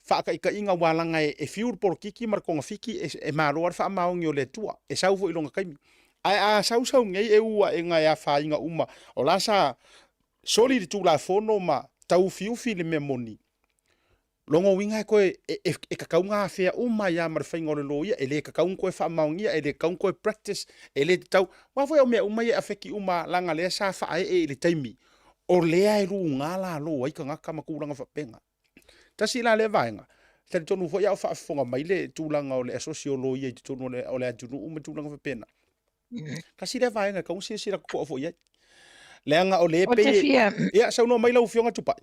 whaaka inga walanga e fiur por kiki markonga fiki e maroar wha maongi o le tua. E saufo ilonga kaimi. Ai sau ngei e ua enga e a whainga uma. O la sa soli di tūla fono ma tau fiufi le me moni. Longo winga koe e kakaunga a whea uma ia marwhainga o le loia. E le kakaunga koe wha maongia. E le kakaunga koe practice. E le tau. Wafoi o mea uma ia awheki uma langa lea sa wha e le taimi. O lea e ruu ngā la loa. Ika ngaka makuranga whapenga. Tasi la le vaenga. Tari tonu fo ia o whaafonga mai le tūlanga o le asosiolo ia I tonu o le atunu uma tūlanga whapena. Kasi le vaenga ka unsi sira ko fo ia. Leanga o le pe. Ia sau no mai lau fionga tupai.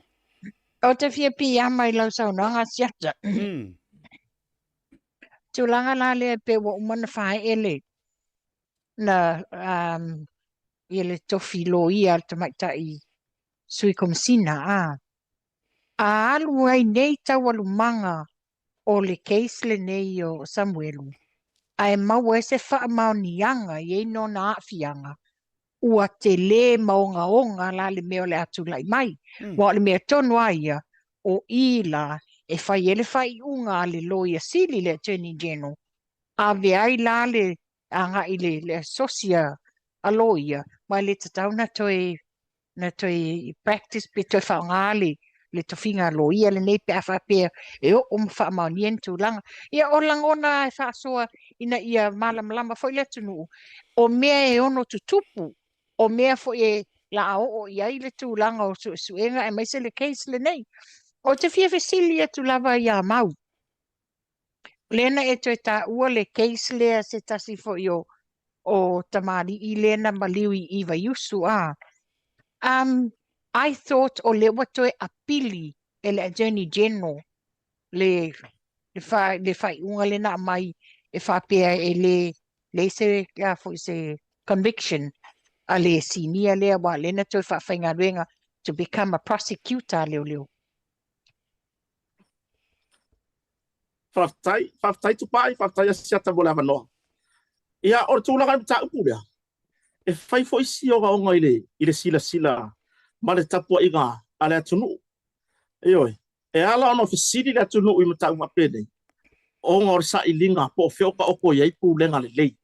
O te fia pia mai lau sau no ngā siata. Tūlanga la le pe wa umana whae ele. Na ele tofi lo ia te maitai sui komsina alu ai nei tawalu manga o le case le nei o Samuelu. Ai mau e se wha maonianga I no na afianga. Ua te le maonga la le meo le atu lai mai. Wa le mea tonu aia o ila e whai ele whai unga le loia sili le Attorney General. A veai la le anga I le sosia a loia. Mai le tatauna toi na toi practice pe toi whaongali le tofinga lo ia le nei pe afa pe e o mwha maunien tu langa. Ia o langona e whaasoa ina ia malam foi le tunu. O mea e ono tu tupu. O mea foi e la o ia i le tu langa o suenga e maise le case le nei. O te fia fesilia tu lava ia mau. Lena e toi ta ua le case lea se tasi foi o tamari i lena maliwi iwa yusu a. I thought o le watoe apili e le Attorney General le fai unga le na mai e whapea e le se la foi se conviction a le sinia lea wa lena toi whawhainga ruenga to become a prosecutor leo. Whaftai tupai, whaftai a siata mo le avanoa. Ia, o tūlanga ni tā upu lea. E whai fo isi o gaonga i le sila. Ma le tapua i ngā, a le atunu. Ioi, e ala ono fisiri le atunu i mata uma pene. O ngā ori sa i linga, po whioka oko iai pūlenga le lei.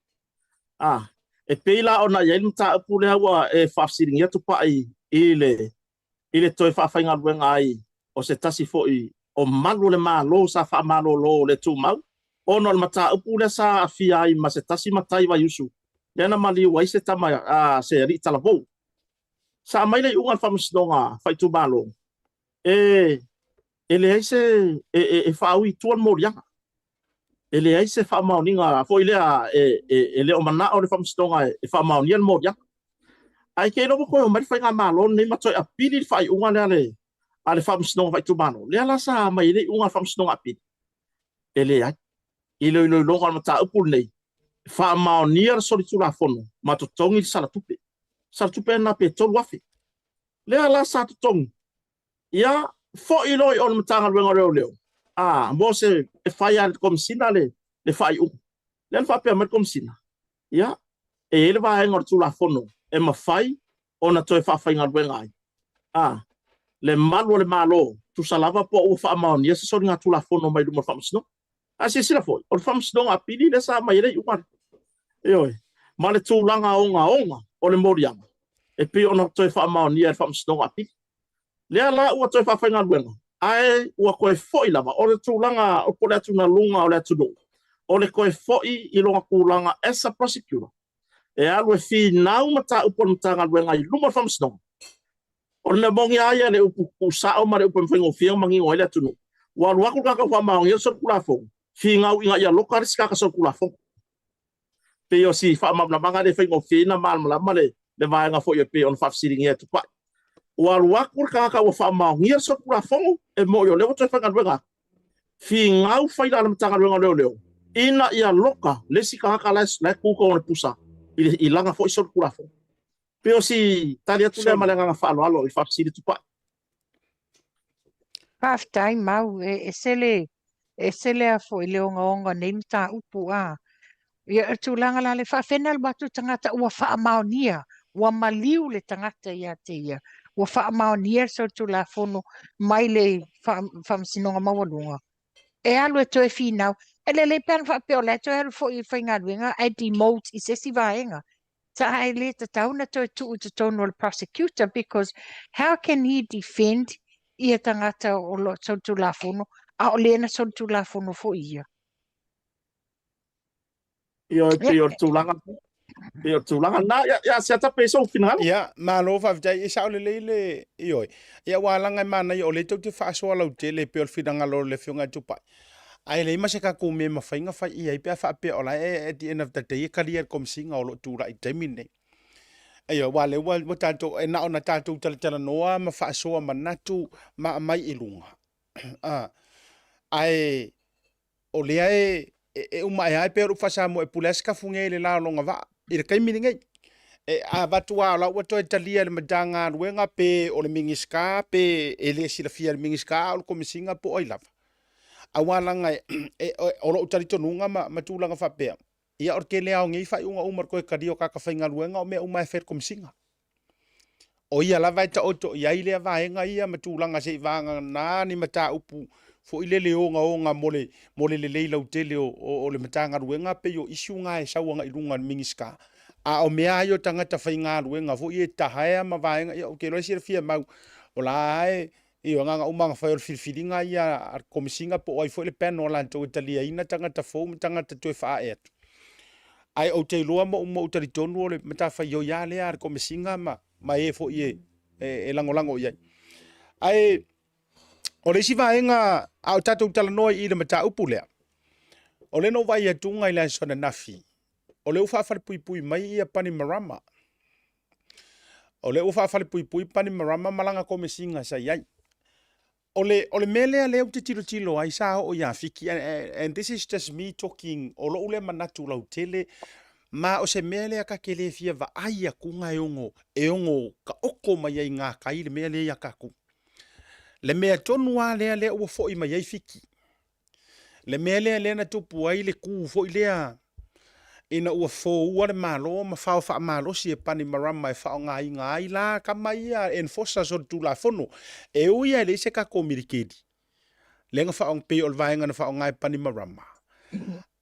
E peila ona iai mata upu lea ua e whafsiringia tupai i le toi whawhainga ruenga ai, o se tasi fo i o malu le malo sa wha malo lo le tūmau. Ono le mata upu lea sa awhia ai ma se tasi matai wa yusu. Lena mali wai se tama se ri talavou. Sa mai le unga whamasnonga whai tu malo. E le aise e whaui tuan morianga. E le aise whamauninga fo ilea e le o mana o le whamasnonga e whamaunia morianga. Ai ke lopo koe o mari whai ngā malo nei matoi a pili whai unga le whamasnonga whai tu malo. Lea la sa mai le unga whamasnonga a pili. E le ai. Ilo longa mata upul nei. Fa mau niar sori tula fono ma to tongi sala tupe na pe tolu wafi le ala sa to tong ya fo iloi on mtanga wenga leo mo se e faya kom sina le fai le fa pe mer kom sina ya e le va ngor tula fono e ma fai ona to fa fa ngal wenga le malo tu salava po o fa mau niar sori nga tula fono mai du mo fa msno asi sila fo o fa msno apili le sa mai le uman. Ioi, ma le tūlanga onga o le morianga. E pi ona toi whaamaunia e whamsnonga api. Lea la ua toi whawhainga luenga. Ai ua koe foi lava. O le tūlanga o kore atu na lunga o le atu nunga. O le koe foi i longa kūlanga as a prosecutor. E alu e fi nau mata upon mtanga luenga i luma whamsnonga. O le mea mongi aia le upu kusao ma le upu mwhengo whianga mangi o le atu nunga. Ua luaku kaka whaamaunia so kulafong. Fi ngau inga ia lokaris kaka so kulafong. Pe o si fa mamla manga le fengo fina mal male le vai nga fo ye pe on fa siring ye tupa wa kur ka wa fa ma ngir so kula fongo e mo yo le to fa nga wenga fi ngau fa ila le tanga wenga leo ina ia loka le si ka la ku ko on pusa i langa fo so kula fongo pe o si talia tu le male nga fa alo i fa siring tupa Half time mau e sele a fo ile onga nem ta upu Ia tūlanga la le whawhenal batu tangata ua whaamaunia, ua maliu le tangata ia te ia. Ua whaamaunia so tūla whono mai le whamsinonga mawalunga. E alu e toe whinau, e le pen whapeo le toe alu fo i whaingaruenga, e demote i sesi vaenga. Ta hai le ta tauna toe tuu te tono le prosecutor, because how can he defend ia tangata o lo so tūla whono, a o lena so tūla whono fo ia. Io tūlanga na ya se ata peso final ya malo fa vjai e sa le ioi ya walanga mana yo le te fa so la tele pe finanga lo le fiunga tupa ai le mase ka ku me ma fainga fa i pe fa pe ola at the end of the day career kom singa o lo tu ra i termine ayo wale wa tanto e na ona tanto tala noa ma fa so manatu ma mai ilunga ai o le e uma ai pero fasa mo e puleska funge le la longa va i kai miningai e a batua la wato italia le madanga wenga pe o le mingiska pe e le sila fia le mingiska o komisinga po oi lava awalanga e o lo tarito nunga ma tulanga fa pe ia orke le au ngi fa unga umar ko kadio ka ka fainga wenga o me uma fer komisinga o ia lava ta oto ia ile va enga ia ma tulanga se vanga na ni mata upu fo ile le onga mole le leila utele o le matanga ruenga pe yo isu nga e sawanga ilunga mingiska A o mea yo tangata whai ngā ruenga fo i e tahaea ma vaenga i o ke roi sira fia mau. O la ai i o nganga umanga whai o whiriwhiringa i a komisinga po oi fo le pēno o lantou italia ina tangata fo tangata tue wha e atu. Ai o te loa mo utari tonu o le mata whai o ia lea ar komisinga ma e fo i e langolango iai. Ai o le si vaenga au tatou talanoa i le mata upu lea. O le no vai atunga i le sona nafi. O le ufa fale pui mai ia pani marama. O le ufa fale pui pani marama malanga komisinga sa iai. O le mele le o te tilo ai sa o ia fiki. And this is just me talking. O lo ule manatu lau tele. Ma o se mele a ka kele fia va aia kunga e ongo ka oko mai ai ngā kai le mele ia kaku. Le mea tonua le ua fo i mai ai fiki. Le mele le na tupu ai le ku fo i lea. Ina ua fo ua le malo ma fao wha malo si e pani marama e whao ngā i la ka mai a enforcer so tu la fono. E uia le se ka komirikedi. Lenga whao pe o vaenga na whao ngā pani marama.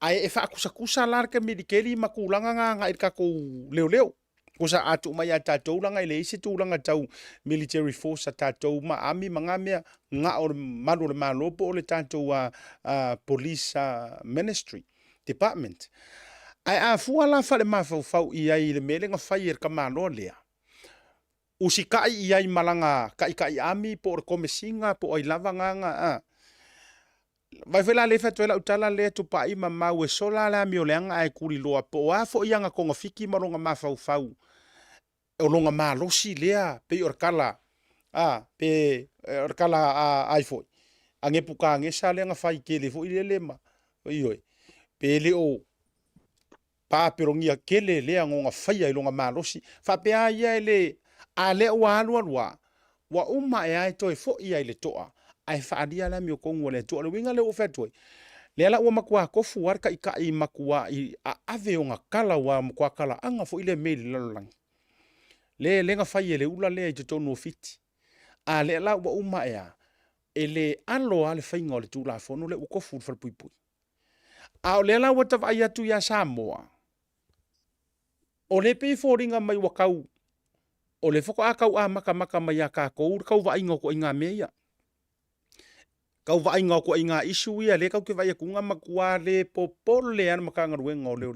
Ai e wha kusa la ka mirikedi ma kulanga ngā i ka ko leo. Kusa atu mai a tātou langa i le isi tūlanga tau military force a tātou ma ami mga mea ngā o le malo po o le tātou police ministry department. Ai a fua la fale mafau i ai le mele nga fai ka malo lea. Usi kai i ai malanga kai ami po o komisinga po ai lava nga. Vai fela le fa tuela utala le tu pa ima mau e sola la mi o leanga ai kuri loa po a fo ianga konga fiki maronga mafau. O longa malosi lea pe orkala. Pe orkala ai foi. Ange puka ange sa le nga fai kele fo i le lema. Ioi. Pe le o pa perongia kele lea ngonga fai i longa malosi. Fa pe a ia ele a le ua alua. Wa uma e ai toi fo i ai le toa. Ai fa adia la mi o kongo le toa. Le winga le o fetoi. Le ala ua makua kofu warka i makua i a ave o nga kala wa makua kala anga fo i le meili lalolangi. Le lenga fai ele ula le i te tonu o fiti. A le ala ua uma ea. E le alo a le whainga o le tūla fono le ukofu fal pui. A o le ala ua tawa ai atu ia Samoa. O le pei fōringa mai wakau. O le foko a kau a maka mai a kākou. Kau wa inga ko inga mea ia. Kau wa inga ko inga isu ia. Le kau ke vai akunga makua le popolo le ana makangaruenga o leo.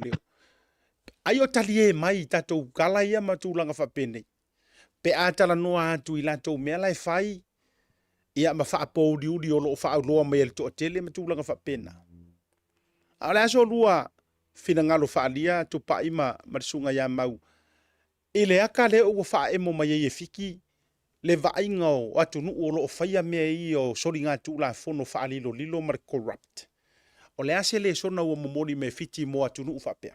Ai o tali e mai tatou kala ia matulanga whapene. Pe atala noa atu i latou mea lai whai. Ia ma whaapō uri o loo whaau loa mai ele toa tele matulanga whapena. A le aso lua whina ngalo whaalia tu pa ima marisunga ia mau. I le aka le o wha emo mai e fiki. Le vainga o atu nuu o loo whaia mea i o sori ngā tūla whono whaalilo mar corrupt. O le ase le sona ua momoni me fiti mo atu nuu whapea.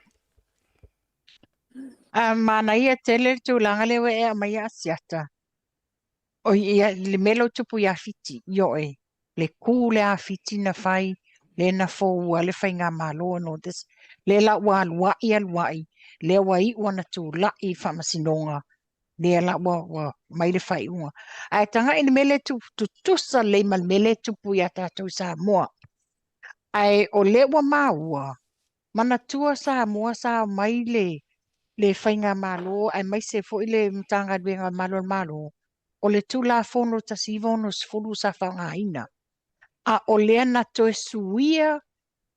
Mana ia tele tūlanga lewe e mai a siata. O ia le melo tupu ia fiti, yo e. Le kū le a fiti na whai, le na fōua, le whai ngā malo no des. Le la ua aluai, le ua i ua na tū lai whamasinonga. Le la ua mai le whai unga. Ai tanga ina mele tu tusa le mal mele tupu ia tātou sa moa. Ai o le ua maua, mana tua sa moa sa mai le whainga malo, ai mai se fo i le mtanga duenga malo. O le tula fono ta sivono sfulu sa whanga ina. A o lea na toe suia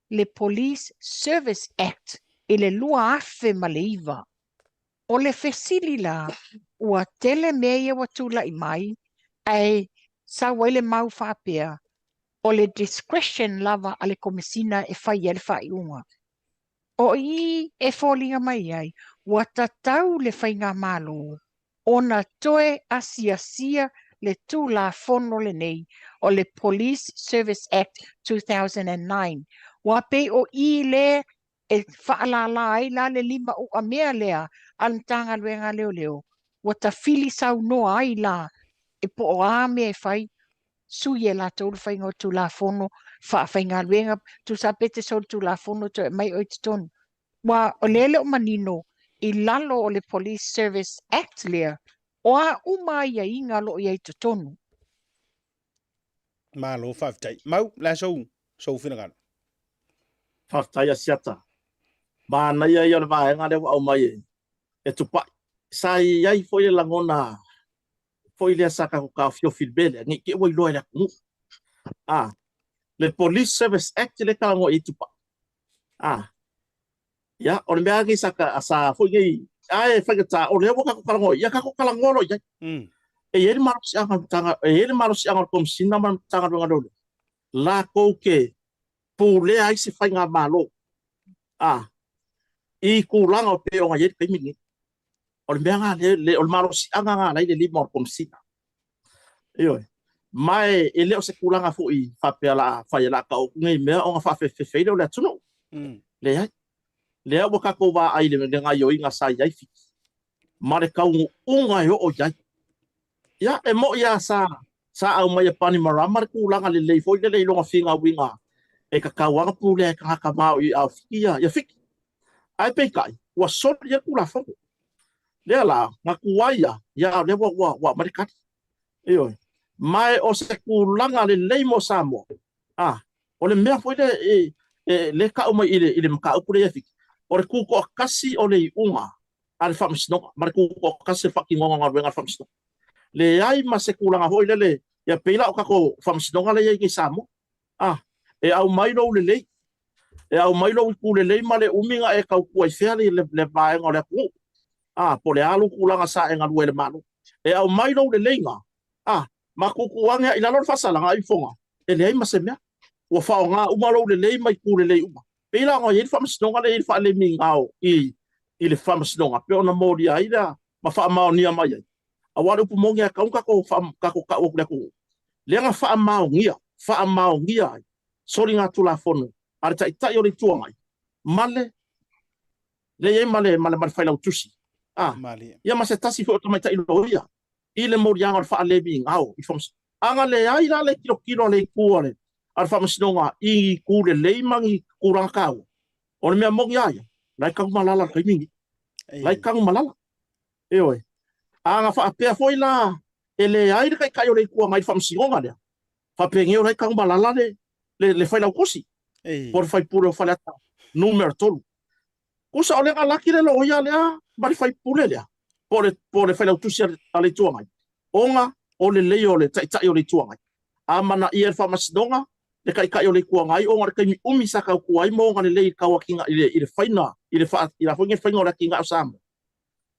le Police Service Act i le lua afe ma le iwa. O le fesili la ua tele mea wa tula i mai, ai sa waile mau whapea. O le discretion lava ale komisina e whai ele whai unga. O i e fōlinga mai ai, ua tatau le whainga malo, o na toe asia le tūla fono le nei, o le Police Service Act 2009. Ua pe o i le e whaalala ai la le lima o a mea lea, alantanga luenga leo. Ua ta fili sau noa ai la, e po o a mea e whai, sui e la tōru whainga o tūla fono, whainga luenga, tu sa pete sau tūla fono, to mai o i tonu. Wa o lele o manino i lalo o le Police Service Act lea o a uma ia inga lo ia i tonu. Malo whaftai. Mau, la sou whinagan. Whaftai a siata. Mana ia i o le vaenga le au mai e. e tupa sai ai foi le langona foi le saka ko ka fio filbele ni ke woi loe le ku le Police Service Act le ka ngo i tupa ya o le mea ki saka asa foi ngai ai fa ta o le boka ko ka ngo ya ka ko ka ngo lo ya e ele maros anga tanga e ele maros anga kom sina man tanga do ngalo la ko ke pule ai se fa nga malo i ku langa pe o ngai pe mingi o le mea le o maros anga nga lai le limo kom sina yo mai ele o se ku langa fo i fa pe la fa la ka o ngai mea o nga fa fe fe le tuno le ai le o ka ko va ai le nga yo inga sa ai fi mare ka unga yo o jai ya e mo ya sa au mai pani marama ku langa le foi le longa finga winga e ka wanga pule ka mau i au fia ya fik ai pe kai wa so ya ku la fo le la na ku ya le wa marikat yo mai o se ku langa le mo samo o le mea foi le ka o mai ile mka o ya fik o le ku ko kasi o le unga al famsno mar ku ko kasi fucking ngonga wenga famsno le ai ma se kulanga hoi le ya peila o kako famsidonga le ki samo e au mai lo le e au mai lo ku le ma le uminga e ka ku ai fele le vai ngole ku po le alu kulanga sa e ngalu le manu e au mai lo le nga ma ku ku anga ila lo fasala nga i fonga e le ai ma se mea o fa nga uma lo le mai ku le uma peila ngo ye famsidonga le fa le mingao i le famsidonga pe ona mori ai da ma fa ma ni mai awale pu mongia ka ka o le ko le nga fa maungia sori nga tula fono ar tai o le tuanga male le ye male fa la tusi ya ma se tasi fo mai tai lo ia ile moria nga fa le bi ngao i foms anga le ai la le kilo le kuore ar fa msnonga i ku le mangi kurang kau o le me mongia ya lai ka malala ka mingi lai ka malala oi anga fa pe foi la ele ai kai o le ku mai fam singonga le fa pe ngeo lai kang balala le fai la kusi por fai puro falata numero tolu kusa ole ala ki le lo ya le bari fai pule le por fai la tusi ale tuanga onga ole le ole tai ole tuanga amana ia fa masdonga le kai o le ku ngai onga kai umi saka ku ai mo ngale le ka wakinga ile faina ile fa ila fo nge faina ora kinga sama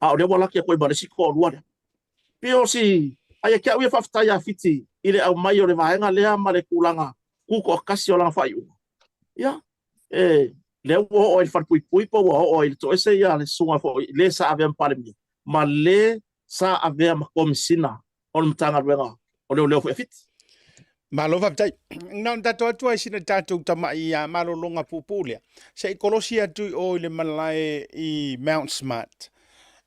o le wala ki ko ba si ko ruare pio si ai ka wi fa ya fiti ile au mai o le vaenga le ma le kulanga ku ko kasi o langa fai ya le o il far pui po o il to ese ya le sunga fo le sa ave pale mi ma le sa ave ma komisina on mtanga wenga o le fo fit malo va tai non dato tu ai sina dato tama ia malo longa pupulia sei kolosia tu o le malai i Mount Smart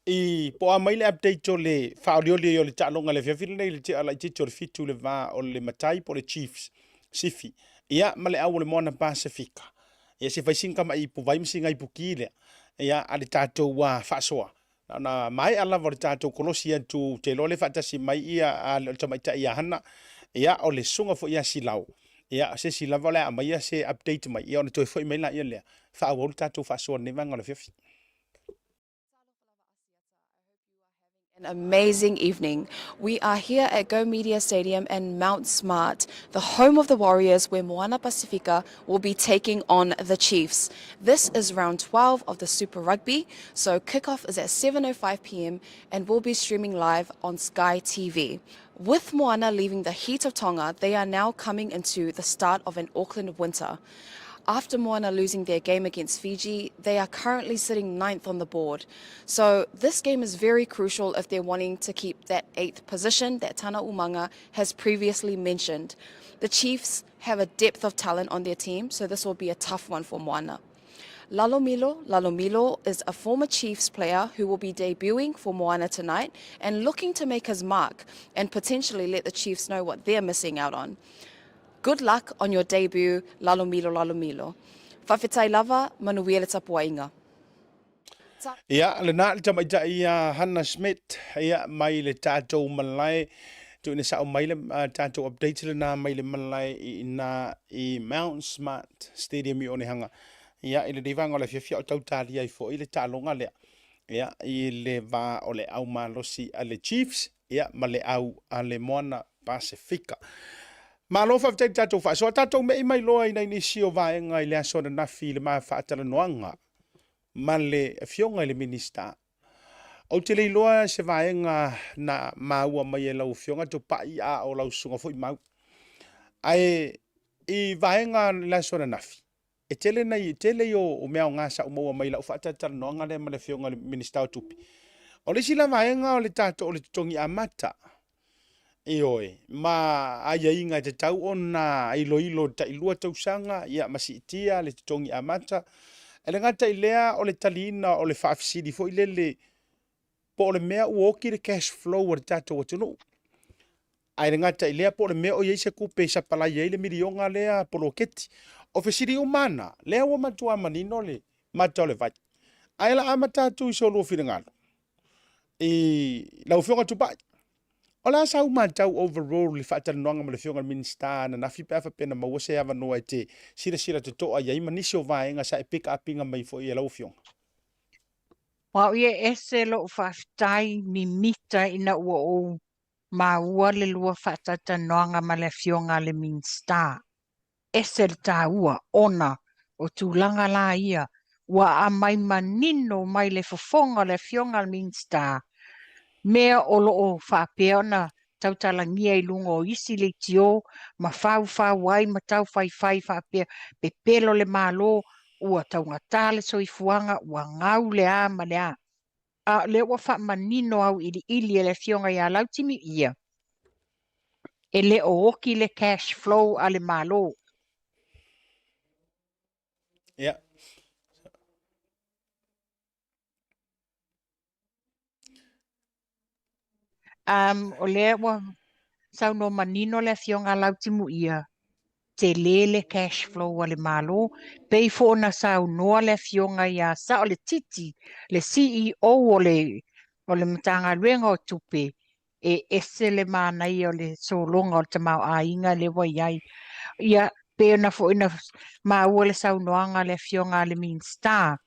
i po a mai le update to le faolio le talonga le fia fil le ala tito le fitu le va o le matai po le Chiefs sifi ia male au le mona Pacifica ia se vai singa mai po vai msinga i pukile ia ale tato wa fasoa na mai ala vor tato kolosia tu te lole fatasi mai ia al tamaita ia hana ia o le sunga fo ia silau ia se silava le mai ia se update mai ia on to foi mai la ia le fa o tato fasoa ne vanga le fia. An amazing evening. We are here at Go Media Stadium in Mount Smart, the home of the Warriors, where Moana Pacifica will be taking on the Chiefs. This is round 12 of the Super Rugby, so kickoff is at 7:05 p.m. and will be streaming live on Sky TV. With Moana leaving the heat of Tonga, they are now coming into the start of an Auckland winter. After Moana losing their game against Fiji, they are currently sitting 9th on the board. So this game is very crucial if they're wanting to keep that 8th position that Tana Umanga has previously mentioned. The Chiefs have a depth of talent on their team, so this will be a tough one for Moana. Lalomilo is a former Chiefs player who will be debuting for Moana tonight and looking to make his mark and potentially let the Chiefs know what they're missing out on. Good luck on your debut, Lalomilo. Whawhetai lava, manuia tapua inga. Ia, le nā le tamaita ia Hannah Smith, ia mai le tātou malai, tu ina sao mai le tātou update le nā mai le malai i Mount Smart Stadium i Onehanga. Ia, i le rivanga le fiafia o tau tālia i fo, i le tālonga lea. ia i le va o le au malosi a le Chiefs ia ma le au a le Moana Pasifika. Malo fa te tatou fa so tatou me mai loa ina ni sio vaenga i le aso na nafi le ma fa tala noanga ma le fionga i le minista. O te le loa se vaenga na maua mai e lau fionga to pai a o lau sunga foi mau. Ai i vaenga le aso na nafi. E tele nei tele o mea ngā sa umaua mai lau fa tala noanga le ma le fionga le minista o tupi. O le sila vaenga o le tatou o le tongi amata. Ioe, ma aia inga te tau ona ilo ta ilua tausanga ia masitia le tongi amata. Ele ngata ilea o le talina o le whaafisidi fo ilele po le mea uoki le cash flow o le tatou atunu. Ai le ngata ilea po le mea o yeise kupe sa pala ye le milionga lea polo keti. O fesiri umana, lea ua matua manino le matua le vai. Ai la amata tu iso luo whiringalo. Lau whionga tupai. Ola sa uma tau overall le fatal noanga ma le fionga minsta na nafi pa fa pena ma wose ava no te sira te to ai manisi o vaenga sa e pick up inga mai fo i lau fionga. Wa ia ese lo whaftai mi mita ina ua o ma ua le lua whatata noanga ma le fionga le minsta. Ese le tā ua ona o tūlanga la ia wa a mai manino mai le fofonga le fionga le minsta. Mea o loo whapeona tautalangia i lunga o isi le tio, ma whau wai, ma tau whai whapea, pe pelo le malo, ua taunga tale so i fuanga, ua ngau le a ma le a. A le ua wha manino au ili e le fionga i a lautimi ia. E le o oki le cash flow a le malo. Yeah. O le ua sau no manino le fionga lautimu ia. Te lele cash flow a le malo, pei fo na sau noa le fionga ia sa o le titi, le CEO o le matanga luenga o tupe, e ese le manai o le solonga o te mau a inga le wa iai. Ia pei na fo ina maua le sau noanga le fionga le minsta,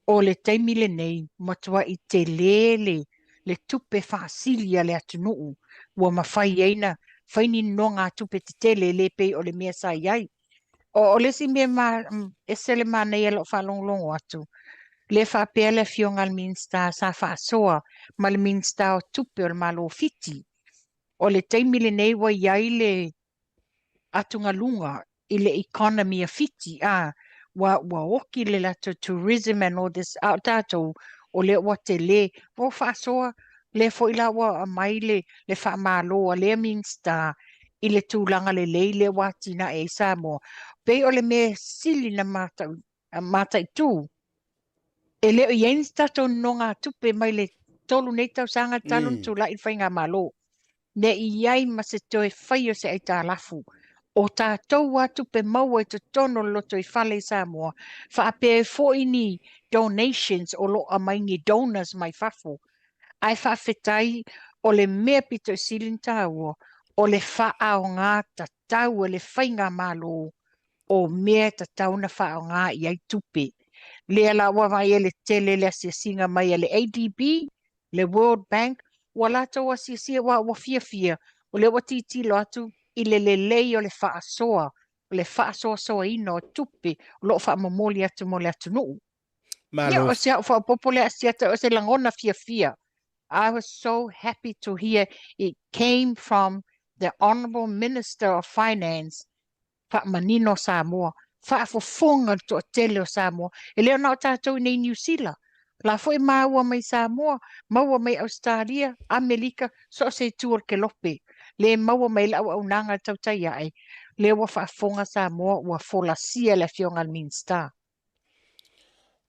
o le teimi le nei, matua i te lele, le tupe fasilia le atunuu, ua mawhai eina, whaini no ngā tupe te tele le pei o le mea sa iai. O le si mea ese le manei alo whalonglongo atu. Le whapea le fionga le minsta sa whaasoa, ma le minsta o tupe o le malo fiti. O le teimi le nei wa iai le atunga lunga, i le economy a fiti, wa oki le lato tourism and all this out tato, o le wa te le, o whaasoa, le fo ila wa a mai le wha malo a le minsta i le tūlanga le le watina e Samoa. Pei o le me sili na mata i tū. E le o ienis tato no ngā tupe mai le tolu nei tau sanga talun tūla i whainga malo. Ne i iai ma se toe whai o se ai tā lafu. O tātou atu pe maua i te tono loto i whale Samoa. Whaape fo ini donations o lo a maingi donors mai whafo. Ai whawhetai o le mea pito i silin tāua, o le wha o ngā tatau e le whainga malo, o mea tatau na wha o ngā i ai tupe. Lea la wawai e le tele le asia mai e le ADB, le World Bank, wa lato asia wa fia, o le watiti lo atu i le lei o le wha soa, o le wha soa ino tupe, o lo wha mamoli atu mo le atu nuu. Ia o sea wha popole asia ta o se langona fia. I was so happy to hear it came from the Honourable Minister of Finance, Manino Samoa, whaafofonga to tele o Samoa. E leo nao tātou nei New Zealand. La foi maua mai Samoa, maua mai Australia, Amerika, so se tuor ke lope. Le maua mai lau au nanga tau tai ai. Le wa whaafonga Samoa, wa fola sia le fionga minsta.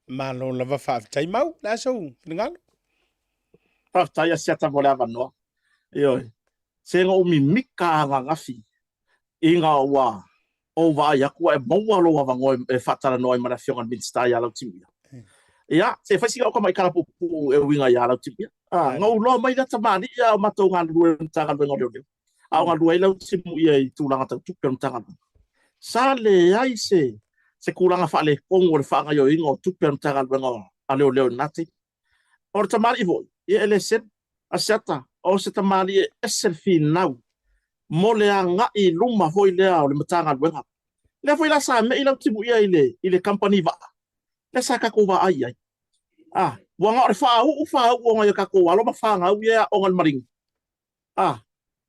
Malo lava whaafitai mau, la sau, ngalo. Whaftai a siata mo le avanoa. Ioi. Se ngā umi mika ngā ngafi. I ngā ua. O wa ia kua e maua lo avangoe e whatara noa i mana fionga minsta i alau timia. Ia, se whaisika o ka mai karapupu e winga i alau timia. Ngā uloa mai na tamani ia o matou ngā lua i tanga lua ngā leo. A ngā lua i lau timu ia i tūlanga tau tupe o tanga lua. Sa le ai se kulanga wha le kongo le wha ngai o ingo tupe o tanga lua ngā a leo nati. o te mali voi ia ele sen asiata o se te mali e selfie nau mo le anga I luma foi le o le matanga wenga le foi la sa me ila tibu ia ile company va le sa ka ko va ai wanga o fa o nga ka ko alo ma fa nga ia o ngal maring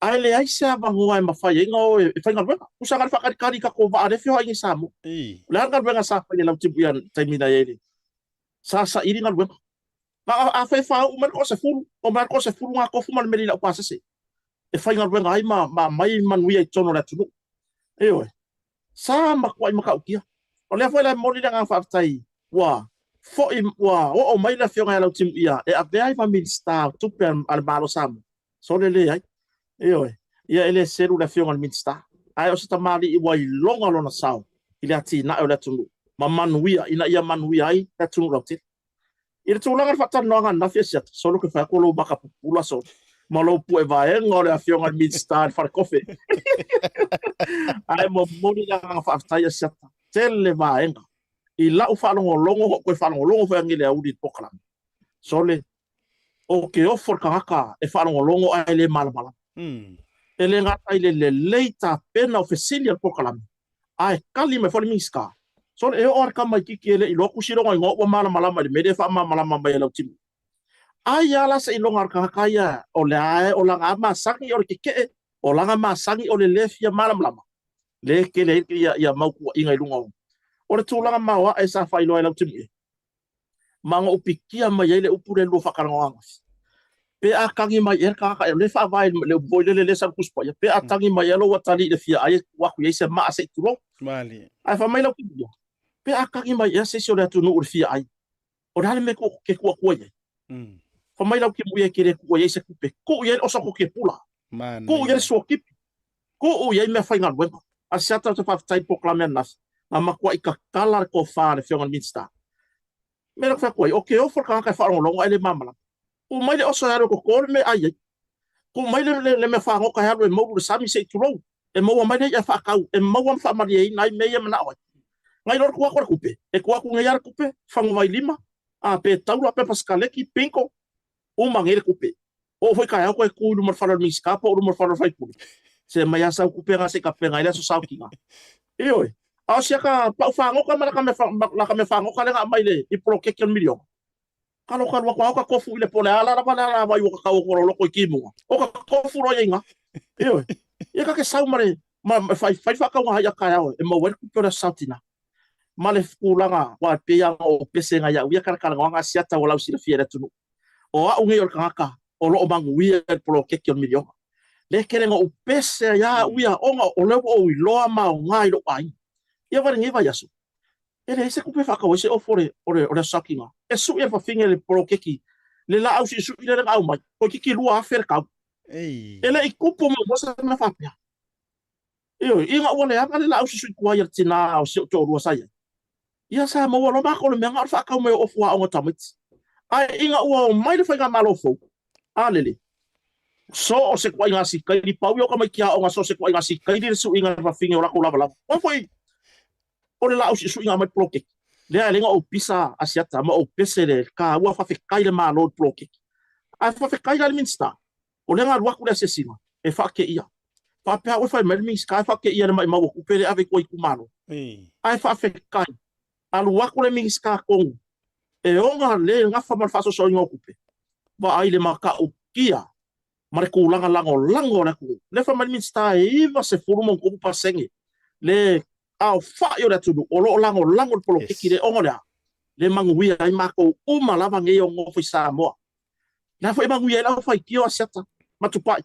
ai le ai sa ba ngua ma fa inga o e fa ngal wenga usanga fa kari ka ko va le fio ai samu le ngal wenga sa fa le tibu ia taimina ele sa iri ngal wenga a fe fa o mer ko se fulu nga ko fu mal meri la pasa se e fa ngal wenga ai ma mai manuia I tono la tunu e sa ma ko ai ma ka ukia o le foi la moli nga fa tai wa o mai la fionga la tim ia e a ai fa min sta tu per al balo sam so le ai ia ele seru la fionga min sta ai o sta mali I wai longa lona sao ile ati na o la tunu ma manuia ina ia manuia ai la tunu la tit ile tu langa fa tan nga na fia solo ke fa ko lo baka pula so malo pu e vai ngore a fionga min sta fa kofe ai mo moli nga fa tai sia tele vai nga I la u whalongo longo ko whalongo longo fa ngile audi pokala sole o ke o for kaka e whalongo longo ai le malmala ele nga ai le leita pena oficial pokala ai kali me foli miska sole e or kama kiki ele I loku siro ngo o malmala mai me de fa malmala mai le tim ai ala se ilonga kaka ya o le ai o langa masangi o ke o langa masangi o le lefia malmala le ke le ya mau ku inga ilunga o le tūlanga maua e sa whailo e lau tini. Manga upikia mai ele upure lo whakarangoanga. Pe a kangi mai e kaka e le whawai le boile le sa kuspa. Pe a tangi mai e lo watali le fia ai waku e se maa se turo. Mali. Ai wha mai lau tini. Pe a kangi mai e se le atu no fia ai. O rale me ko ke kua kua ye. Wha mai lau ki muia ke re kua ye se kupe. Ko ye o sa ko ke pula. Ko ye so kipi. Ko ye me whainga luenga. A siata te whaftai poklame nasi. A makua I ka kala ko whaare whionga minsta. Mera kwa koe, o ke ofo ka kai wharongo longo ai le mamala. Ko mai le oso haro ko kore me ai. Ko mai le me whaango ka haro e mauru le sami se turou. E maua mai le ia whaakau. E maua mwhamari e nai mea mana oi. Ngai lor kua kore kupe. E kua ku ngai ara kupe. Whangu vai lima. A pe taura pe paskaleki pinko. O mangere kupe. O foi kai au koe ku lumar wharar miskapa o lumar wharar whaipuri. Se mai asau kupe nga se ka penga ile so sau kinga. E oi. Au sia ka pa fango ka mara ka me fango ka le mai le I pro ke kel million. Kalo ka wa ka kofu ile pole ala la vai o ka ko lo ko ki mo. O ka kofu ro yenga. Yo. Ye ka ke sau mare ma fai fa ka wa ya ka ya e mo wer ku pora sautina. Male fulanga wa pe ya o pese nga ya wi ka ka nga sia ta wala usi le fiera tunu. O a unge or ka o lo bangu wi pro ke kel million. Le kere nga o pese ya wi a onga o le o lo ma o ngai lo ai. Ia wari ngi vai asu. Ele se kupe whaka wese o fore ore sakinga. E su ia whawhinga le poro keki. Le la au si su ile au mai. Ko kiki lua afer kau. Ele I kupo mo wasa na whapea. Iyo, inga wale anga le la au si su kua ia tina au si o tō rua saya. Ia sa mo walo mako le menga whakau me o fua o ngatamit. Ai inga ua o mai le whainga malo fo. Alele. So o se kua inga si kairi pau yo ka mai kia o nga so se kua inga si kairi le su inga whawhinga o rako lava lava. O foi o le la o si su inga mai proke. Le a lenga o pisa asiata ma o pese le ka ua whawhekai le maa load proke. Ai whawhekai le minsta. O lenga ruaku le asesima. E whake ia. Whapea o whai melmings ka e whake ia le mai maua kupere ave koi kumano. Ai whawhekai. Alu waku le mings ka kongu. E onga le ngafa man whaso so inga kupe. Wa ai le maka o kia. Mare kulanga lango le ku. Le whai minsta e iwa se furumon kupu pasenge. Le au fa yo da tudu o lo lango polo kiki le ongo le manguia ai mako uma lava nge o ngofo Samoa na foi manguia la fai kio aseta matupai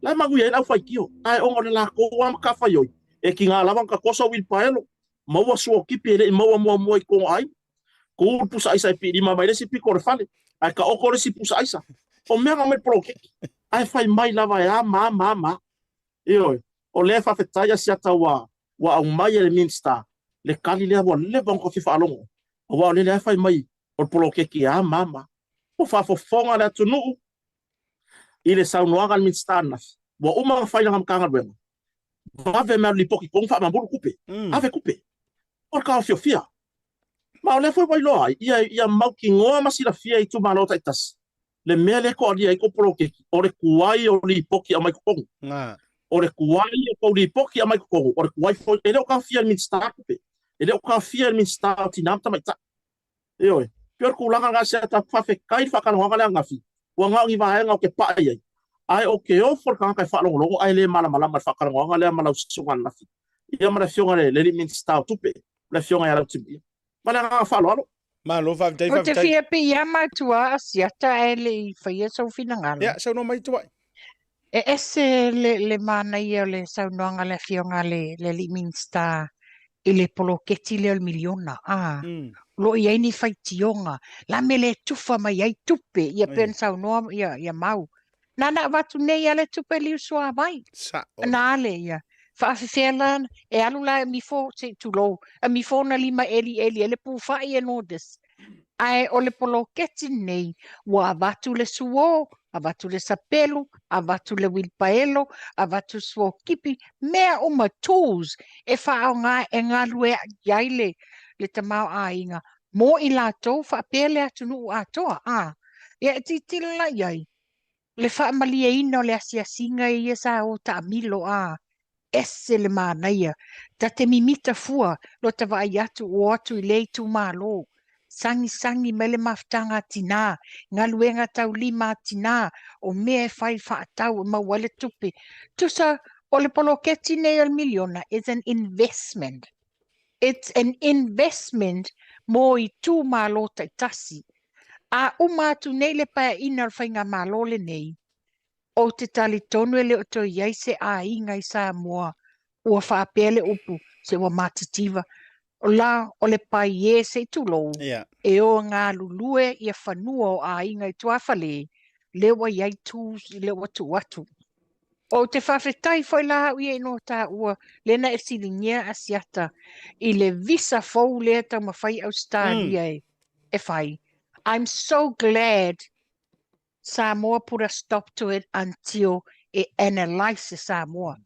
la manguia la fai kio ai ongo la ko wa ka fai yo e ki nga lava ka kosa wil paelo mo so kipi le mo ko ai ko pusa isa pi di mama le si pi ko fale ai ka o ko le si pusa isa o me nga me polo kiki ai fai mai lava ya ma yo o le fa fetaya siata wa au mai le minsta le kali le wa le bon ko fi fa longo wa le fai mai o polo ke ki a mama o fa fo fonga la tunu ile sa no agal minsta na wa uma fai ngam kanga ben va ve mer li poki kon fa ma bulu coupe ave coupe por ka fia ma le foi vai lo ia mau ki ngoa ma si la fia I tu ma lo taitas le mea le ko ali ai ko proke o le kuai o li poki a mai ko nga o le kuai o li poki a mai ko o le kuai fo ele o ka fia min sta pe ele o ka fia min sta ti nam ta mai ta e oi pior ku langa nga se ta fa fe kai fa kan nga nga fi wa nga ngi va nga ke pa ai o ke o for ka fa lo ai le mala mala ma fa kan nga le mala sunga na fi ia ma fionga le min sta tu pe la fionga ya tu mana nga fa lo ma lo fa dai O fa te dai fia pe ia matua a siata e le i whaia sau finangalo. ya sa no mai tu E ese le mana ia o le saunoanga le fionga le li minsta i le poloketi le o miliona. Lo i aini whaitionga. La me le tufa mai ai tupe ia pen saunoa ia mau. Nana watu nei ale tupe li usua mai. sa Na ale ia. Whaafefelan e alula e mifo te tulo. A mifo na lima eli ele puwhai e nodes. Ai o le poloketi nei wa avatu le suo, avatu le sapelo, avatu le wilpaelo, avatu suo kipi, mea uma tools e whaonga e ngā lue iaile le tamau a inga. Mo i lato whaapele atunu atoa, ia ti tila iai. Le whaamalia ino le asia singa i esa o ta amilo ese le mānaia. Ta te mimita fua lo ta vai atu o atu i leitu mālo. Sangi mele maftanga tina, ngaluenga tau lima tina, o mea fai whaatau ma wale tupi. Tusa, o le poloketi nei al miliona is an investment. It's an investment mo i tū malo tai tasi. A umatu nei le pae ina al whainga malo le nei. O te tali tonu ele o to iai se a inga i sa mua, ua whaapele upu se wa matitiva. O la o le pai e se tulo e o ngā lulue i a whanua o a inga i tuawhale le wa iai tūs i le wa tuatu. O te whawhetai whai la ui e no tā ua lena e silingia asiata i le visa fau lea tau mawhai Australia e whai. I'm so glad Samoa put a stop to it until it analyses Samoa.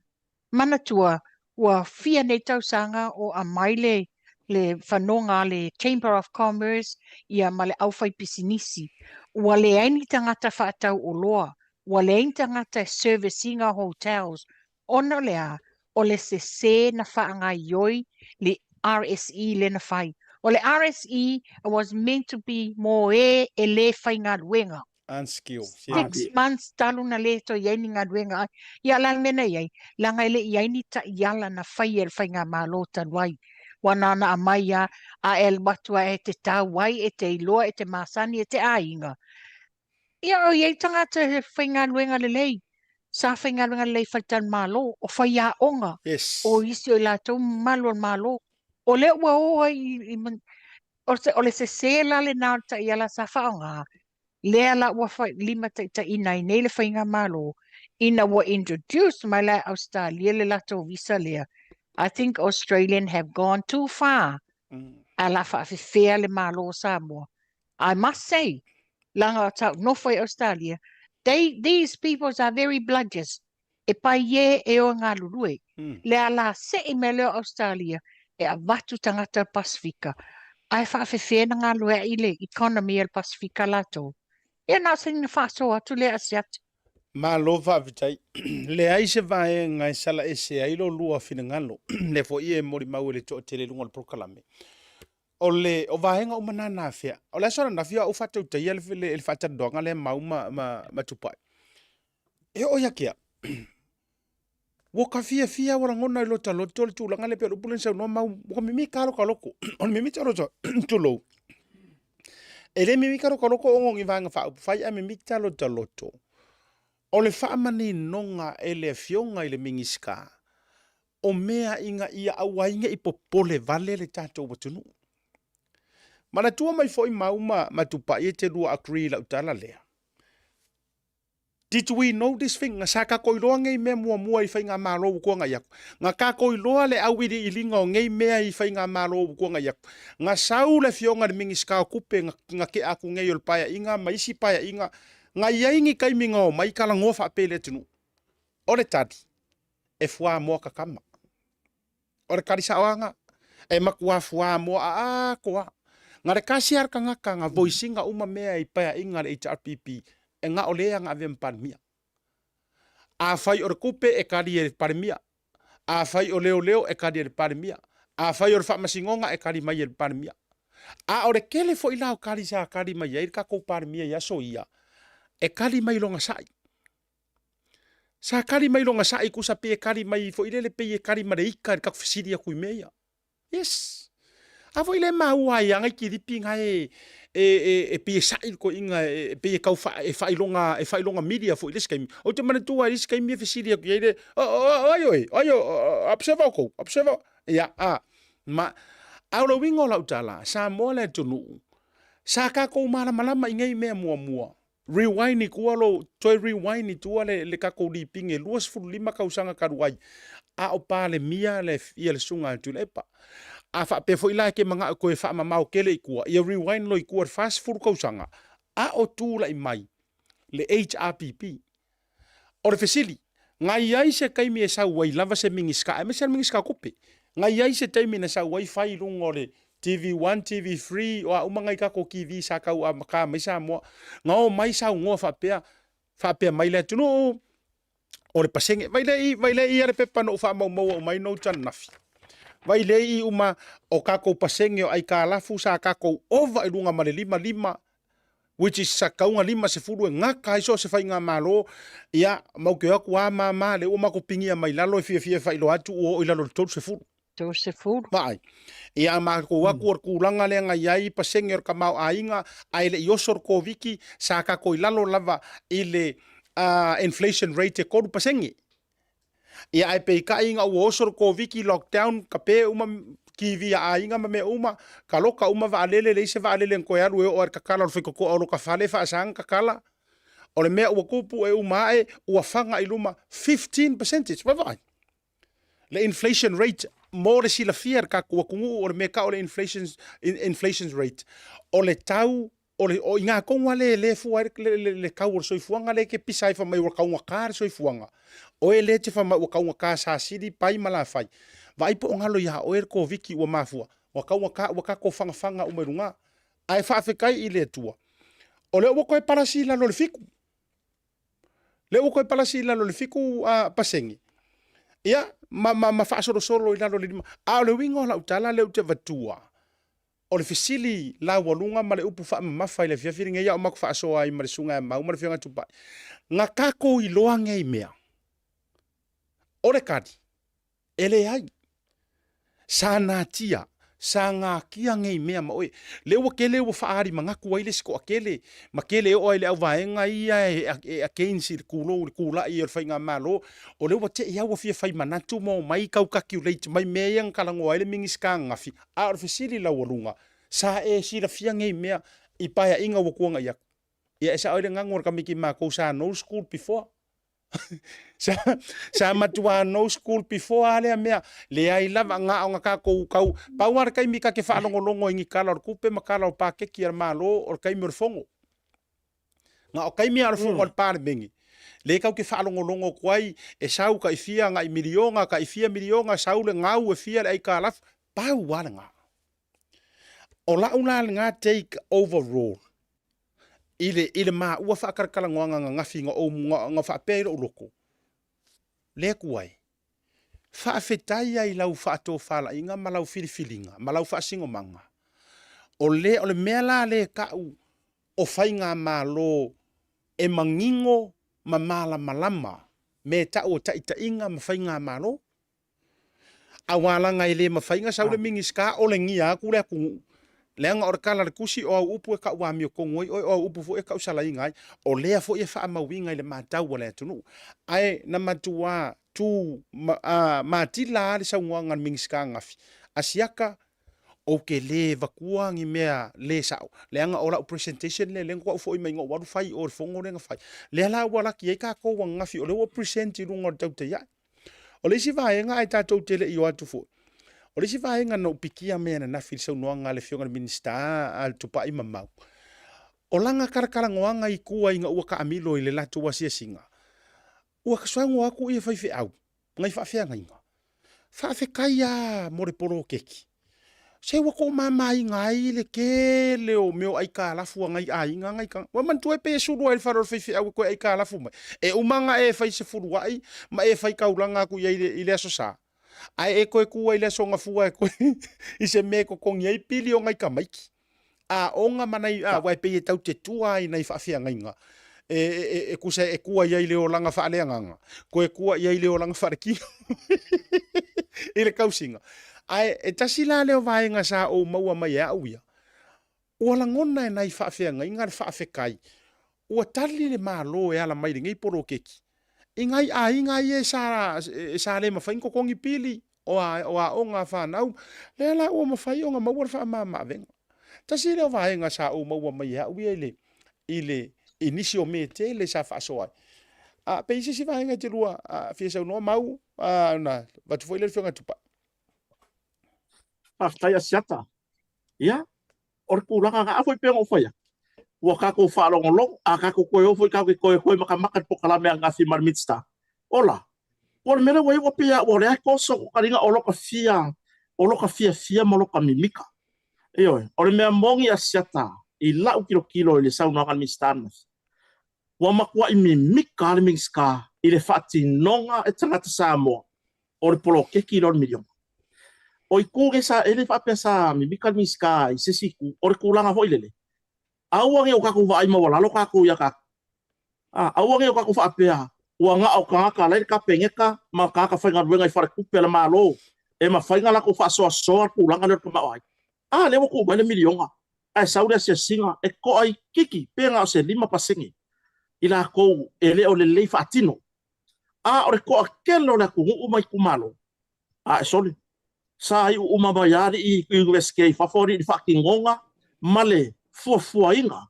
Manatua ua fia nei tau sanga o a maile le whanonga le Chamber of Commerce ia ma le awhai pisinisi. Ua le aini tangata whaatau o loa. Ua le aini tangata servicinga hotels. Ona lea o le se na whaanga ioi le RSE le na whai. O le RSE was meant to be mo e le whai ngā ruenga. unskilled 6 months talu na le to iai ni ngā ruenga. Ia lang mena iai. Langa ele iai ni ta iala na whai e whai ngā malo tanwai. Wanana amaya a el batua e te tauai e te iloa e te masani e te ainga. Ia o iei tangata he whainga nuenga le lei. Sa whainga nuenga le lei whaitan malo o whaia onga. yes O isi o i lato malo malo. O le ua oa o le se la le nao ta iala sa whaonga. Lea la ua lima ta ina i nei le whainga malo. Ina ua introduce mai la Australia le lato visa lea. I think Australian have gone too far. Ala whaafewhea le malo Samoa. I must say, langa tau nofoi Australia, these peoples are very bludgers. E pai e o ngā lurue. Le ala se i me leo Australia e a watu tangata Pasifika. Ai whaafewhea na ngā lua i le economy el Pasifika lato. E nā singa whaaso atu le asiat. ma lo va vitai le ai se vai ngai sala ese ai lo lua fina ngalo le fo ie mori mau le to tele lunga le prokalame o vaenga o mana na fia o le sora na fia o fatu te ia le fata donga le mau ma tupai e o ya kia wo ka fia wala ngona lo talo tole tu langa le pe pulen sa no mau ko mimi kalo kaloko on mimi taro to lo ele mimi kalo kaloko o ngi vanga fa fai a mimi talo to o le whaamani nonga e le fionga i le mingiska, o mea inga ia awainga i popole vale le tātou watunu. Mana tua mai foi mauma matupa i te rua akri la utala lea. Did we know this thing? Nga sa ka koiloa ngai mea mua i whai ngā mālo kua ngai aku. Nga ka koiloa le awiri i linga o ngai mea i whai ngā mālo kua ngai aku. Nga sau le fionga le mingiska o kupe nga ke aku ngai ol paya inga, maisi paya inga, nga yaingi kai minga o mai kala ngofa pele tunu. Ore tadi, e fua moa kakama. Ore karisa oanga, e makua fua moa koa. Nga re kasi arka ngaka nga voicinga uma mea i paya inga le HRPP, e ngā o lea ngā vea mparimia. A whai o re kupe e kari e parimia. A whai o leo leo e kari e parimia. A whai o re whamasingonga e kari mai e parimia. A o re kele fo ilau kari sa kari mai e ka kou parimia ia so ia. E kari mai longa sai. Sa kari mai longa sai kusa pe e kari mai fo ilele pe e kari mai ika ka fisiri kui meia. Yes. A fo ile maua ia ngai ki ripi ngai e pe sai ko inga e pe kau fa ilonga media fo ile skai. O te mana tua ile skai me fisiri ku ile ayo observe ya ma aula wingo la utala sa mole tunu sa ka ko mala malama ingai me mua rewind ku alo toy rewind tu le ka ko li pinge luas fu lima ka usanga karuai a o pale mia le ia le sunga tu le pa a fa pe fo ila ke manga ko e fa mama o kele ku ia rewind lo ku fast fu ka usanga a o tu la mai le HRPP o le fesili ngai ai se kai mi sa wai lava se mingiska e se mingiska kope ngai ai se taimi na sa wifi lungo le TV1 TV3 o umangai ka ko kivi sa ka u ka mai sa mo ngao mai sa ngo fa pe mai le tunu o le pasenge vai le i are pepa no fa mo mai no chan nafi vai le i uma o ka ko pasenge o ai ka lafu sa ka ko over i lunga male lima which is sa kaunga lima se furu ngaka iso se fai nga malo ia mau ke aku ama le uma ko pingia mai lalo fia fai lo atu o ilalo to se furu vai ia ma ko aku ku langa le nga yai pasenge ka mau ainga ai le yosor ko viki sa ka ko ilalo lava ile inflation rate ko pasenge ia ai pe ka inga o yosor ko viki lockdown ka pe uma ki via ainga me uma kaloka uma va lele le se va lele ko ya ru o ka kala fiko ko o ka fale fa sang ka kala o le me o kupu e uma e o fanga iluma 15% vai le inflation rate more si la fier ka ko o le me ka o le inflation rate o le tau o inga ko le fu le ka o so fuanga le ke pisai fa mai o ka un kar so fuanga o ele te fa mai o ka un ka sa sidi pai mala fai vai po ngalo ya o ko viki o mafua o ka ko fanga o merunga ai fa kai ile tua o le o ko parasi la lo fiku le o ko parasi la lo fiku a pasengi ia ma fa solo ila lo lima a le wingo la utala le te vatua o le fisili la walunga ma le upu fa ma fa ile fia firinga ia o ma fa so ai ma le sunga ma ma fianga tupa nga ka ko i loanga i mea o le kadi ele ai sa natia sa nga kia ngai mea ma oe le o kele o faari manga ku ile sko akele ma kele o ile vaenga ia e kensi kula i fa nga malo o le o te ia o fia fai manatu mo mai kau calculate mai meang kala ngo ile mingiska ngafi a ofisili la wolunga sa e si la fia ngai mea i paia inga o kuanga ia ia sa ile ngangor kamiki ma ko sa no school before sa matua no school before ale mea le ai lava nga nga ka ko kau pawar kai mika ke fa longo ingi kala ku pe makala pa ke ki malo or kai morfongo nga o kai mi ar fongo par bengi le kau ke fa longo kwai e sau ka ifia nga milionga ka ifia milionga sau le ngau e fia ai kala pau wala nga o la una nga take overall ile ma ua fa karkala ngoanga nga finga o nga fa pero loko le kuai fa fetai ai lau fa to fala inga malau filifilinga malau fa singo manga o le mela le ka o fainga malo e mangingo mamala malama me ta o ta inga ma fainga malo awala ngai le ma fainga sa le mingiska o le ngia ku le ku lenga or kala kusi o upu ka wa mi ko ngoi o upu fo e ka usala ingai o le fo e fa ma winga le mata wala tunu ai na matua tu ma tila le sa nganga mingiska ngafi asiaka o ke le vakuangi mea le sa lenga ora presentation le lenga fo i mai ngo wa fai o fongo lenga fai le la wala ki ka ko wa ngafi o le o present i rungo tauta ya o le si va nga ai ta tele i wa tu fo o le si vaenga no pikia mea na fil sau noanga le fionga minista al tupa i mamau. O langa karakala ngoanga i kua inga ua ka amilo i le latu wa sia singa. Ua kaswango aku i fai au. Ngai fa fea inga. Fa fe kaya more poro keki. Se wa ko mamai ngai le ke le o meu ai ka la fu ngai ai ngai ka. Wa man tu e pe su do el faro fi au ko ai ka la fu mai. E umanga e fai se fu wai ma e fai ka ulanga ku ye ile so sa. Ai e ko ku ile so nga fu e ko i se me ko kong ye pili o ngai ka mai. A onga manai a wa pe e tau te tua i nei fa fia ngai nga. E kusa e kua ia ile o langa fa ale nga. Ko e kua ia ile o langa fa ki. Ile kausinga. Ai e tasila leo vaenga sa o maua mai a uia. Ua langona e nai whaafea ngai ngā whaafe kai. Ua tali le malo e ala mai ngai poro keki. I ngai a ingai e sa le mawhai ko kongi pili o a o ngā whanau. Le ala ua mawhai o ngā maua wha ma venga. Tasi leo vaenga sa o maua mai a uia ile inisio me te le sa whaasoai. A peisi si vaenga te rua fia sau noa mau na watu foi le whionga tupa. Aftai asiata. Ia. Or kulanga nga foi pe ngo foi. Wa ka ko fa long long a ka ko ko foi ka ko maka makat po kala me nga fi marmitsta. Ola. Por mera wa wo pia wo le ko so ka ringa oloka fia mo loka mimika. Iyo, or me mongi asiata i la kilo le sauna kan mistanas. Wa makwa i mimika le mingska i le fati nonga e tangata Samoa. Or polo ke kilo milion. Oi kuge sa ele fa pesa mi bikal mi sky se siku or kulanga foi lele awange o ka ku vai ma wala lo ka ku ya ka awange o ka ku fa pea wanga o ka lai ka pengeka ma ka fa ngar wenga fa ku pela malo e ma fa ngala ku fa so kulanga le ka mai le ku ba le milionga ai sauda se singa e ko ai kiki penga se 5% ila ko ele o le fa tino ore ko akelo la ku mai ku malo soli sa i umama yari i USK fafori i whakingonga male fuafuainga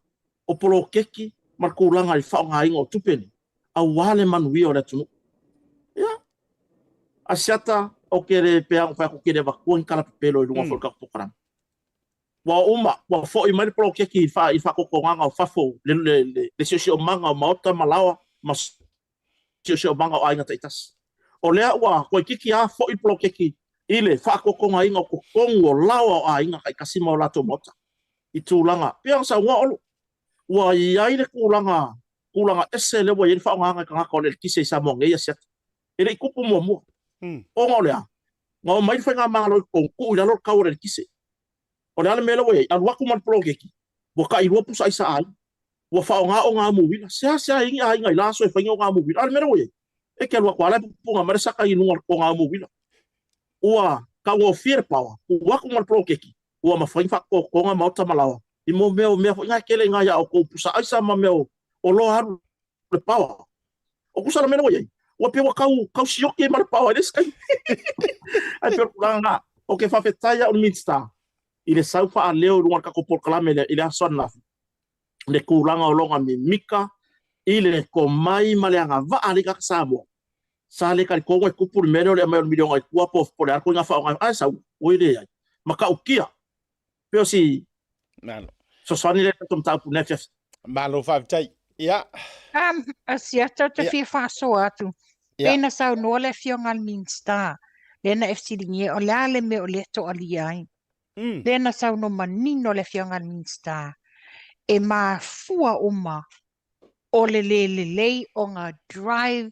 o polo keki markulanga i whaongainga o tupeni a wale manui o le tunu. Ia. Asiata o kere peang whaku kere wakuang kala pepelo i runga wholka pukarang. Wa fo i mani polo keki i whakokonganga o fafo le sio manga o maota malawa ma sio manga o ainga taitas. O lea wa koe kiki a fo i polo keki ile whakokonga inga ko kongo lawa a inga kai kasima o lato mota. I tūlanga. Piang sa ua olu. Ua iaile kulanga ese lewa i whaonganga ka ngaka o le kise sa mo ngeia siat. Ele i kupu mua mua. O ngā lea. Ngā o mai whainga mga loi kong ku i lalo kau le kise. O le ale mele wei, al waku man polo keki. Wa ka i rua pusa i sa ai. Wa whaonga o ngā muwila. Sea ingi a inga i laso e whainga o ngā muwila. Ale mele wei. E ke alua kwa lai punga maresaka i nunga o ngā muwila. Ua ka wo fear power ua ku mal pro keki ua ma fain fa ko nga mauta malawa i mo meo nga kele nga ya o ko pusa aisa ma meo o lo haru le power o ku sala meno ye ua pe wa kau sioke mal power des kai ai per kulanga o ke fa fetaya on minsta ile saufa a leo ruar ka ko por kalame ile asona le kulanga o longa mi mika ile ko mai maleanga va ali ka sabo sale ka ko ko por meno le mai milhão ai kua po por ar ko nga fa nga sa o ile ai maka ukia pero si Malo. so sani le tom ta pu nefs Malo fa tai. Ja. Asiata te fia whaso atu. Ja. Pena sau noa le fionga minsta. Lena FC dinge o le me o le to ali ai. Lena sau no manino le fionga minsta. E ma fua uma o le o ngā drive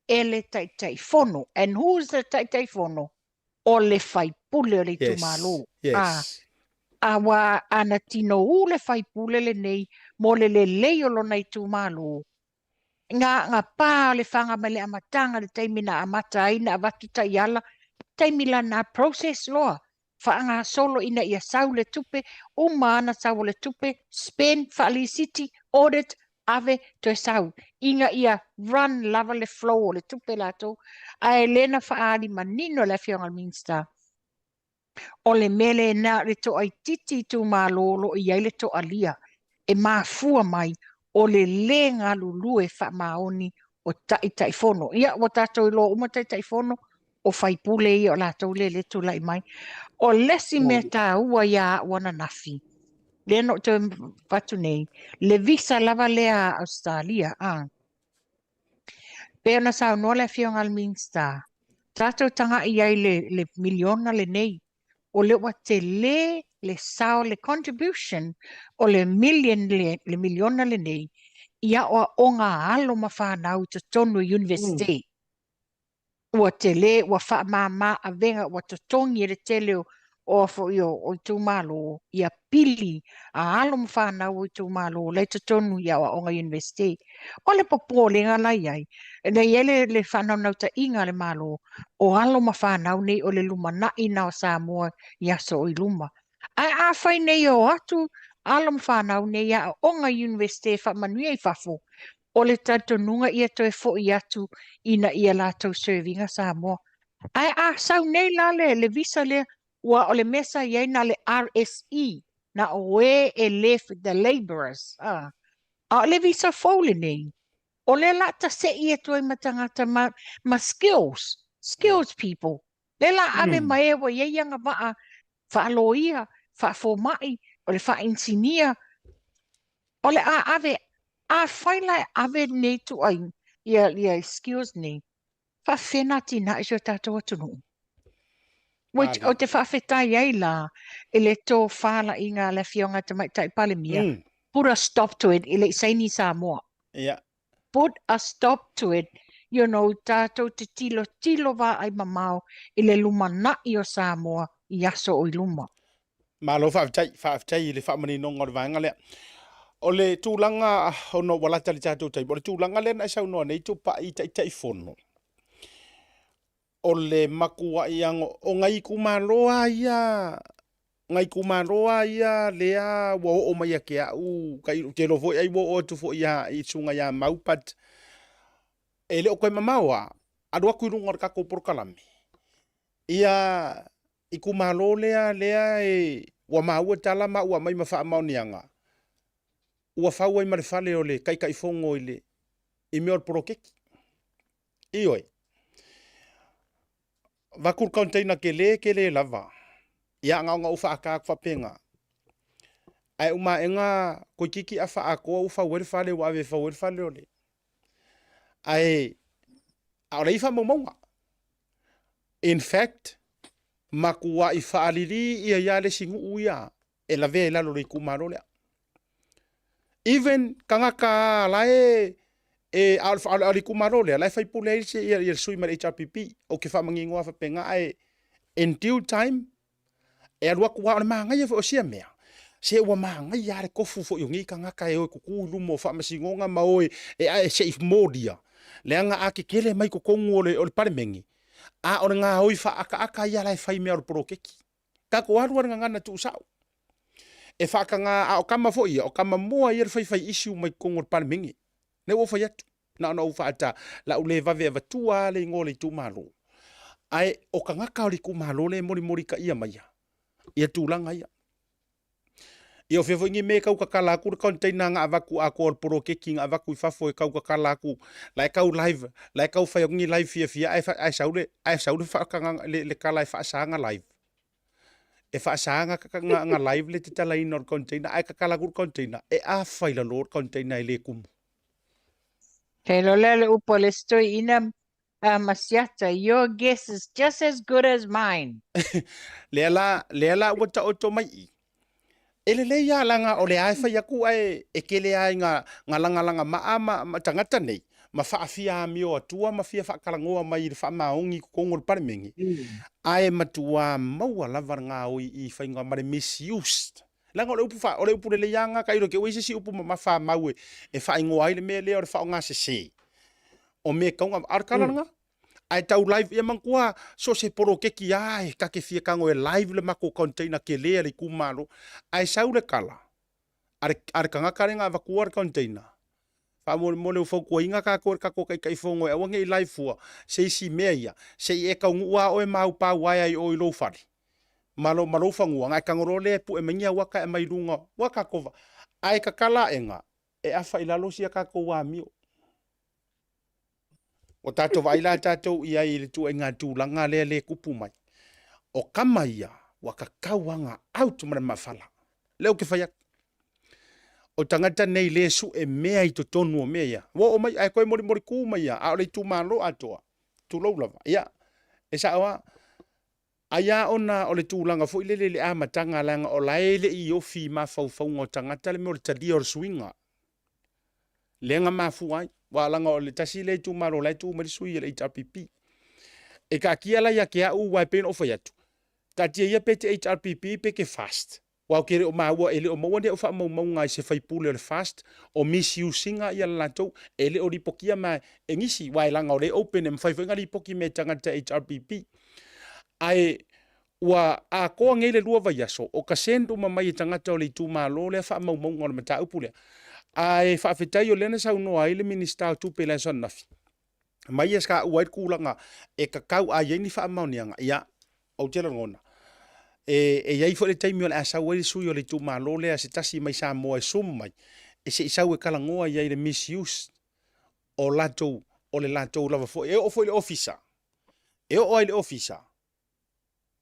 ele tai fono. And who's the tai fono? O le fai pule o le tumalo. Yes. Awa ana tino le fai pule le nei mo le o lo nei tumalo. Nga pā le whanga mele amatanga le taimina amata ina avatu taiala taimila na process loa. Whaanga solo ina ia sau le tupe, umana sau le tupe, spend, felicity, audit, ave to sau. Inga ia run lava le flow le tupe lato. A elena whaari manino le fionga minsta. O le mele na le to ai titi tu malolo i ai le to alia. E mafua mai o le ngā lulue wha maoni o tai fono. Ia o tātou i lo uma tai fono o whai pule i o lātou le tu lai mai. O lesi me tā ua ia wana nafi. Le no te patu nei. Le visa lava lea Australia. Pea na sao no le fionga minsta. Tātou tanga i ai le miliona le nei. o le ua te le sao le contribution o le miliona le nei ia o ngā alo ma whanau te tonu university. Ua te ua wha mā a venga ua te tongi re te leo o fo o tu malo ia pili a alo ma whanau o tu malo le te tonu ia o ngā university. O le popo le ngā lai ai. Nei le whanau nau ta inga le malo o alo ma whanau nei o le luma na ina o Samoa ia so o i luma. Ai a whai nei o atu alo ma whanau nei ia o ngā university wha manui ai whafo. O le tatonunga ia toe fo i atu ina ia lātou servinga Samoa. Ai a sau nei la le visa le ua o le mesa iai na le RSE na oe the laborers. A le visa fōle nei. O le la ta se ia toi matangata ma skills people. Le la ave mai wa ia yanga waa fa aloia, fa fomai, o le fa engineer. O le ave a whaila ave nei tu ai ia skills nei. Fa whena tina iso tātou atunu. Which o te whawhetai ai la e le tō whala i ngā le fionga te mai tai palemia. Put a stop to it i le Saini Samoa. Yeah. Put a stop to it. You know, tātou te tilo wā ai mamau i le luma na i o Samoa i aso o i luma. Malo whawhetai i le whamani nonga o vanga lea. O le tūlanga ono walata le tātou tai. O le tūlanga lea na isau noa nei tō pa i tai whono. O le makua i ango o ngai kumaloa ia. Ngai kumaloa ia lea wa o mai ke au kai te lo foi ai wo o tu foi ia i sunga ia maupat. E le o koe mamaua adua kuirunga ka ko porkalami. Ia i kumalo lea e wa maua tala ma ua mai mafa maunianga. Ua fau ai mare fale o le kai fongo i le i me or porokeki. Ioi. Vakur container ke le lava. Ia ngā ufa aka whapenga. Ai uma enga ko kiki a wha ako ufa werfale wa ave fa werfale ole. Ai a rei wha maunga. In fact, makua i wha aliri ia ia le singu uia. E la vea lalo rei kumaro lea. Even kangaka lae e ali kumaro lea. Lai whai pule se ia sui mara HRPP. O ke wha mangingoa whapenga ai in due time. E alua kua o maangai e o sia mea. Se ua maangai are kofu fo yungi ka ngaka e oi kuku lumo wha masingonga ma oi e ae safe modia. Leanga ake kele mai kukongu o le paremengi. A o ngā oi wha aka ia lai whai mea o porokeki. Kako arua nga ngana tu usau. E whaka ngā a o kama fo ia, o kama moa ia whai issue mai kongo o paremengi. Ne o whai atu. Na o whaata la ule vave ava tua le ngole tu malo. Ai o ka ngaka o li kumalo le mori ka ia mai. Ia tūlanga ia. Ia o whiawha ingi me kau kakalaku, container ngā avaku a kōr poro keki ngā avaku I whafo e kau kakalaku, lai kau live, lai kau whaiungi live fia, ai saure whakanga le kala e whaasanga live. E whaasanga ngā live le te tala ina o container, ai kakalaku container, e a whaila lor container I le kumu. Te lo lele upo le stoi ina Masiata, your guess is just as good as mine. Leala ua ta oto mai I. Ele le ia langa o le ai whai aku ai e kele ai ngā langa ma tangata nei. Ma whaafia mio atua, ma fia whaakarangoa mai I whaamaongi kukongo le paremengi. Ai matua maua lavar ngā oi I whainga mare misused. Langa o le upu le ianga ka iro ke oise si upu ma wha maue e whaingoa ai le mea leo le whao ngā se. O me kaunga arkalanga. Ai tau live ia mangkua so se poro keki ai ka ke fia kango e live le mako container ke lea le kumalo. Ai sau le kala. Are kanga karenga vakua le container. Fa mo le fo ko inga ka ko kai fongo e wange I live fua. Se si mea ia. Se e kaungu ua o e mau pa wai ai o I lo fari. Malo fangu ngai kangoro le pu e mengia waka e mai runga waka kova. Ai ka kala enga. E afa ilalo sia ka ko wa mio. O tātou waila tātou ia I le tu e ngā tūlanga le kupu mai. O kama ia, waka kauanga autu mara mawhala. Leo ke whaiat. O tangata nei le su e mea I to tonu o mea ia. Wo o mai, ai koe mori kū mai ia. A o le tū malo atoa. Tū laulava. Ia, e sa awa, Aia ona o le tūlanga fo ile le a matanga langa o laele I ofi ma faufaunga o tangata le me o le talia o le swinga. Lenga mafu ai, walanga o le tasi le tu maro le tu marisui le HRPP. E ka kia la ya kia u wai pen o fayatu. Ka tia ia pete HRPP pe ke fast. Wa kere o maua ele o maua o fa mau ngai se fai pule le fast o misusinga ia la tau ele o ripokia ma engisi wai langa o le open em fai fai ripoki me tangata HRPP. Ai wa a ko ngele lua vai aso o ka sendu mamai tangata o le tu malo le fa mau ngona mata upule. Ai fa fetai o lena sa no ai le minister tu pela son nafi. Mai eska uai kulanga e ka kau a yeni fa maunianga ia o tela ngona. E yai fo le taimi o le asa wai sui o le tu malo le se tasi mai sa mo e sum mai. E se isa we kala ngoa yai le misuse o lato o le lato lava fo e o fo le officer. E o ai le officer.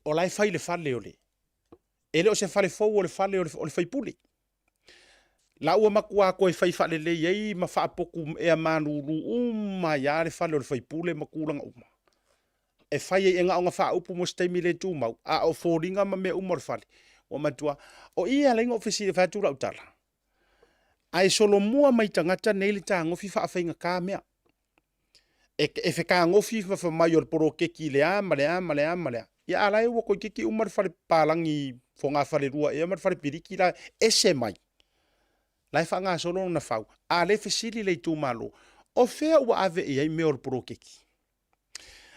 O lai fai le fale o le. Ele o se fale fo o le fale o le fai puli. La ua makua ko e fai fale le yei ma fa poku e manuru ma ya le fale o le fai pule makulanga uma. E fai e nga nga fa upu mo stemi le tu mau a o foringa ma me umor fale. O matua o ia lenga ofisi le fatu la utala. Ai solo mua mai tangata nei ta ngofi fa fainga ka mea. E fe ka ngofi fa mai o poro keki le a male. Ya alai wo ko keki umor fale palangi fonga fale rua e mar fale piriki la ese mai. Lai whanga solo na whau. A le fesili le tu malo. O fea ua ave e ai meo poro keki.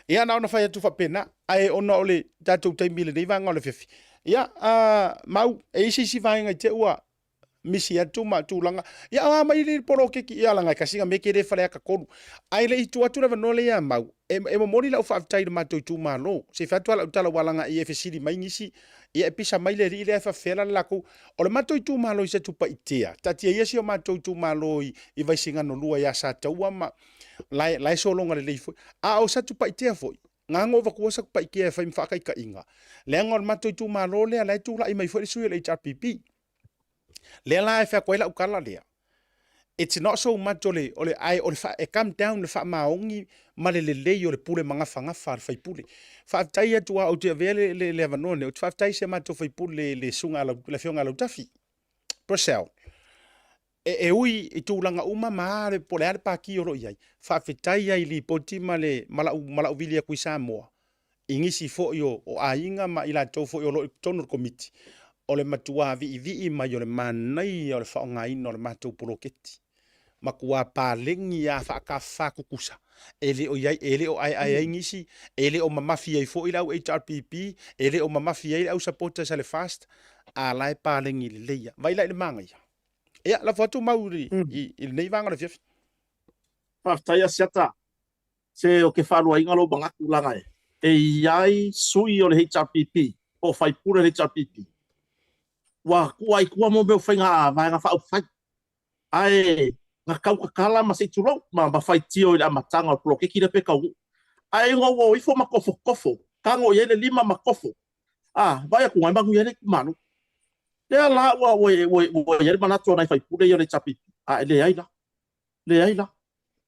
Ia na ona whai atu whapena. Ai ona ole tatou taimile nei vanga ole fefi. Ia mau e isi vainga te ua misi atu ma tūlanga. Ia mai le poro keki. Ia langa kasinga meke re whale aka koru. Ai le itu atu rawa nole ia mau. E mamori la ufa aftai ma tu malo. Se fatua la utala walanga i e fesili mai ngisi. Ia pisa mai le ri le fa fela lako o le mato tu malo se tu pa itea tatia ia si o mato tu malo I vai singa no lua ia sa taua ma lai so longa le leifo a o sa tu pa itea foi ngango va ko sa pa itea fa mfa kai ka inga le ngol mato tu malo le lai tu la I mai foi su le HRPP le la fa ko la ukala le it's not so much ole ai ole fa e come down le fa maongi ma le o le pule manga fanga fa fai pule fa tai atu o te vele le vanone o fa tai se ma to fai pule le sunga la fionga la tafi prosel e ui I tūlanga uma ma le pole ale pa ki oro iai fa fetai ai li poti ma le mala uvilia kui Samoa ingisi fo yo o ainga ma ila to fo yo lo tonu komiti o le matua vi ma yo le manai o le fa ngai no le matou poloketi makua palengi ya fa kukusa ele o yai ele o ai ngisi ele o mafia I fo ila HRPP ele o mafia ila supporters ale fast a lai palengi le leia vai lai le manga ia ia la foto mauri I nei vanga le fiaf Pa tai asiata. Se o ke whanua inga lo bangaku langa e iai sui o le HRPP o fai pura le HRPP. Wa kuai kua mo meu whainga a vaenga whau whai. Ai nga kau kakala ma se turo ma fai tio I amatanga o ploke ki pe kau. Ai ngo wo ifo ma kofo. Kango yele lima ma kofo. Vai ku ngai bangu yele manu. Le la wo yele manato na fai pura yele HRPP. Le ai la.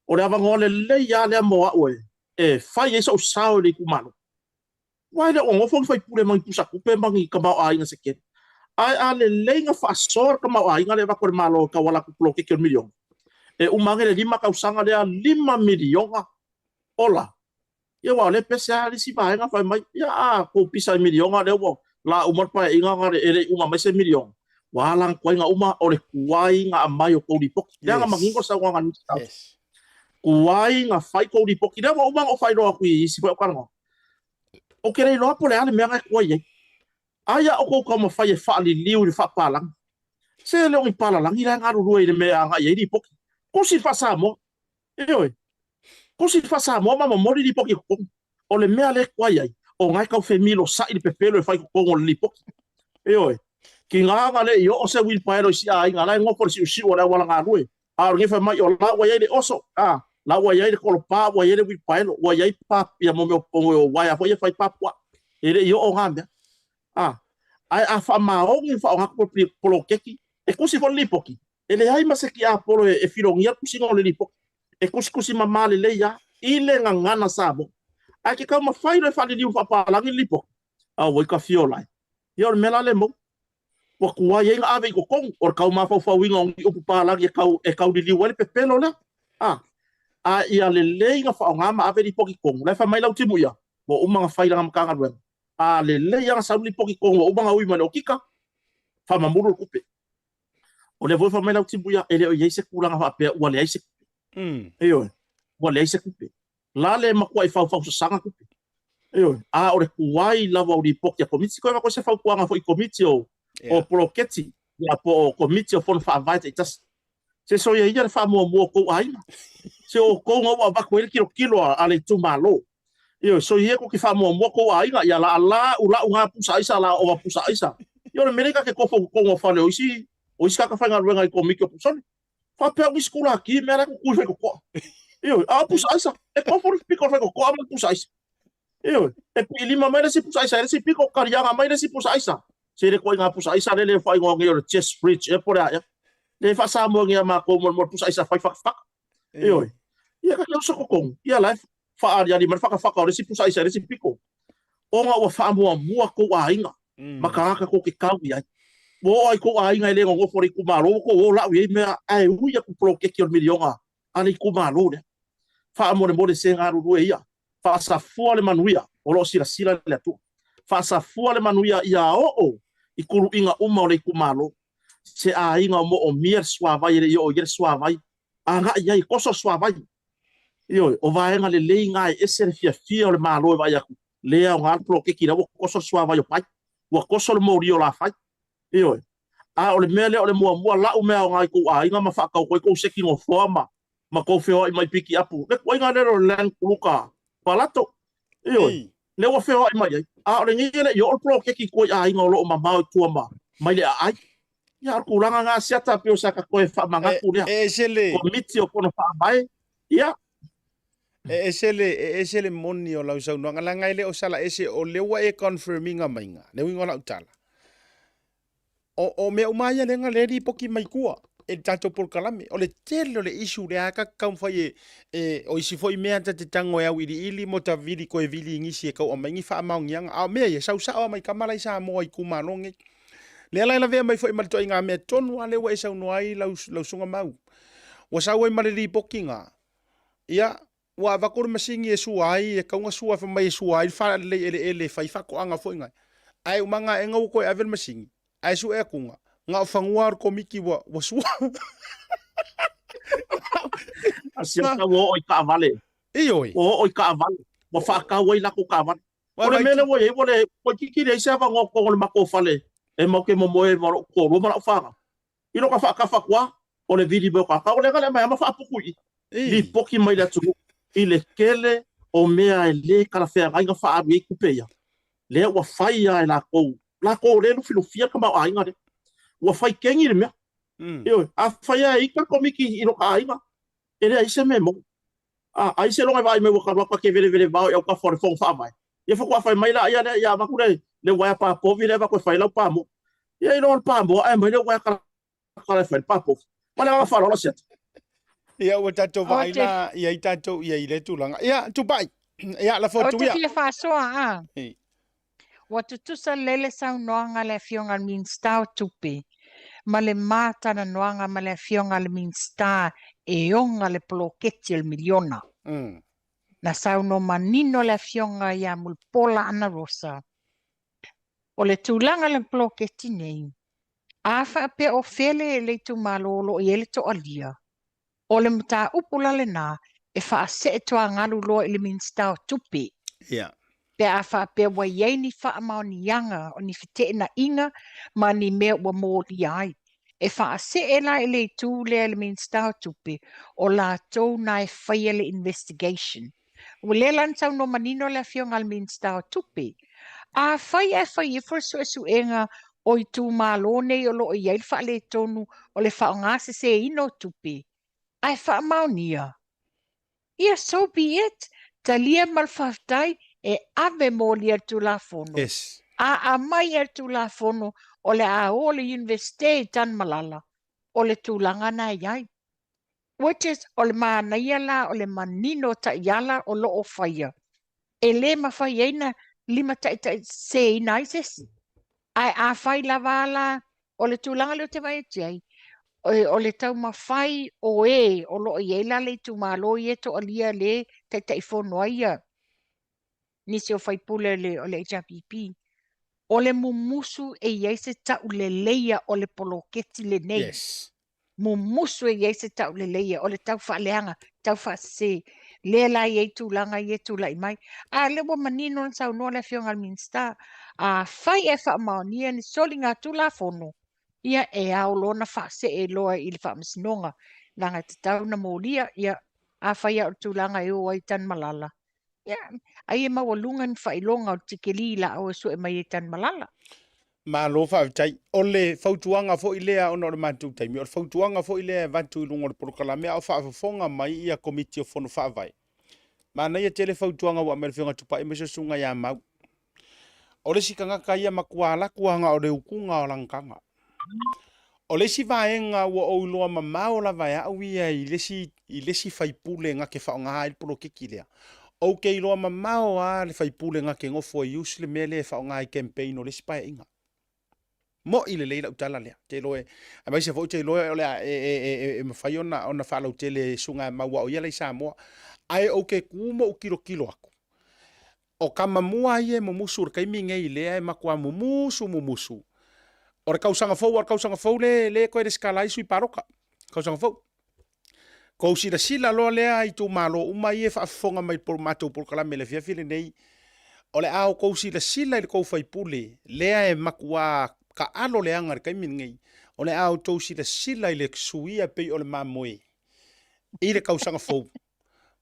O le avangole le ya le moa oe. E fai eso sao le kumano. Wai le ongo fo fai pura mai pusa ku pe mangi ka mau ai nga se ke. Ai le lenga fa sor ka mau ai nga le va ko malo ka wala ku ploke ki milion. E umange le lima kausanga le 5 milionga ola. Ia wa le pesa le si vai nga fai mai ia ko pisa milionga le wo la umar pa inga nga le uma mai se milion. Walang ko nga uma o le kuai nga mai o ko di pok. Ia nga mangingo sa nga ni. Kuai nga fai ko di pok. Ia wa uma o fai ro aku I si ko ka ngo. O kere lo po le ale me nga kuai. Aya o ko ma fai e fa li liu le fa palang. Se le o palang ila nga ru le me nga ye di pok. Ko si fa sa mo. Ko si fa sa mo ma mori di pok ko. O le mea le kuai ai. O ngai kau femilo sa I pepelo e fai ko ngol li pok. Ki nga le yo o se wil paero si ai nga la ngo por si wala nga rue. A ngi fa mai o la wa ye le oso. La wa ye le ko pa wa ye le wil paero wa ye pa ya mo me o wa ya fo ye fai pa kwa. Ele yo o ngamba. Ai a fa ma o ngi fa o ha ko polo keki. E ko si fo li poki. Ele ai ma se ki a polo e filongia ku si ngol li poki. E ko si mama le ya ile nga ngana sabo. A ki ka ma fai le fa li fa pa la li poki. a wai ka fio lai ia o mela le mo wa kua ye nga ave ko kong or kau ma fa winga o pupa la e kau di wale pe pelo la a ia le nga fa nga ma ave di poki kong le fa mai lau timu ia mo umanga fai la nga nga wen a le yang sa li poki kong o umanga ui mano kika fa mamuru kupe o le vo fa mai lau timu ia ele o ye se kula nga fa pe wa le se eyo wa le se kupe la le makua i fa sanga kupe eyo a o le kuai lava o di poki a komiti ko ko se fa kuanga fo i komiti o poloketi ya po komiti o fon fa vai te tas se so ye ia fa mo ko ai se o ko ngo ba ko el kilo ale tu malo yo so ye ko ki fa mo ko ai nga ya la ula unga pusa isa la o pusa isa yo le mereka ke ko fo ko ngo fa le o isi ka fa nga renga i komiki o pusa fa pe o skula ki mera ko ku fe ko yo a pusa isa e ko fo piko fe ko a pusa isa yo e lima mai se pusa isa se piko karianga mai se pusa isa se le ko nga pusa isa le fa ngo ngi o chest bridge e por ya le fa sa mo ngi ma ko mo pusa isa fa yo ia ka so ko kong ia life fa aria di man fa o se pusa isa se piko o nga wa fa mo ko a inga makaka ko ke kau ia bo ai ko a inga le ngo fo ku malo ko o la wi me ai u ia ku pro ke ki o milionga ani ku malo le fa mo le se nga ru ia fa sa fu le manuia o lo sila le tu fa sa fu le manuia ia o i kuru inga uma o le kumalo se a inga mo o mier swa vai le yo yer swa vai anga ia i koso swa vai yo o vai nga le inga e se fia o le malo vai aku le a ngal pro ke kira o koso swa vai o pai o koso le mori o la fai yo a o le mele o le mo la o me nga ku a inga ma fa ka ko se ki no forma ma ko feo i mai piki apu le ko inga le len kuluka palato yo le o feo i mai a o le ngi le yo pro ke ki ko a inga lo ma mau tu ma mai le ai ya ku langa nga siata pe o saka ko e fa manga ku le komiti o kono fa mai ya esele moni o lau sau noanga langa ile o sala ese o lewa e confirminga mainga ne wingo la utala o me umaya lenga leri poki mai kua e tato por kalame o le tele o le isu le aka kau fai o isi foi mea te tango e au ili mo ta vili ko e vili ingisi e kau o maingi fa amaungianga a mea ye sau sao mai kamalai sa mo ai kumalonge le la vea mai foi malto inga me tonu ale wa e sau noai lau sunga mau wa sau ai maliri poki nga ia wa vakor masingi e suai e kaunga sua fa mai suai fa le ele fai fa ko anga foi nga ai umanga e ngau ko e avel masingi ai su e kunga nga fanguar ko miki wa sua asia ka wo o ka vale o ka vale mo fa ka wo la ko ka vale o le mele wo e wo le ko kiki le sa va ngo ko le mako fale e mo ke mo e mo ko ro ma fa ino ka fa kwa o le video ka o le ka ma fa pukui li poki mai la tu ile kele o mea le kala fea nga fa abi kupeia le wa fai ai la ko le no filofia ka ma ainga de wa fai kengi le mea yo a fai ai ka komiki ino ka ainga ele ai se memo ai se longa vai me wa ka ke vele va eu ka for fon fa vai ye fo ko fai mai la ya ma ku le wa pa po vi le va ko fai la pa mo ye no pa mo ai mai le wa ka fai pa po ma la fa lo set ia o tato vai la ia i tato ia i le tulanga ia tu bai ia la foto ia o te fa so wa tu sa lele sa noanga le fionga min sta tupi ma le mata na noanga ma le fionga le min sta e onga le ploketi el miliona na sa no manino le fionga ia mul pola ana rosa o le tulanga le ploketi nei afa pe o fele le tu malolo i ele to alia o le mta upula le na e fa se to ngalu lo ile min sta tupi pe afa pe wa ye ni fa ma ni yanga o ni fite na inga ma ni me wa mo di ai e fa se ela ile tu le min sta tupi o la to na e fa ile investigation o le lan sa no manino le fio ngal min sta tupi a fa e for so enga o i tu malone o lo ye fa le tonu o le fa nga se ino tupi ai fa maunia. Ia so be it. Talia malfaftai e ave molia tu la fono. Yes. A mai tu la fono o le a ole investe tan malala. O le tulanga na iai. Which is o le mana iala o le manino ta iala o lo o faya. E le mawhaiena lima se nai se ai a fai lava la o le tūlanga leo te vai ai o le tau mawhai o o lo i la le tu malo i to alia le te fono ia nisi o fai pule le o le HRPP o le mumusu iai se tau le leia o le poloketi le nei Yes. mumusu iai se tau le leia o le tau whaaleanga tau whaase le la iai tūlanga i tūla i mai a le wa manino sa no le fionga al minsta a fai e wha maonia ni soli ngā tūla fono ia au lona whaase loa i le whaamasinonga langa te tau na molia ia a whai au tūlanga o ai tan malala ia ai mawalungan whailonga o tikeli la au su mai tan malala Ma lo fa tai ole fautuanga fo ilea ono le matu tai mi o fautuanga fo ilea vatu lungo le proklame au fa fonga mai ia komiti o fono fa vai. Ma na ia tele fautuanga wa me fionga tupa e meso sunga ya mau. Ole sikanga kaia makuala kuanga o le ukunga o langkanga. Ole si vaenga wa o loa mamao la vai au ia i lesi faipule nga ke faonga il polo kikilea. O ke loa mamao a le faipule nga ke ngofo i usle mele faonga i campaign o lesi pa inga. Mo ile leila utala lea te loe a mai se fo te loe ole e mafai ona fala utele sunga maua o ia le Samoa ai o ke kumo o kilo aku o kama mua ie mo musu kai minge ile e makua musu o re kausanga fo le ko e skala isu i paroka kausanga fo ko sila lo lea i tu malo uma ie fa fonga mai por mato por kala mele fia file nei ole au ko sila i ko fai pule lea e makua ka alo le angar kai mingi o le au tau sila i le suia pei o le mamoe i le kausanga fou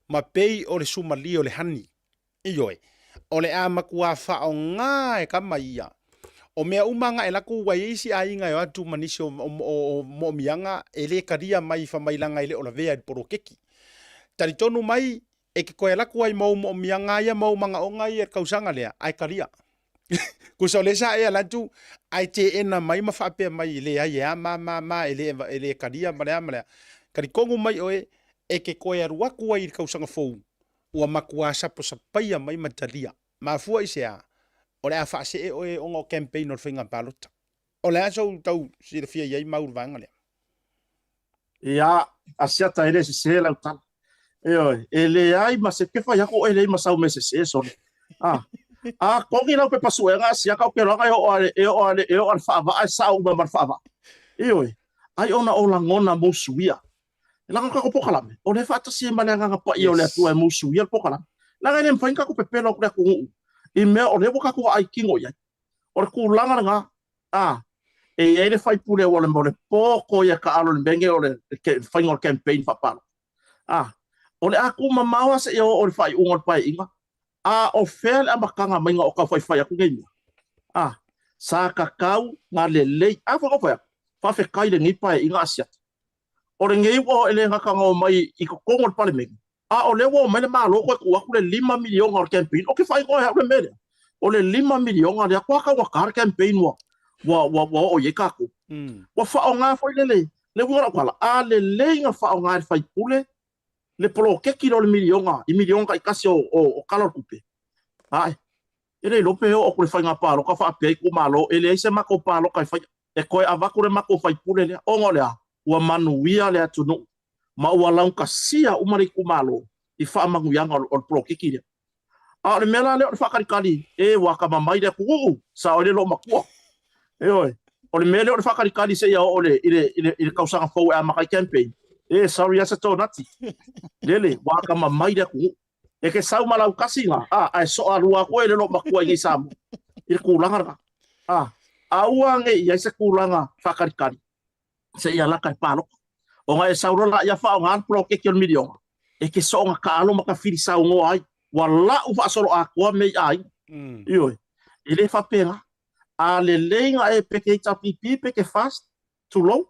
ma pei o le sumali o le hani i oe o le a makua wha o ngā e kama ia o mea umanga e laku wai isi a inga e atu manisi o mo mianga e le karia mai whamailanga i le o la vea i poro keki tari tonu mai e ke koe laku ai mau mo mianga ia mau manga o ngai e kausanga lea ai karia kusa le sa e lantu ai te ena mai mafape mai le ai a ma ele kadia male kari kongu mai oe e ke koe aru aku ai kausanga fou ua makua sapo sapaia mai matalia ma fua i sea o le a fase e oe ongo campaign o whinga palota o le aso tau sira fia iai maur vanga lea ia asiata ele se la tal ele ai ma se ke fa ya ko ele ma sa o mese se so kongi lau pe pasuenga sia ka ke longa o fa va sa u ma fa va ai ona o langona mo suia langa ka ko pokalame o le fa ta si ma langa pa i o le tu mo suia pokalame langa le mfainga ko pepelo ko ku i me o le boka ko ai kingo ya o ku langa nga e le fai pule o le mo le poko ya ka alo le benge o le final campaign fa pa o le aku mamawa se o le fai ungol pai inga o fel a makanga mainga o ka fai aku ngai sa kakau nga lelei fa ko fa fe kai le ngi pai inga asia o le ngai o ele nga ka mai i ko ngol pale me o le wo mai ma lo ko aku le 5 milion o campaign o ke fai ko ha le me o le 5 milion a ko ka wa ka campaign wa o ye ka ko wa fa o nga foi le wo ra a le nga fa o nga fai pule le polo ke kilo le milion i milion ka kasi o kalor kupe ai ele lope o ko fai nga pa lo ka fa pe ku malo ele se ma ko pa lo ka fai e ko ava ko le ma ko fai pule le o ngole wa manuia le atunu ma wa lang kasia o mari ku malo i fa mangu yang o polo ke kilo le mela le fa kali wa ka mai le ku sa o le lo makua o le mele o le fa kali se ya o le ile kausanga fo a ma campaign sorry asa to nati lele wa ka mai da ku e ke sau malau kasinga ai so alua ko le lo makua i sam il kulanga auange ia se kulanga fa kali se ia la kai palo o nga e sauro la ia fa ngan pro ke kion milion e ke so nga ka alo maka fili sau ngo ai wala u fa soro a ko me ai ile fa pena le lenga e peke tapipi peke fast too long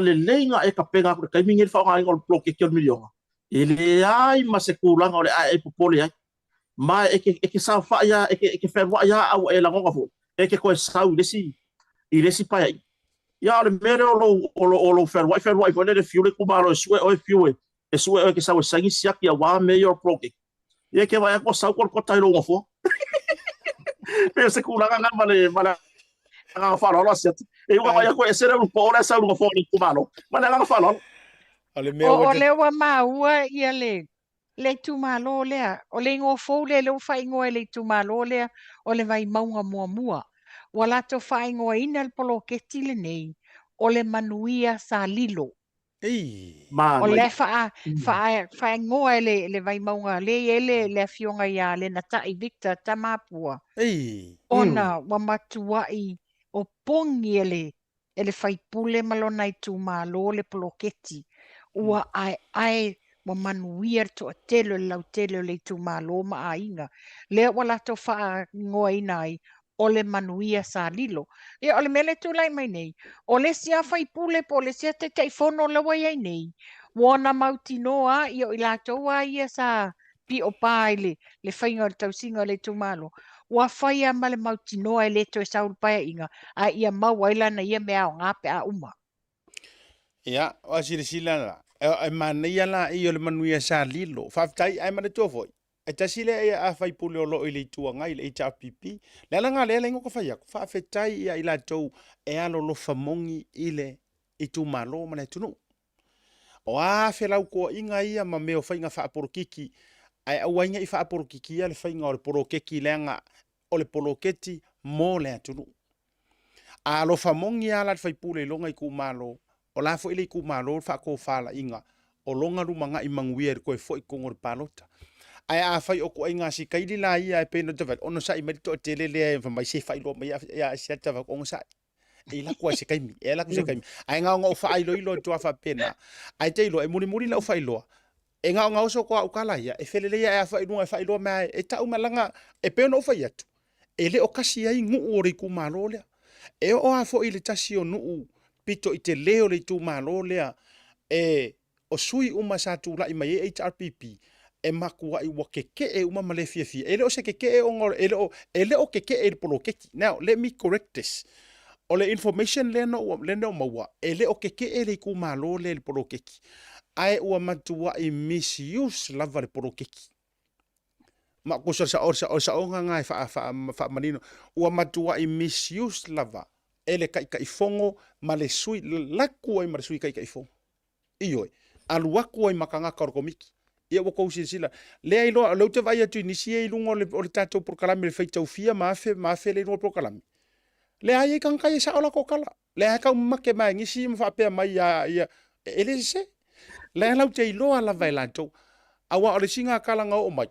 le lenga e ka penga ko kai mingi fa ngai ngol block ke milion ele ai ma se kulanga ole ai popole ai ma e ke sa fa ya e ke fa ya au e la ngonga fo e ke ko sa u lesi pa ya le mere o fa wa fo le fiule ku balo sue o fiule e sue e ke sa sangi sia ki wa mayor block e ke va ko sa ko tai lo ngofo Pe se kulanga nga male nga whānau sia. E ua mai a koe e sere ulu po ora sa ulu ngā whōni kumalo. Mana nga whānau. O le mea O ua le wa maua ia le tumalo lea. O le ngō fōu le whai ngoe le tumalo lea. O le vai maunga mua mua. Wa lato whai ngoe ina le polo keti le nei. O le manuia sa lilo. Ei. O le whai ngoe le vai maunga le ele le fionga ia le na tai Victor tamapua. Ei. Ona wa matuai o pongi ele whai pule malona i tumalo le polo keti. Ua ai wa manuia to telo lau telo le tu malo ma ainga. Le wala to wha ngoa inai o le manuia sa lilo. E o le mele tu lai mai nei. O le sia whai pule po le sia te teifono le wai ai nei. Wana mauti noa i o ilato wa ia sa pi o pai le whainga o le tausinga le tu malo. Wa whai a ma le mauti noa e le to e saul pai inga. A ia mawaila na ia mea o ngape a uma. Ia, o sila la. E mana ia la i o le manuia sa lilo. Whaftai ai mana tua foi. E tasile e a whai pule o lo i le tua ngai le HRPP. Le ala ngā lea le ingo ka whai aku. Whawhetai ia i la tau e alo lo whamongi i le i tu malo mana tunu. O a whelau ko inga ia ma meo whainga whaaporokiki. Ai au inga i whaaporokiki ia le whainga o le porokeki leanga o le poroketi mō le tunu. A lo whamongi ala le whai pule longa i ku malo. O la fo ile ku malo fa ko fala inga o longa rumanga i manguia ko fo i kongor palota ai a fai o ko inga si kaili la ia e pena tava ono sai merito tele le fa mai se fai lo mai ya se tava ko sa e la ko se kaimi e la ko se kaimi ai nga ngo fa ilo ilo to fa pena ai te ilo e muri muri la fa ilo e nga nga so ko ukala ia e felele ia e fa ilo mai e ta umalanga e pena o fa ia ele o kasi ai ngu ori ku malo le e o a fo ile tasi o nu pito i te leo le tu malo lea e o sui uma sa tu la i mai HRPP e makua i wakeke e uma male fia ele o se keke e ongor ele o keke e polo keki. Now let me correct this. O le information le no maua ele o keke e le ku malo le polo keki ai ua matua i misuse lava le polo keki ma ko sa onga ngai fa manino ua matua i misuse lava ele kai fongo ma le sui laku ai ma le sui kai fongo ioi alu aku ai makanga korkomiki ia wo ko sila le ai lo te vai atu inisi e lungo le o le tatou prokalami le feitau fia ma fe le no prokalami le ai kan kai sa ola ko kala le ai ka make mai ngisi ma fa pe mai ia ele se le lau te lo ala vai lanto awa o le singa kala nga o mai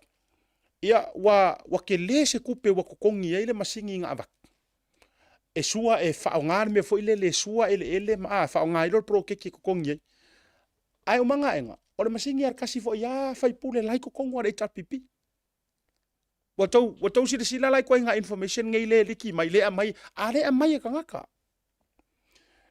ia wa ke le se kupe wa kokongi ai le masingi nga avak e sua e whaongar me fo ile le sua ele ma whaongar ilo pro keki kokongi ai umanga enga o le masingi ar kasi fo ia fai pule lai kokongo ar HRPP watau sila lai ko nga information ngai le liki mai le amai ale amai ka ngaka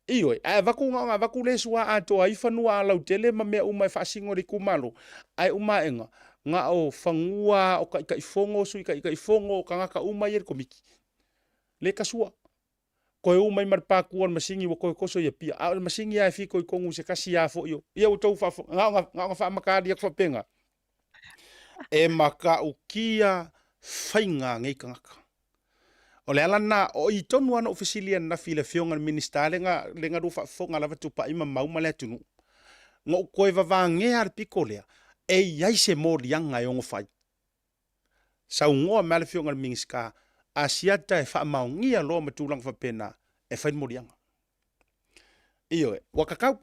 ioi ai vaku le sua ato ai fanua lau tele ma me umai fasingo ri kumalo ai uma enga nga o fangua o kai fongo sui kai fongo ka ngaka umai er komiki le kasua ko e umai mar pakuan masingi wo ko koso ia pia a masingi ai fi ko kongu se kasi ia fo yo ia o tau fa nga fa makadi ak fa penga e maka ukia fainga ngai kangaka o le ala na o i tonu ana ofisilia na file fionga minister lenga ru fa fonga lava tu pa ima mau male tunu ngo ko e va nge ar pikolea e yai se morianga e ongo fai sa ngo male fionga minister asiata e fa maungia lo matulang fa pena e fa morianga iyo wakakau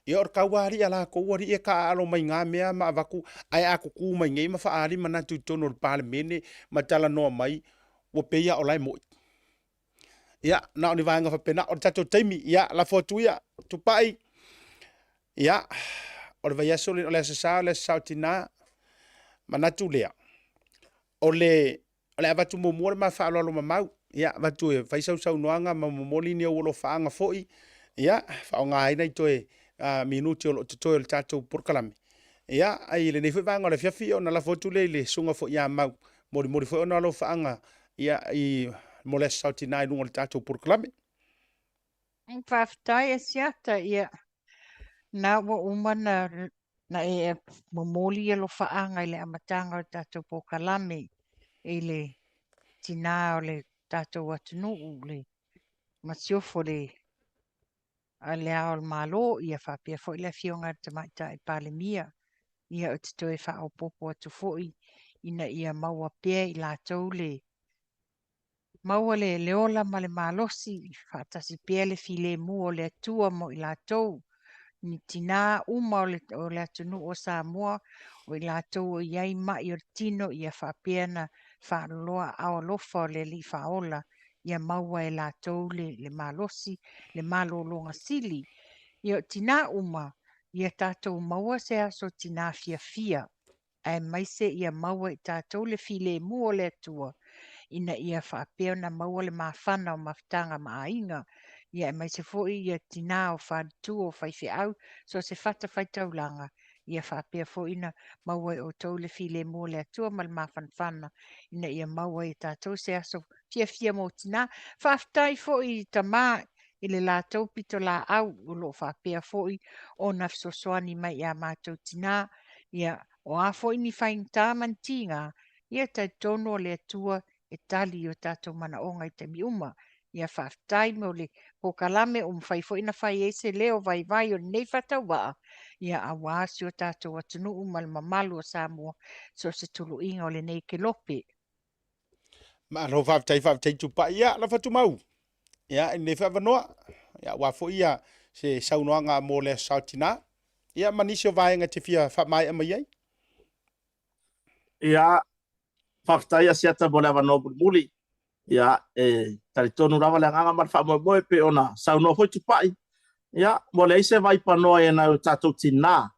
ia or kawari ala ko wari e ka alo mai nga mea ma vaku ai aku ku mai ngai ma fa ali mana tu tono parlemene matala no mai wo peia olai mo ia na ni vanga fa pena or tato taimi ia la fotu ia tu pai ia or vai sole ole sa sautina manatu lea ole avatu mo mo ma fa lo mau ia vatu e vai sau noanga ma mo lini o lo fa nga foi ia fa nga ai nei toe minuti o to el tato porkalami ia ai le nei fa nga le fiafi ona la fotu le sunga fo ia mau mori fo ona lo fa nga ia i moles sautina no le tato porkalami Whaftai e siata ia na wa umana na e momoli e lo whaanga i le amatanga o tato po kalame i le tina o le tātou atunuu le masiofo le a le ao le malo ia whapea fo i le fionga te maita i palemia ia o te toe whaopopo atu fo'i ina ia maua pea i lātou le maua le leola ma le malosi whaatasi pea le file mua o le atua mo i lātou ni tina uma o le atunu o Samoa o i lātou o iai mai o le tino ia whapea na whaaloa awalofa o le li whaola ia maua e lātou le malosi le malolonga sili ia o tina uma ia tātou maua se aso tina fia ai mai se ia maua i tātou le file mua o le atua ina ia whaapea na maua le mawhana o mawhtanga maainga ia e mai se fo'i ia tina o whātu o whaiwhi au so se whata whaitaulanga ia whaapea fo'i na maua o tau le file mua le atua ma le mawhanwhana ina ia maua i tātou se aso fia mo tina whaftai fo'i tamā i le lātou pito la au o lo whaapea fo'i o na fsosoani mai ia mātou tina ia o a fo'i ni whain tāmantinga ia tai tono le atua e tali o tātou mana onga i te miuma. Ia whaftai mo le pokalame o mwhai fo ina whai ese leo vai o nei whatawaa. Ia awasi o tātou atunu umal mamalu o Samoa so se tulu inga o le nei ke lope. Ma lo whaftai tupa ia la whatu mau. Ia nei whawanoa. Ia wafo ia se saunoanga mo le sautina. Ia manisio vaenga te fia whamai ama iai. Ia whaftai a siata mo le awano muli. Ia tari tonu rawa le nganga mar whamoe pe ona sauno hoi tupai. Ia mo le ise vai panoa e na o tātou tina.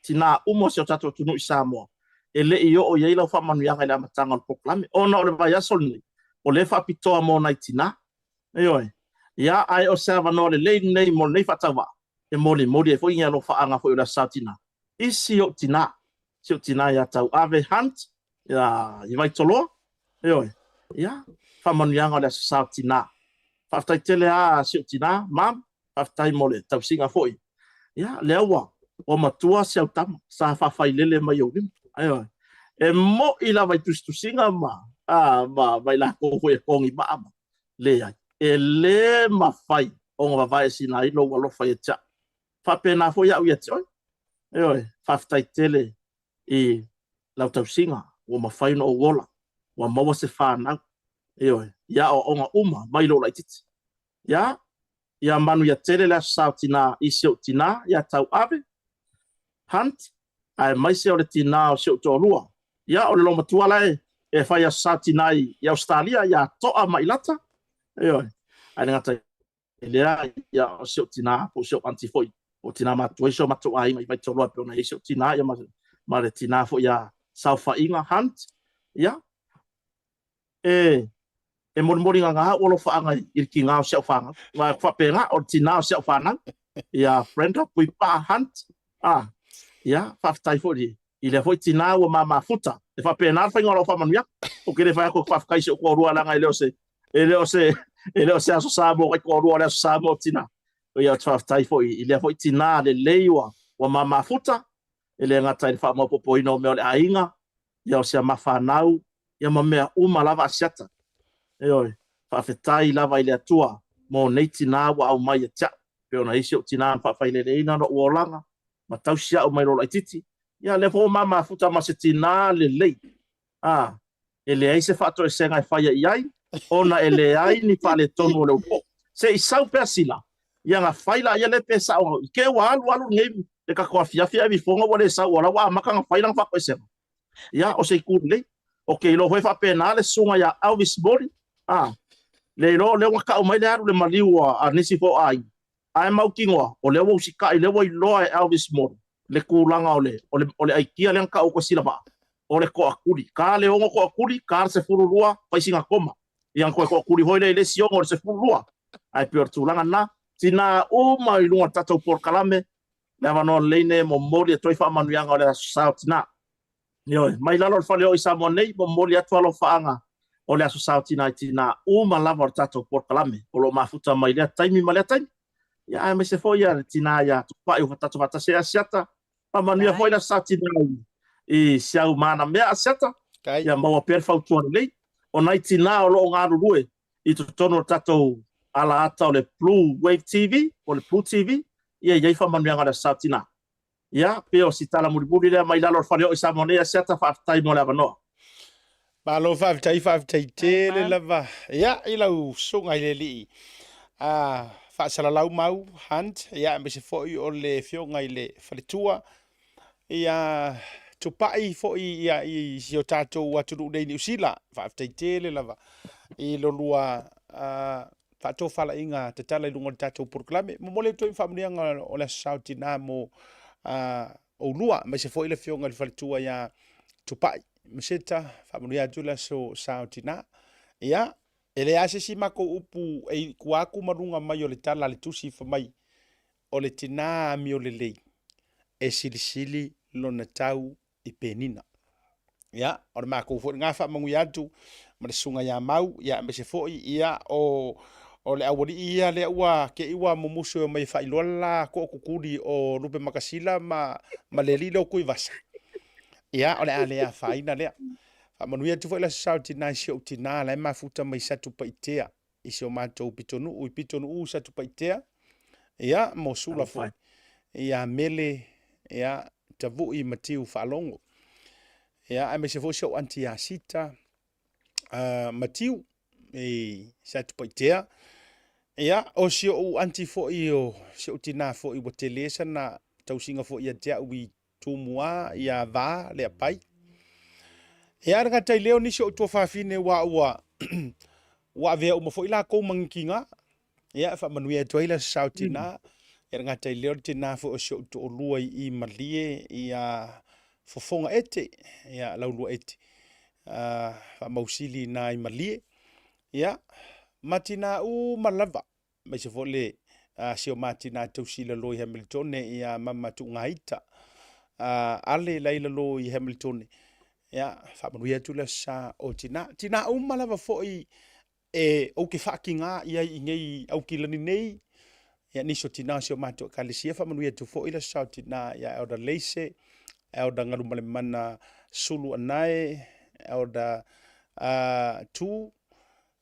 Tina umo se o tātou tunu i Samoa. E le i o iei lau whamanu ianga i le amatanga o poklame. Ona o le vai asoni. O le whapitoa mo nai tina. Eoi. Ia ai o se awano le lei nei mo nei whatawa. E mori e fo inga lo whaanga fo i la sautina. Isi o tina. Si o tina ia tau ave hunt. Ia i vai toloa. Eoi. Ia, whamanu ianga le sautina. Whaftai tele a si o tina, mam. Whaftai mo le tau singa foi. Ia, le awa. O matua se au tama. Sa whawhai lele mai o rim. Eoi. E mo i la vai tusinga ma. Vai la koho e kongi maama. Le ai. E le mawhai. O ngā vai sina i lo walofa e tia. Whapena foi au ia tioi. Eoi. Whaftai tele i lau tau singa. O mawhai no o wola. Wa maua se whanau. Eoi. Ia o onga uma. Mai lo lai titi. Ia. Ia manu ia tere la sao tina i seo tina. Ia tau ave. Hunt. Ai mai se o le tina o seo tō rua. Ia o le loma tuala e whai a sao tina i Australia. Ia toa mai lata. Eoi. Ai ngata lea ia o seo tina po seo antifoi. O tina matua iso matua ai mai tō rua pe ona i seo tina. Ia ma le tina fo ia sao whainga hunt. Ia. E mori ngā o lo whaanga i ki ngā o seo whaanga. Wa whapenga o tina o seo whaanga. Ia Brenda pui pa hunt. Ia whaftai fori. I le foi tina o mama futa. E whapena whainga o lo whamanuia. O kere whai ako whafkai se o kua rua langa i leo se. E leo se aso Samoa kai kua rua le aso Samoa tina. O ia whaftai fori. I le foi tina le leiwa o mama futa. E le ngata i wha popo ino meo le ainga. Ia o se mawhanau. Ia ma mea lava asiata. Eoi, whawhetai lava i le atua. Mō nei tina wa au mai a tia. Peo na isi o tina an whawhai le reina no uolanga. Ma tau sia o mai rola i titi. Ia le fo mama futa ma se tina le lei. E le ai se whaato e senga e whaia i ai. Ona e le ai ni whale tonu o le upo. Se i sau pea sila. Ia ngā whaila ia le pesa o. I ke wa alu ngei. Le kakoa fiafia vi fonga wa le sau o la wa maka ngā whaila ngā whako e senga. Ia o se i kūri lei. Ok, lo hoi whapena le sunga ia Elvis Mori. Le lo le waka o mai le aru le maliu a nisi fo ai. Ai mau kingoa. O le wau sika i le wai loa e Elvis Mori. Le kulanga o le aikia le anka o ko sila ba. O le ko akuri. Ka le ongo ko akuri, ka se furu lua, paisinga koma. Iang ko akuri hoi le siongo le se furu lua. Ai pior tulanga na. Tina o mai lunga tatou por kalame. Le avano leine mo mori e toi wha manuianga o le sao tina. Yoi, mai lalo fale o Samoa nei, mo moli atu alo whaanga o le aso sao tina i tina uma lava o tatou por kalame. O lo mafuta mai lea taimi ma lea taimi. Ia ai me se foi ia tina ia tupai o tatou vatase a siata. Pa manuia foi la sao tina i siau mana mea a siata. Ia maua per fautua lei. o nai tina o lo ngā rurue i tu tono tatou ala ata o le Blue Wave TV o le Blue TV ia iai whamanuanga le sautina. Ia, pe o si tala muri lea mai lalo whaneo i Samoa se ata whaafitai mo le avanoa. Malo whaafitai tele lava. Ia, i lau sunga i le li. Whaasalalau mau, hunt, ia, me se foi o le fionga i le whaletua. Ia, tupai foi ia i si o tātou aturu nei ni usila. Whaafitai tele lava. I lo lua whaatou whala inga te tala i lunga le tātou proklame. Mo mole toi whamunianga o le sautina mo o lua. Me se foi le fionga le whaletua ia tupai. Meseta whamunia tula so sautina. Ia, ele ase si mako upu e kuaku marunga mai o le tala le tusi whamai o le tina mi o le lei. E silisili lo na tau i penina. Ia, o le mako ufu ngā whamangui atu ma le sunga ia mau, ia me se foi ia o le awari ia le ua ke iwa mumusu o mai whailola ko kukuri o rupe makasila ma le lilo kui vasa. Ia, o le alea whaina lea. Whamanuia tu whaila sautina i sio tina la e mafuta mai satu paitea. I sio mātou pitonu u satu paitea. Ia, mo sula fo. Ia mele, ia tavu i matiu whalongo. Ia, a me se fo sio anti asita matiu i satu paitea. Ia, o sio u anti fo i o sio tina fo i watelesa na tausinga fo i a tea ui tumua ia va le pai. Ia nga tai leo nisi o tua whawhine wa vea uma fo ila kou manginga. Ia whamanuia tuaila sautina. Ia nga tai leo tina fo o sio tu o lua i malie ia fofonga ete. Ia laulua ete. Whamausili na i malie. Ia matina u malava. Mai se fo le sio matina tausila loi Hamilton ia mama tu ngaita. Ale laila lo i Hamilton. Ia, whamanuia tula sa o tina. Tina umalava fo i o ke whaakinga ia i ngei au kilani nei. Ia niso tina sio mato kalisia whamanuia tu fo ila sa o tina. Ia au da leise, au da ngarumale mana sulu anae, au da tu.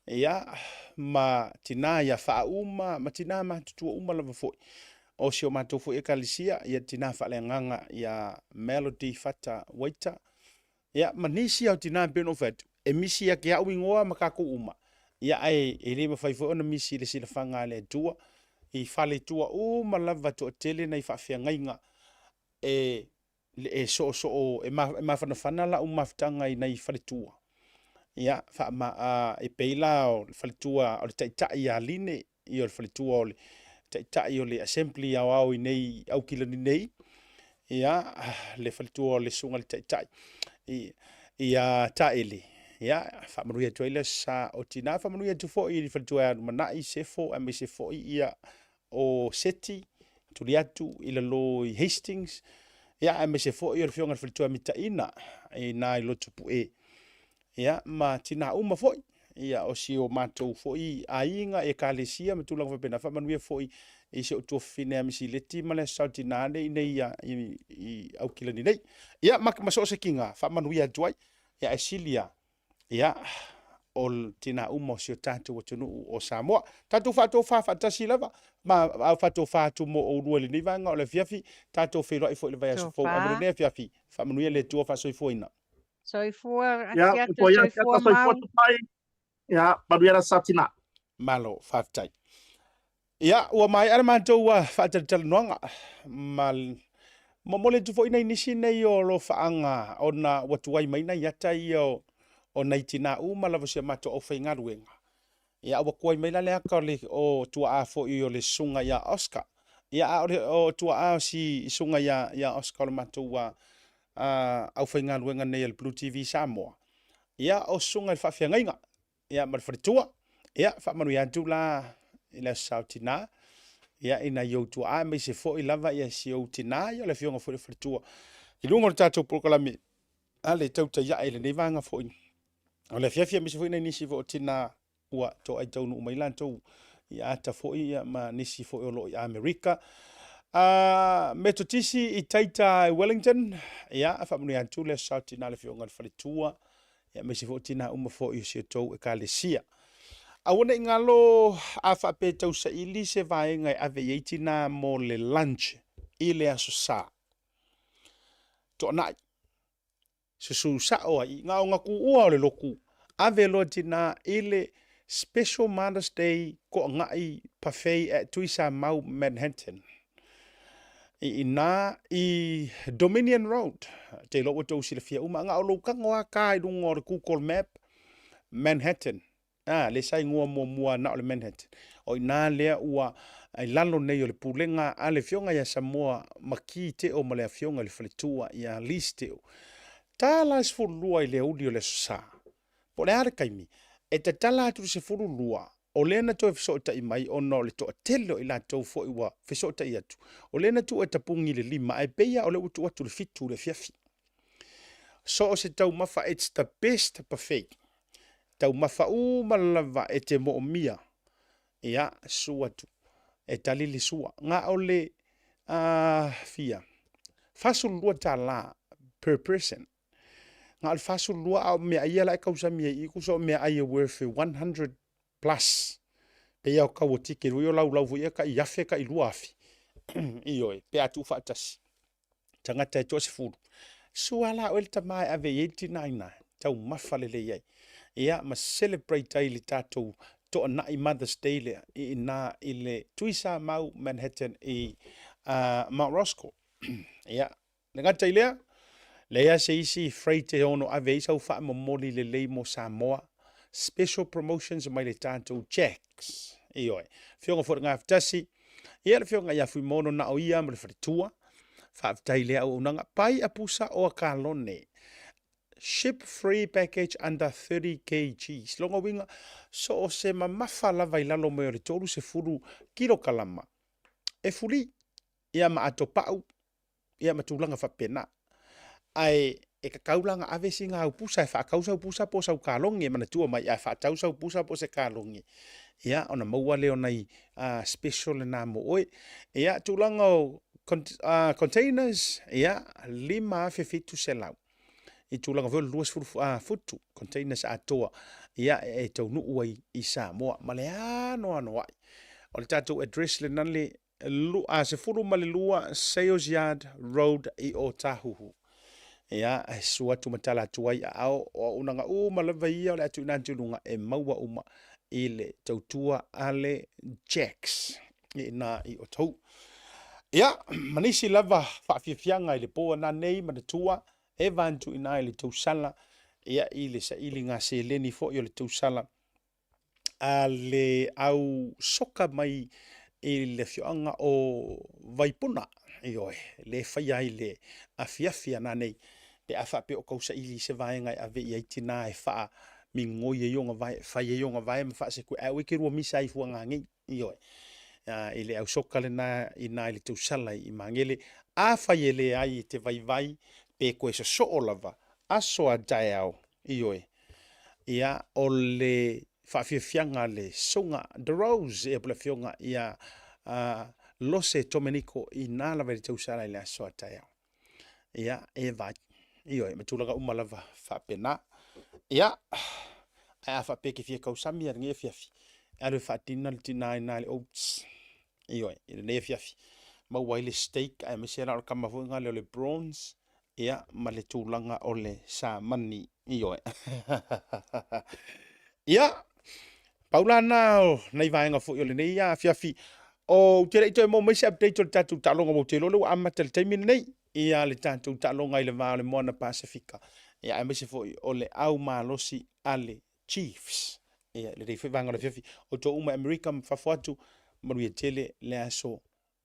Ia, ma tina ia whauma, ma tina ma tutua umalava fo i. O sio mato fo i kalisia, ia tina whaleanganga ia Melody Fata Waita. Ia manisi au tina beno vet. E misi ya kia uingoa makako uma. Ia ai e rima whaifo ona misi le sila whanga le tua. I whale tua uma lava to tele na i whawhia ngainga. E so e mawhana la umawhtanga i na i whale tua. Ia e peila o le whale tua o le taitai a line. I o le whale tua o le taitai o le assembly au i nei au kilani nei. Ia le whale tua o le sunga le taitai. Ia taele. Ia whamanuia tuaila sa o tina. Whamanuia tu fo i whaletua manai sefo a me sefo i ia o seti. Tuli atu ila lo i Hastings. Ia a me sefo i o whionga whaletua mitaina. E nā i lotu pu e. Ia ma tina uma fo i. Ia o si o mātou fo i a inga e kālesia me tūlanga whapena. Whamanuia fo i e se o tua whine a misi leti ma le sauti nāne i nei i au kilani nei. Ia maso se kinga. Whamanuia tuai. Ia e silia. Ia o tina umo si o tātou atunu o Samoa. Tātou whātou whāwhatasi lava. Ma au whātou whātou mo o rua li nei vanga o le fiafi. Tātou whēroa i fo i le vai aso fō. Amore nea fiafi. Whamanuia le tua whāsoi fōina. Soifua, Ia, soifua mau. Ia, manuia satina. Malo, whāwhtai. Ia, ua mai ara mātou whātaritala noanga. Ma mole tu fo ina inisi nei o lo whaanga o na watuai mai na iata i o nei tina uma lava sia mātou o whaingaruenga. Ia, ua kuai mai la lea ka o tua a fo i o le sunga ia Oscar. Ia, o tua a si sunga ia Oscar o mātou au whaingaruenga nei al Blue TV Samoa. Ia, o sunga i whawhiangainga. Ia, marwharitua. Ia, whamanu ia tu la ila sautina. Ia, ina iau tua a me se fo i lava ia si au tina. Ia, le fionga fo i wharitua. I lunga o tātou proklame. Ale tauta ia ele nei vanga fo i. O le fiafia me se fo i nei nisi fo o tina ua to ai taunu umailantou. Ia ata fo i ma nisi fo i olo i Amerika. Metotisi i taita Wellington. Ia, whamanu ia tu le sautina le fionga i wharitua. ia mai se fo tina uma fo i se tou e kalesia auna ingalo a fa pe tau sa ili se vai ngai ave ye tina mo le lunch ile aso sa to nai se su sa o ai nga ku ua le loku ave lo tina ile special Mother's Day ko ngai parfait at Tuisa Mau Manhattan ina i Dominion Road te lo to sila fia uma nga lo ka ngoa kai du ngor Google Map Manhattan le sai ngua mua na le Manhattan o ina le ua ai lalo nei o le pulenga ale fionga ya Samoa maki te o male fionga le fletua ya liste ta las fu lua i le audio le sa po le ar kaimi e te tala atu se furu lua o lena to e fisota i mai o no le to telo i la to fo i wa fisota i atu o lena tu e tapungi le lima ai peia o le utu atu le fitu le fiafi so o se tau mafa it's the best perfect tau mafa malava e te mo mia ia suatu e talili sua nga o le fia fasul lua tala per person nga al fasul lua au me ia la kausa me i ku so me ai worth 100 plus pe ia ka o tike ro lau vo ia ka ia fe ka i lua afi io e pe atu fatasi tanga te to se fu suala o el tamai ave 89 tau mafale le ia ia ma celebrate ai li tatou to na i Mother's Day le i na ile Tuisa Mau Manhattan i Mount Roscoe ia ngata ile Lea se isi freight te ono ave isa ufa momoli le lei mo Samoa special promotions mai le tanto checks ioi fionga fo nga ftasi ia le fionga ya fu mono na o ia mo le fritua fa ftai le au nanga pai apusa o kalone ship free package under 30 kg longa winga so se mamafa la vai lalo mo le tolu se furu kilo kalama e fuli ia ma atopau ia matulanga fa pena ai e ka kaulanga ave singa upusa e fa kausa upusa po sa kalongi mana tua mai a fa tausa upusa po se kalongi ia ona maua leo nei special na mo oi ia tulanga containers ia lima fe fitu selau i tulanga vo luas futu containers atoa ia e tau nu ui i Samoa maleano ano ai o le tatou address le nanle se furu male lua Sales Yard Road i Otahuhu ia e suatu matala tuai ao o unanga malava ia o le atu nantunga e maua uma i le tautua ale Jacks na i Otou ia manisi lava faafiafianga i le poa na nei manatua e vantu ina i le tausala ia i le saili ngā se leni fo i o le tausala a le au soka mai i le fioanga o vaipuna i oe le whaia i le afiafia na nei pe afa pe o kausa ili se vaenga ave i aitina e faa mi ngoi e yonga vai fai e yonga vai ma fa se ku au ke ro misa i fuanga ngi i oe i le au soka le na i na i le tausala i mangele a fai ele ai te vai pe ko so so olava aso a daiao i oe ia o le faafiafianga le songa the rose e pula fionga ia lose Domenico i nā lawa le tausala i le aso a daiao ia e vai io e matulaga umalava faapena ia a fa pe ke fia kausami ar nge fiafi ale fatina le tina na le oats io e le fiafi ma wile steak a me sera ka ma funga le bronze ia ma le tulanga o le sa mani io ia paulana nei vaenga fu yo le nei ia fiafi o tere ito mo mai se update o tatu talonga mo telo lo amata le time nei ia le tanto talonga i le va le mona Pacifica ia e mese foi o le au malosi ale Chiefs ia le rei vanga le fiafi o to uma America fafuatu maru tele le aso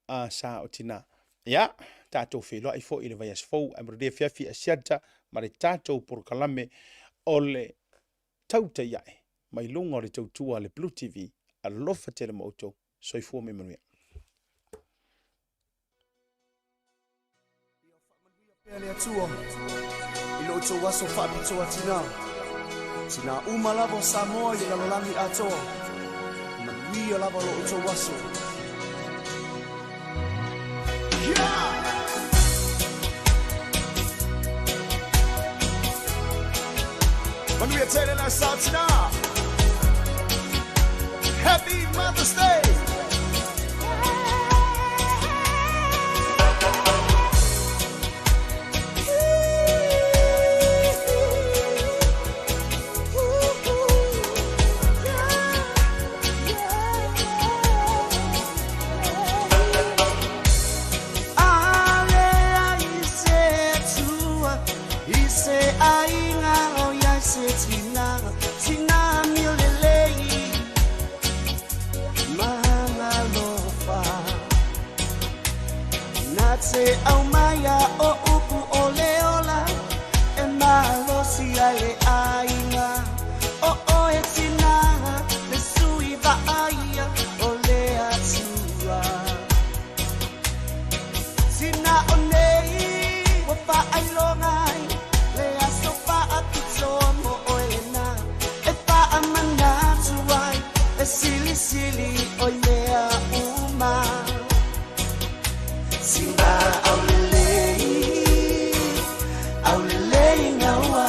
a sa otina ia tato filo i foi le vai as fo amru de fiafi a siata ma le tato por kalame o le tauta ia mai lunga o le tautua le Blue TV a lofa tele moto soi fu me manuia Pele atua, ilo uto waso whapitoa tina umalavo Samoa i lalolangi atoa, manuia lava lo uto waso. Yeah! When we are telling ourselves now, Happy Mother's Day. Se au maya o upu o leola e malo si ale aina o o e tina le sui va aia o le atua sina o nei o pa ai longai le aso pa apito mo o elena e pa amana tuai e sili sili o lea uma Sina aulelei ngawa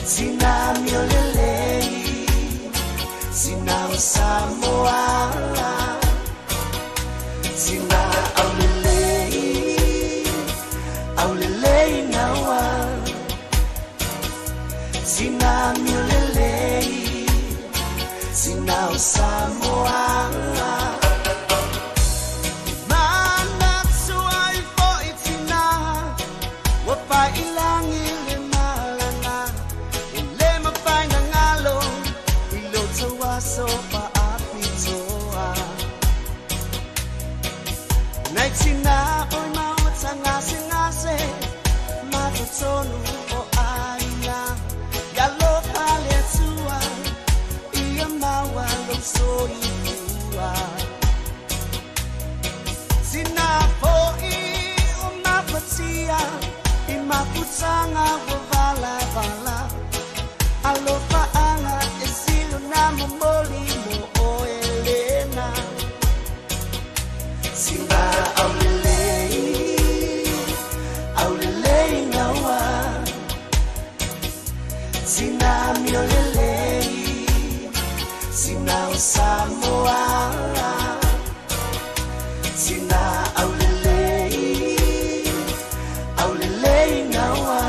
Sina miolelei Sina Samoa Sina aulelei ngawa Sina miolelei Sina Samoa Sina oi mau tanga singase matutonu o aina ya lo pale tua ia mawa lo soiua Sina foi o mapatia I maputanga o vala vala alo paanga e silo na momoli mo o Elena Sina aulelei ngawa Sina miolelei Sina Samoa Sina aulelei ngawa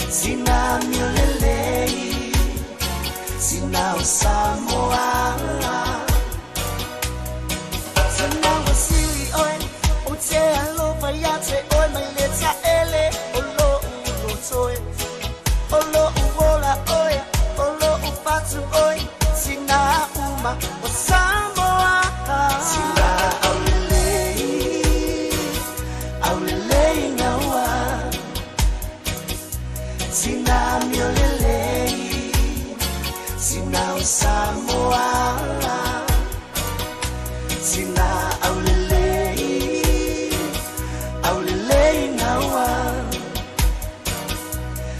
Sina miolelei Sina Samoa Sina wasili oi o te alo vayate oi mai leta ele o lo ulo toe o lo uola oi o lo upatu oi Sina uma o Samoa Sina aulelei ngawa Sina miolelei Sina Samoa Sina aulelei ngawa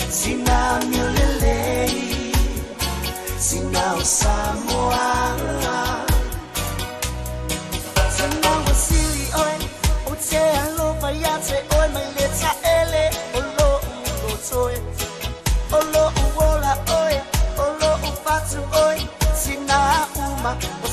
Sina miolelei Sina Samoa Sina wasili oi o te alo vayate oi mai leta ele o lo ulo toe o lo uola oi o lo upatu oi Sina uma o